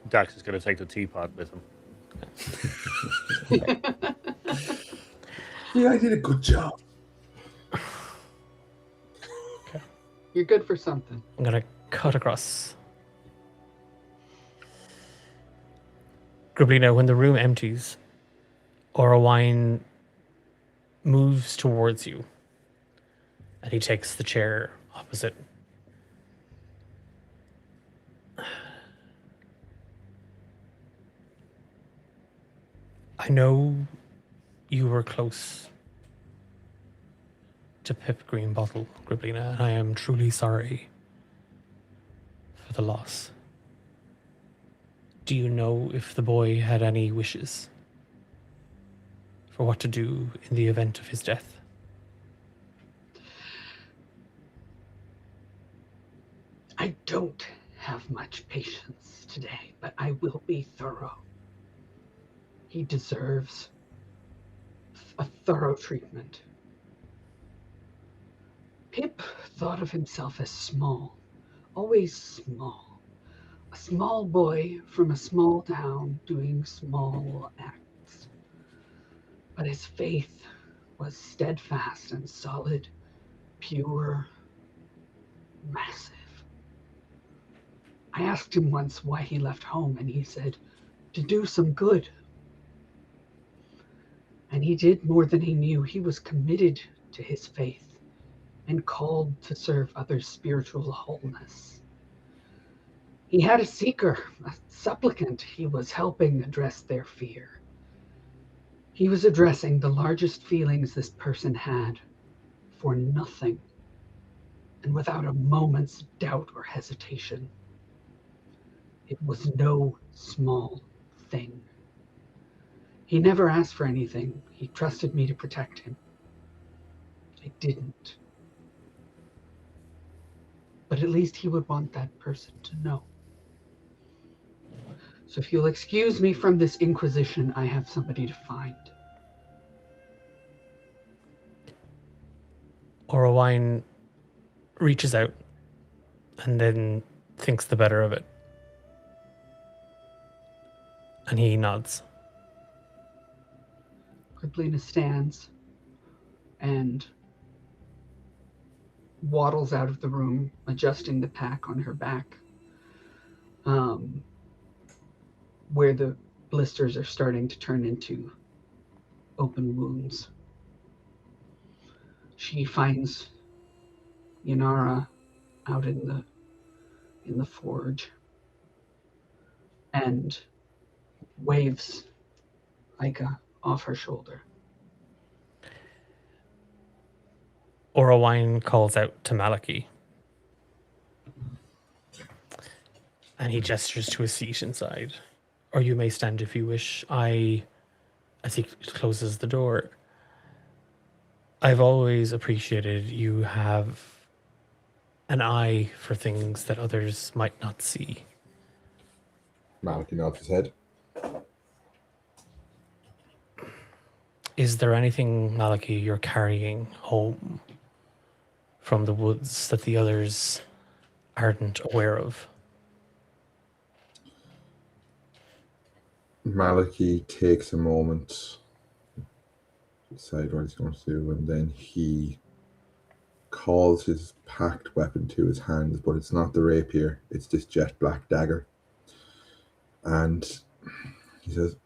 Dax is going to take the teapot with him. Yeah, I did a good job. You're good for something. I'm going to cut across. Grublina, when the room empties, Orowine moves towards you, and he takes the chair opposite. I know you were close to Pip Greenbottle, Griblina, and I am truly sorry for the loss. Do you know if the boy had any wishes for what to do in the event of his death? I don't have much patience today, but I will be thorough. He deserves a thorough treatment. Pip thought of himself as small, always small. A small boy from a small town doing small acts. But his faith was steadfast and solid, pure, massive. I asked him once why he left home, and he said, to do some good. And he did more than he knew. He was committed to his faith and called to serve others' spiritual wholeness. He had a seeker, a supplicant he was helping address their fear. He was addressing the largest feelings this person had for nothing and without a moment's doubt or hesitation. It was no small thing. He never asked for anything. He trusted me to protect him. I didn't. but at least he would want that person to know. So if you'll excuse me from this inquisition, I have somebody to find. Orowine reaches out and then thinks the better of it. And he nods. Kriplina stands and waddles out of the room, adjusting the pack on her back, where the blisters are starting to turn into open wounds. She finds Yanara out in the forge and waves Ika off her shoulder. Orowine calls out to Maliki. And he gestures to a seat inside. Or you may stand if you wish. As he closes the door, I've always appreciated you have an eye for things that others might not see. Maliki nods his head. Is there anything, Maliki, you're carrying home from the woods that the others aren't aware of? Maliki takes a moment to decide what he's going to do, and then he calls his packed weapon to his hands, but it's not the rapier, it's this jet black dagger. And he says,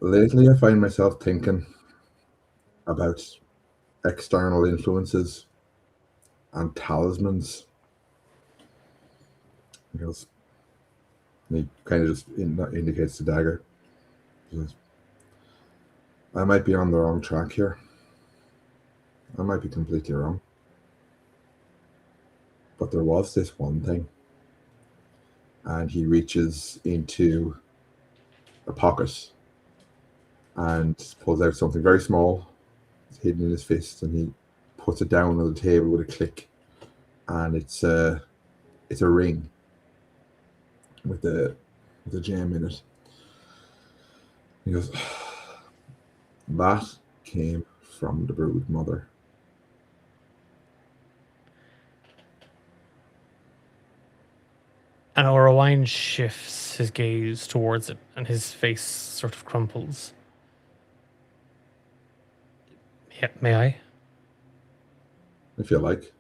lately I find myself thinking about external influences and talismans. He goes, and he kind of just indicates the dagger. He says, I might be on the wrong track here. I might be completely wrong. But there was this one thing. And he reaches into a pocket and pulls out something very small. It's hidden in his fist, and he puts it down on the table with a click. And it's a ring with a gem in it. He goes, that came from the brood mother. And Orowine shifts his gaze towards it, and his face sort of crumples. Yeah, may I? If you like.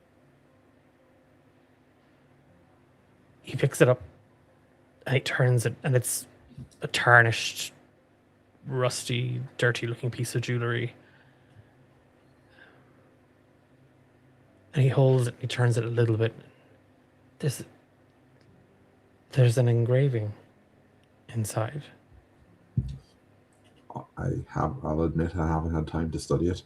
He picks it up, and he turns it, and it's a tarnished, rusty, dirty-looking piece of jewelry. And he holds it, he turns it a little bit. There's an engraving inside. I'll admit I haven't had time to study it.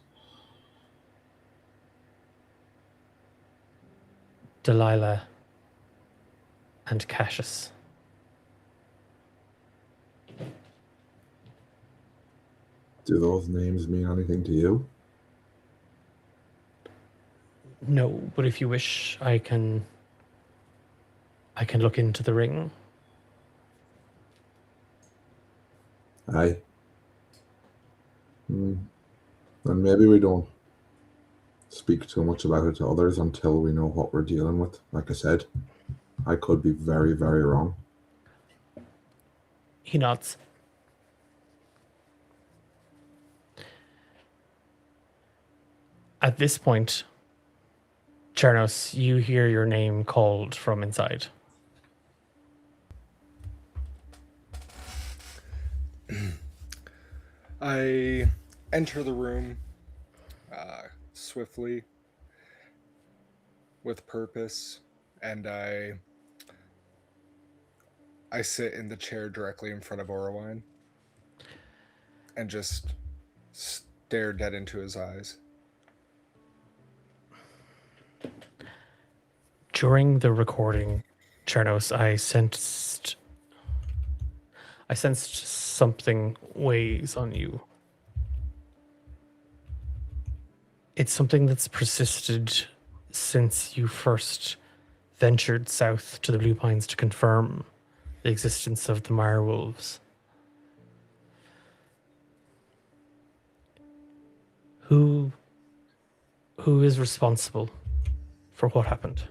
Delilah and Cassius. Do those names mean anything to you? No, but if you wish, I can look into the ring. Aye. And maybe we don't speak too much about it to others until we know what we're dealing with. Like I said, I could be very, very wrong. He nods. At this point, Chernos, you hear your name called from inside. I enter the room swiftly with purpose, and I sit in the chair directly in front of Orowine and just stare dead into his eyes. During the recording, Chernos, I sensed something weighs on you. It's something that's persisted since you first ventured south to the Blue Pines to confirm the existence of the Mire Wolves. Who is responsible for what happened?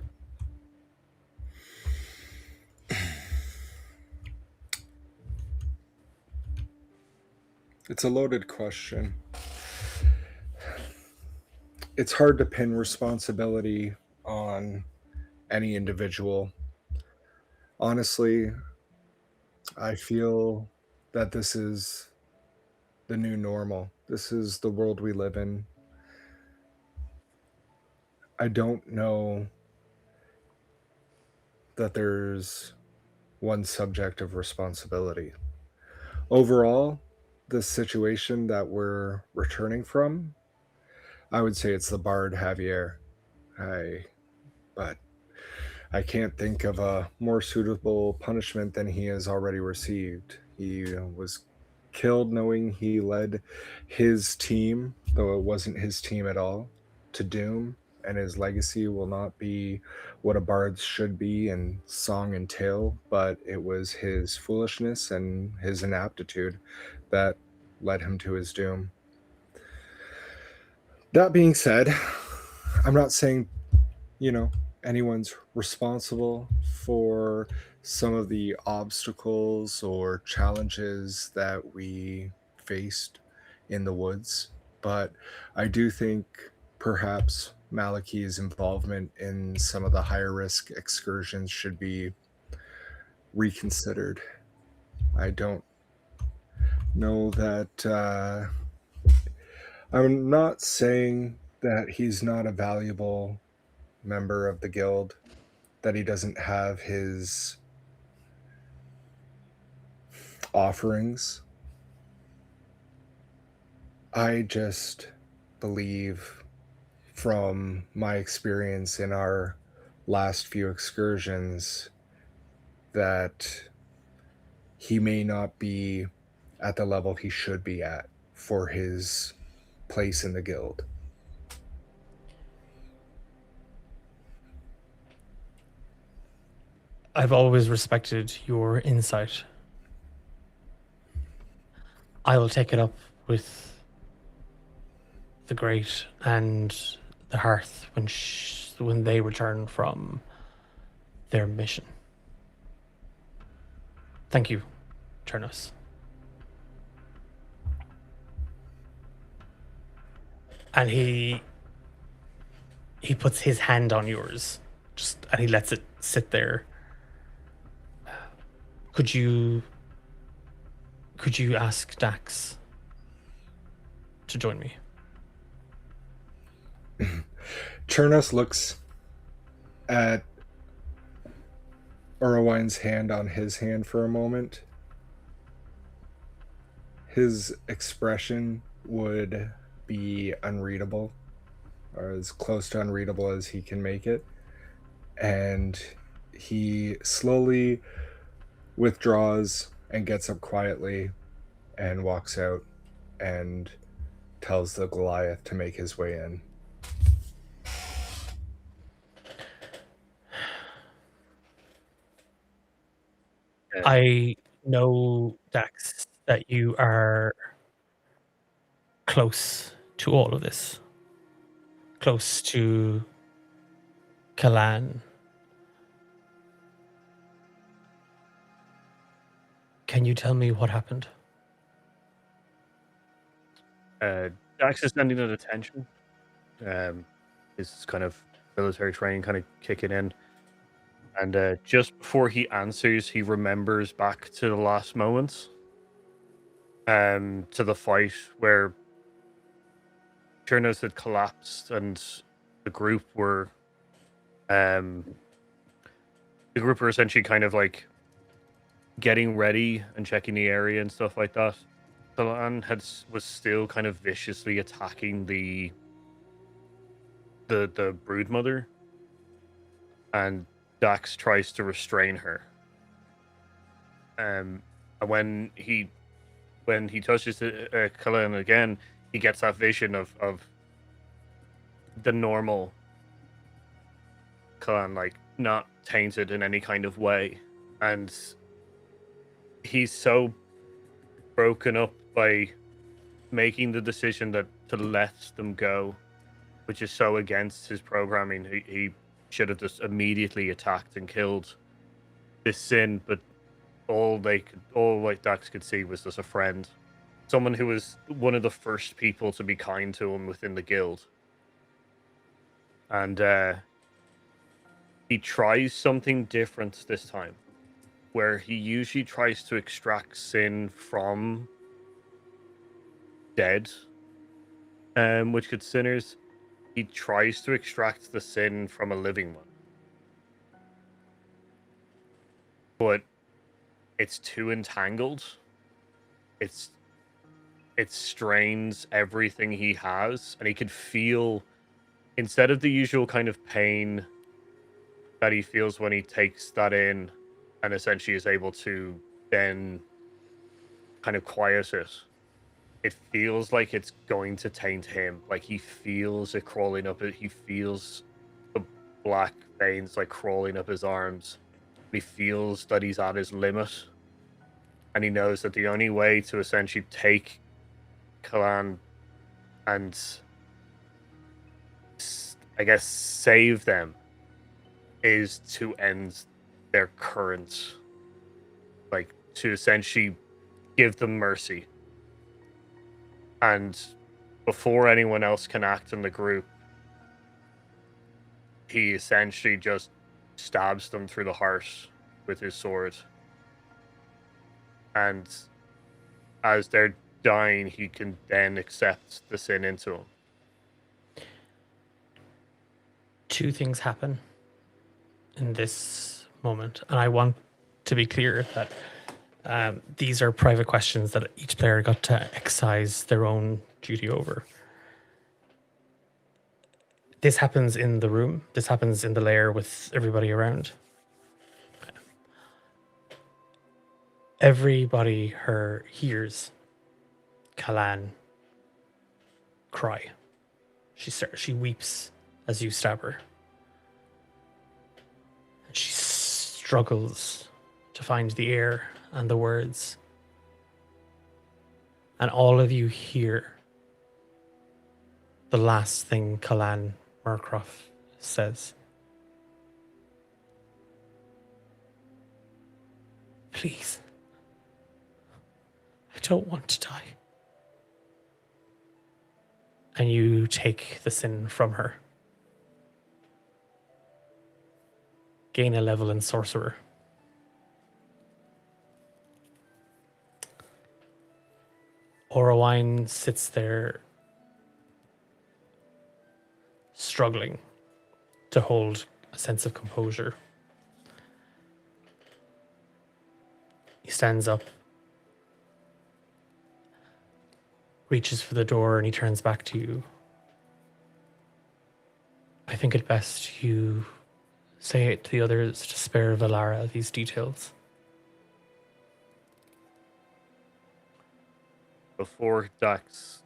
It's a loaded question. It's hard to pin responsibility on any individual. Honestly, I feel that this is the new normal. This is the world we live in. I don't know that there's one subject of responsibility. Overall, the situation that we're returning from, I would say it's the Bard Javier. But I can't think of a more suitable punishment than he has already received. He was killed knowing he led his team, though it wasn't his team at all, to doom, and his legacy will not be what a bard should be in song and tale, but it was his foolishness and his inaptitude that led him to his doom. That being said, I'm not saying, anyone's responsible for some of the obstacles or challenges that we faced in the woods, but I do think perhaps Malachi's involvement in some of the higher risk excursions should be reconsidered. I don't know that I'm not saying that he's not a valuable member of the guild, that he doesn't have his offerings. I just believe from my experience in our last few excursions that he may not be at the level he should be at for his place in the guild. I've always respected your insight. I will take it up with the Great and the Hearth when they return from their mission. Thank you, Turnos. And he puts his hand on yours, and he lets it sit there. Could you ask Dax to join me? Chernos looks at Erwine's hand on his hand for a moment. His expression would be unreadable, or as close to unreadable as he can make it. And he slowly withdraws and gets up quietly and walks out and tells the Goliath to make his way in. I know, Dax, that you are close to all of this. Close to Kalan. Can you tell me what happened? Dax is standing at attention. His kind of military training kind of kicking in. And just before he answers, he remembers back to the last moments. To the fight where Chernos had collapsed and the group were essentially kind of like getting ready and checking the area and stuff like that. Kalan was still kind of viciously attacking the broodmother, and Dax tries to restrain her. And when he touches Kalan again, he gets that vision of the normal clan, like not tainted in any kind of way, and he's so broken up by making the decision that to let them go, which is so against his programming. He should have just immediately attacked and killed this sin, but all like Dax could see was just a friend, someone who was one of the first people to be kind to him within the guild. And he tries something different this time, where he usually tries to extract sin from dead, wicked sinners. He tries to extract the sin from a living one, but it's too entangled. It strains everything he has, and he could feel, instead of the usual kind of pain that he feels when he takes that in and essentially is able to then kind of quiet it, it feels like it's going to taint him. Like he feels it crawling up. He feels the black veins like crawling up his arms. He feels that he's at his limit. And he knows that the only way to essentially take Kalan and, I guess, save them is to end their current, like, to essentially give them mercy. And before anyone else can act in the group, he essentially just stabs them through the heart with his sword. And as they're dying, he can then accept the sin into him. Two things happen in this moment, and I want to be clear that these are private questions that each player got to exercise their own duty over. This happens in the room. This happens in the lair with everybody around. Everybody hears Kalan cry. She weeps as you stab her. She struggles to find the air and the words. And all of you hear the last thing Kalan Murcroft says. Please. I don't want to die. And you take the sin from her. Gain a level in Sorcerer. Orowine sits there struggling to hold a sense of composure. He stands up, reaches for the door, and he turns back to you. I think it best you say it to the others to spare Valara these details. Before Dax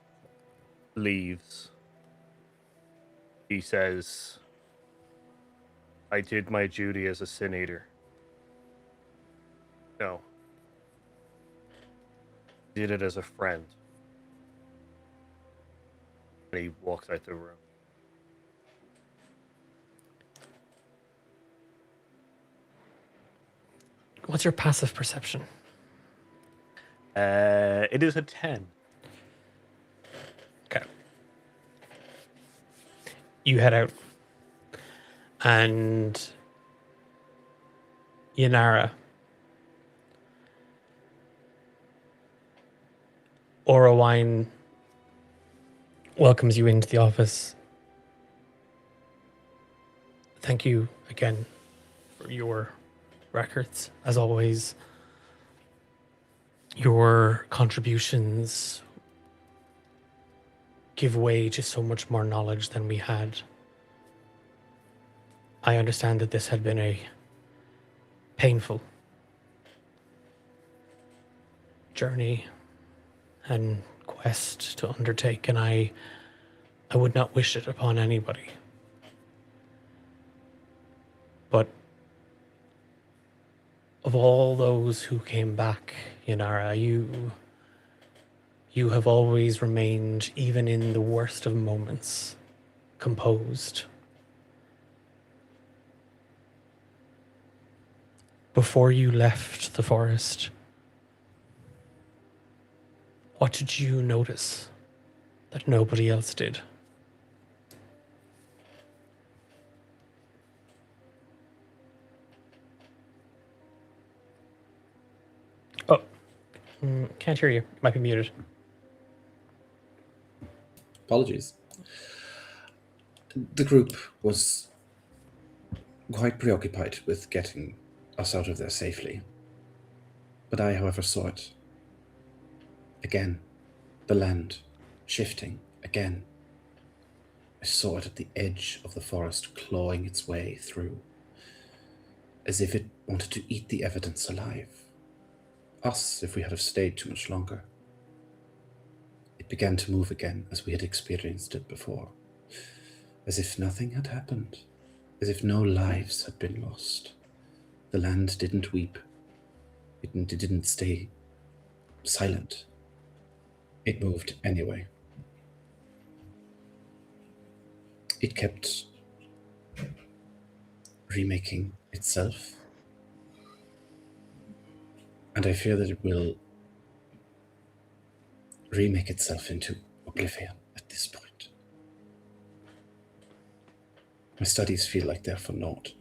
leaves, he says, I did my duty as a Sin Eater. No. Did it as a friend. And he walks out the room. What's your passive perception? It is a 10. Okay. You head out. And Yanara, Orowine welcomes you into the office. Thank you again for your records, as always. Your contributions give way to so much more knowledge than we had. I understand that this had been a painful journey and quest to undertake, and I would not wish it upon anybody. But of all those who came back, Yanara, you have always remained, even in the worst of moments, composed. Before you left the forest, what did you notice that nobody else did? Oh, can't hear you. Might be muted. Apologies. The group was quite preoccupied with getting us out of there safely. But I, however, saw it. Again, the land shifting again. I saw it at the edge of the forest, clawing its way through, as if it wanted to eat the evidence alive. Us, if we had have stayed too much longer. It began to move again as we had experienced it before, as if nothing had happened, as if no lives had been lost. The land didn't weep. It didn't stay silent. It moved anyway. It kept remaking itself. And I fear that it will remake itself into oblivion at this point. My studies feel like they're for naught.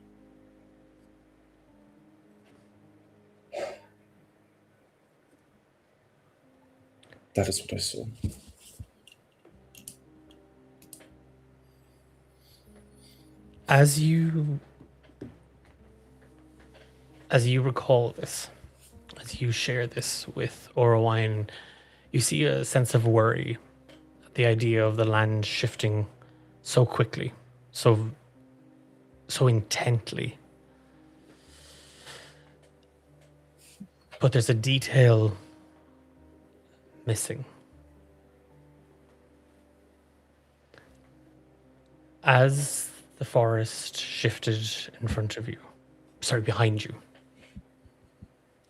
That is what I saw. As you recall this, as you share this with Orowine, you see a sense of worry at the idea of the land shifting so quickly, so intently. But there's a detail missing. As the forest shifted in front of you, behind you,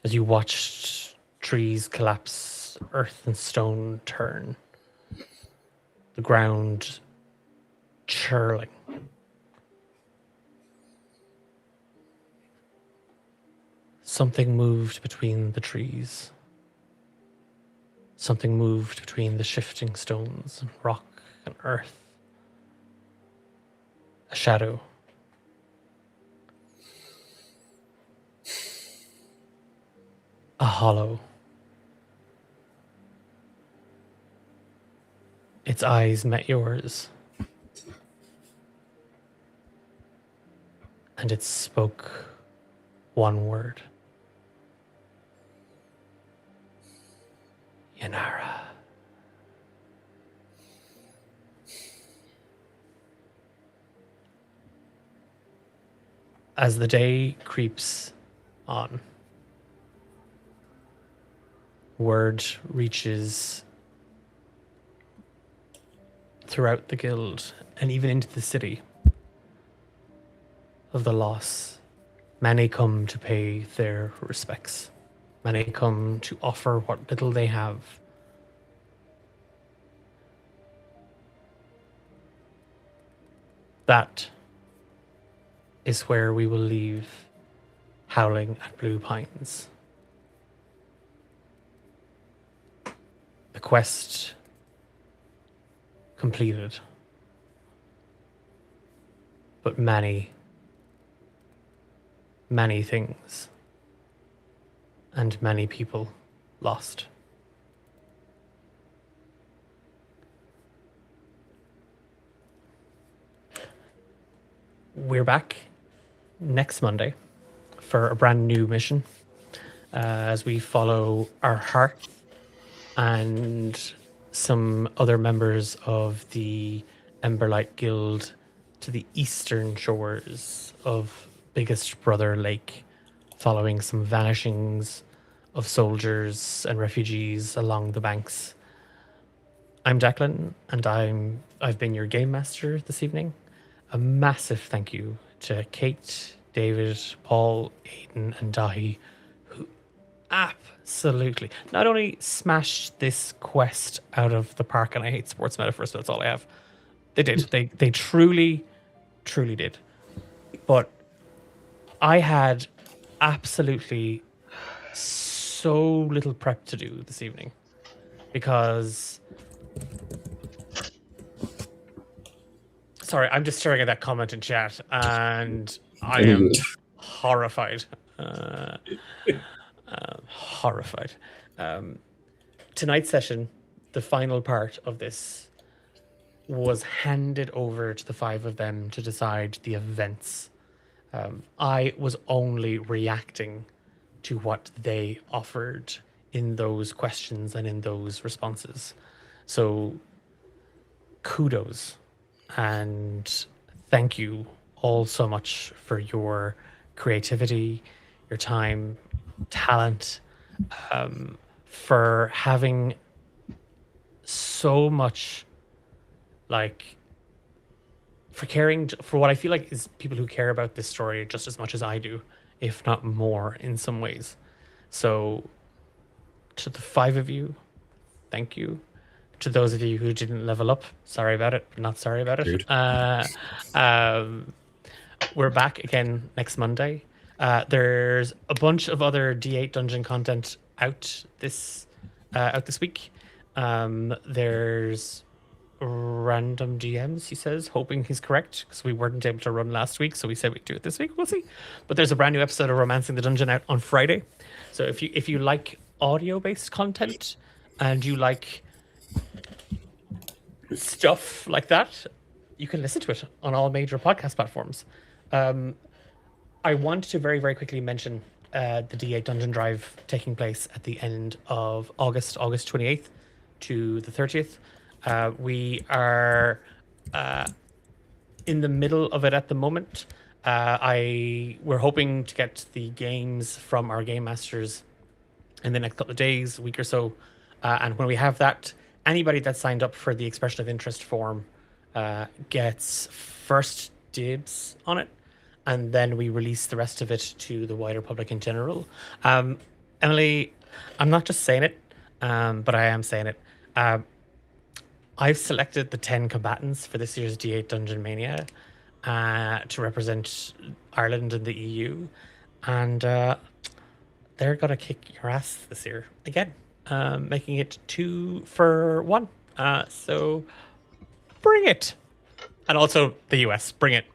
as you watched trees collapse, earth and stone turn, the ground churling. Something moved between the trees. Something moved between the shifting stones, and rock and earth. A shadow. A hollow. Its eyes met yours. And it spoke one word. Yanara. As the day creeps on, word reaches throughout the guild and even into the city of the loss. Many come to pay their respects. Many come to offer what little they have. That is where we will leave Howling at Blue Pines. The quest completed, but many things and many people lost. We're back next Monday for a brand new mission as we follow our heart and some other members of the Emberlight Guild to the eastern shores of Biggest Brother Lake, following some vanishings of soldiers and refugees along the banks. I'm Declan, and I've been your game master this evening. A massive thank you to Kate, David, Paul, Aidan, and Dahi, who absolutely not only smashed this quest out of the park, and I hate sports metaphors, so that's all I have. They did. They truly, truly did. But I had absolutely so little prep to do this evening because. Sorry, I'm just staring at that comment in chat, and I am horrified. Horrified. Tonight's session, the final part of this, was handed over to the five of them to decide the events. I was only reacting to what they offered in those questions and in those responses. So, kudos and thank you all so much for your creativity, your time, talent, for having so much, like, for caring for what I feel like is people who care about this story just as much as I do, if not more in some ways. So to the five of you, thank you. To those of you who didn't level up, sorry about it, but not sorry about it. We're back again next Monday. There's a bunch of other D8 dungeon content out this week. There's random DMs, he says, hoping he's correct, because we weren't able to run last week, so we said we'd do it this week. We'll see. But there's a brand new episode of Romancing the Dungeon out on Friday. So if you like audio-based content and you like stuff like that, you can listen to it on all major podcast platforms. I want to very, very quickly mention the D8 Dungeon Drive taking place at the end of August 28th to the 30th. We are in the middle of it at the moment. We're hoping to get the games from our game masters in the next couple of days, a week or so. And when we have that, anybody that signed up for the expression of interest form gets first dibs on it, and then we release the rest of it to the wider public in general. Emily, I'm not just saying it, but I am saying it. I've selected the 10 combatants for this year's D8 Dungeon Mania to represent Ireland and the EU, and they're gonna kick your ass this year again, making it 2 for 1. So bring it, and also the US, bring it.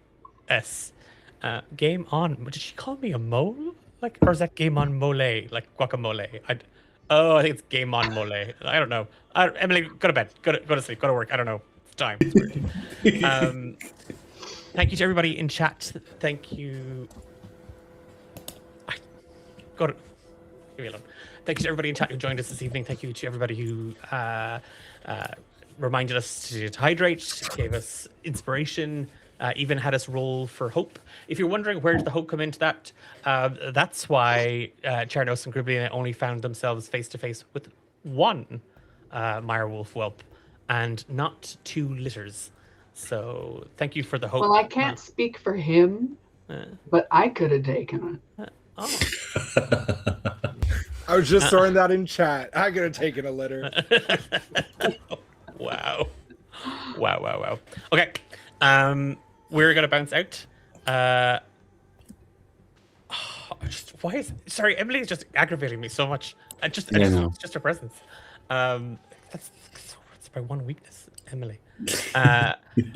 Game on. Did she call me a mole? Like, or is that game on mole? Like guacamole? I think it's game on mole. I don't know. Emily, go to bed. Go to sleep. Go to work. I don't know. It's time. It's weird. Thank you to everybody in chat. Thank you. Leave me alone. Thank you to everybody in chat who joined us this evening. Thank you to everybody who reminded us to hydrate, gave us inspiration, even had us roll for hope. If you're wondering where did the hope come into that, that's why Charnos and Griblina only found themselves face to face with one Mirewolf whelp and not 2 litters. So thank you for the hope. Well, I can't speak for him, but I could have taken it. I was just throwing that in chat. I could have taken a litter. Wow. Okay. We're gonna bounce out. Sorry, Emily is just aggravating me so much. It's just her presence. That's my one weakness, Emily.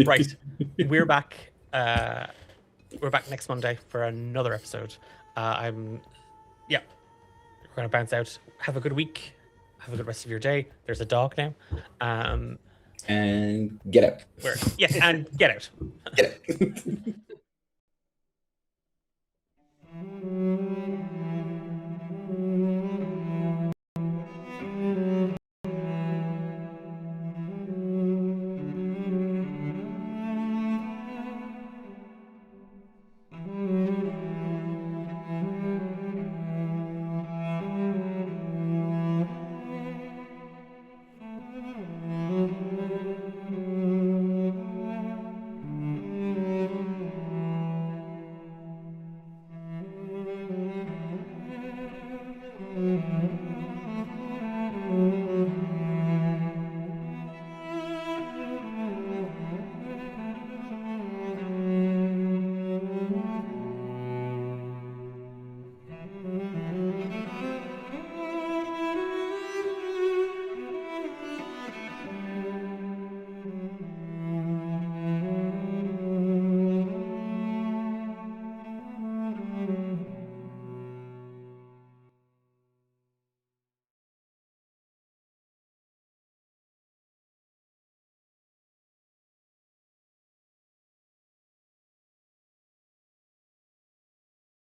Right. We're back. We're back next Monday for another episode. We're gonna bounce out. Have a good week. Have a good rest of your day. There's a dog now. And get out. And get out. Get out.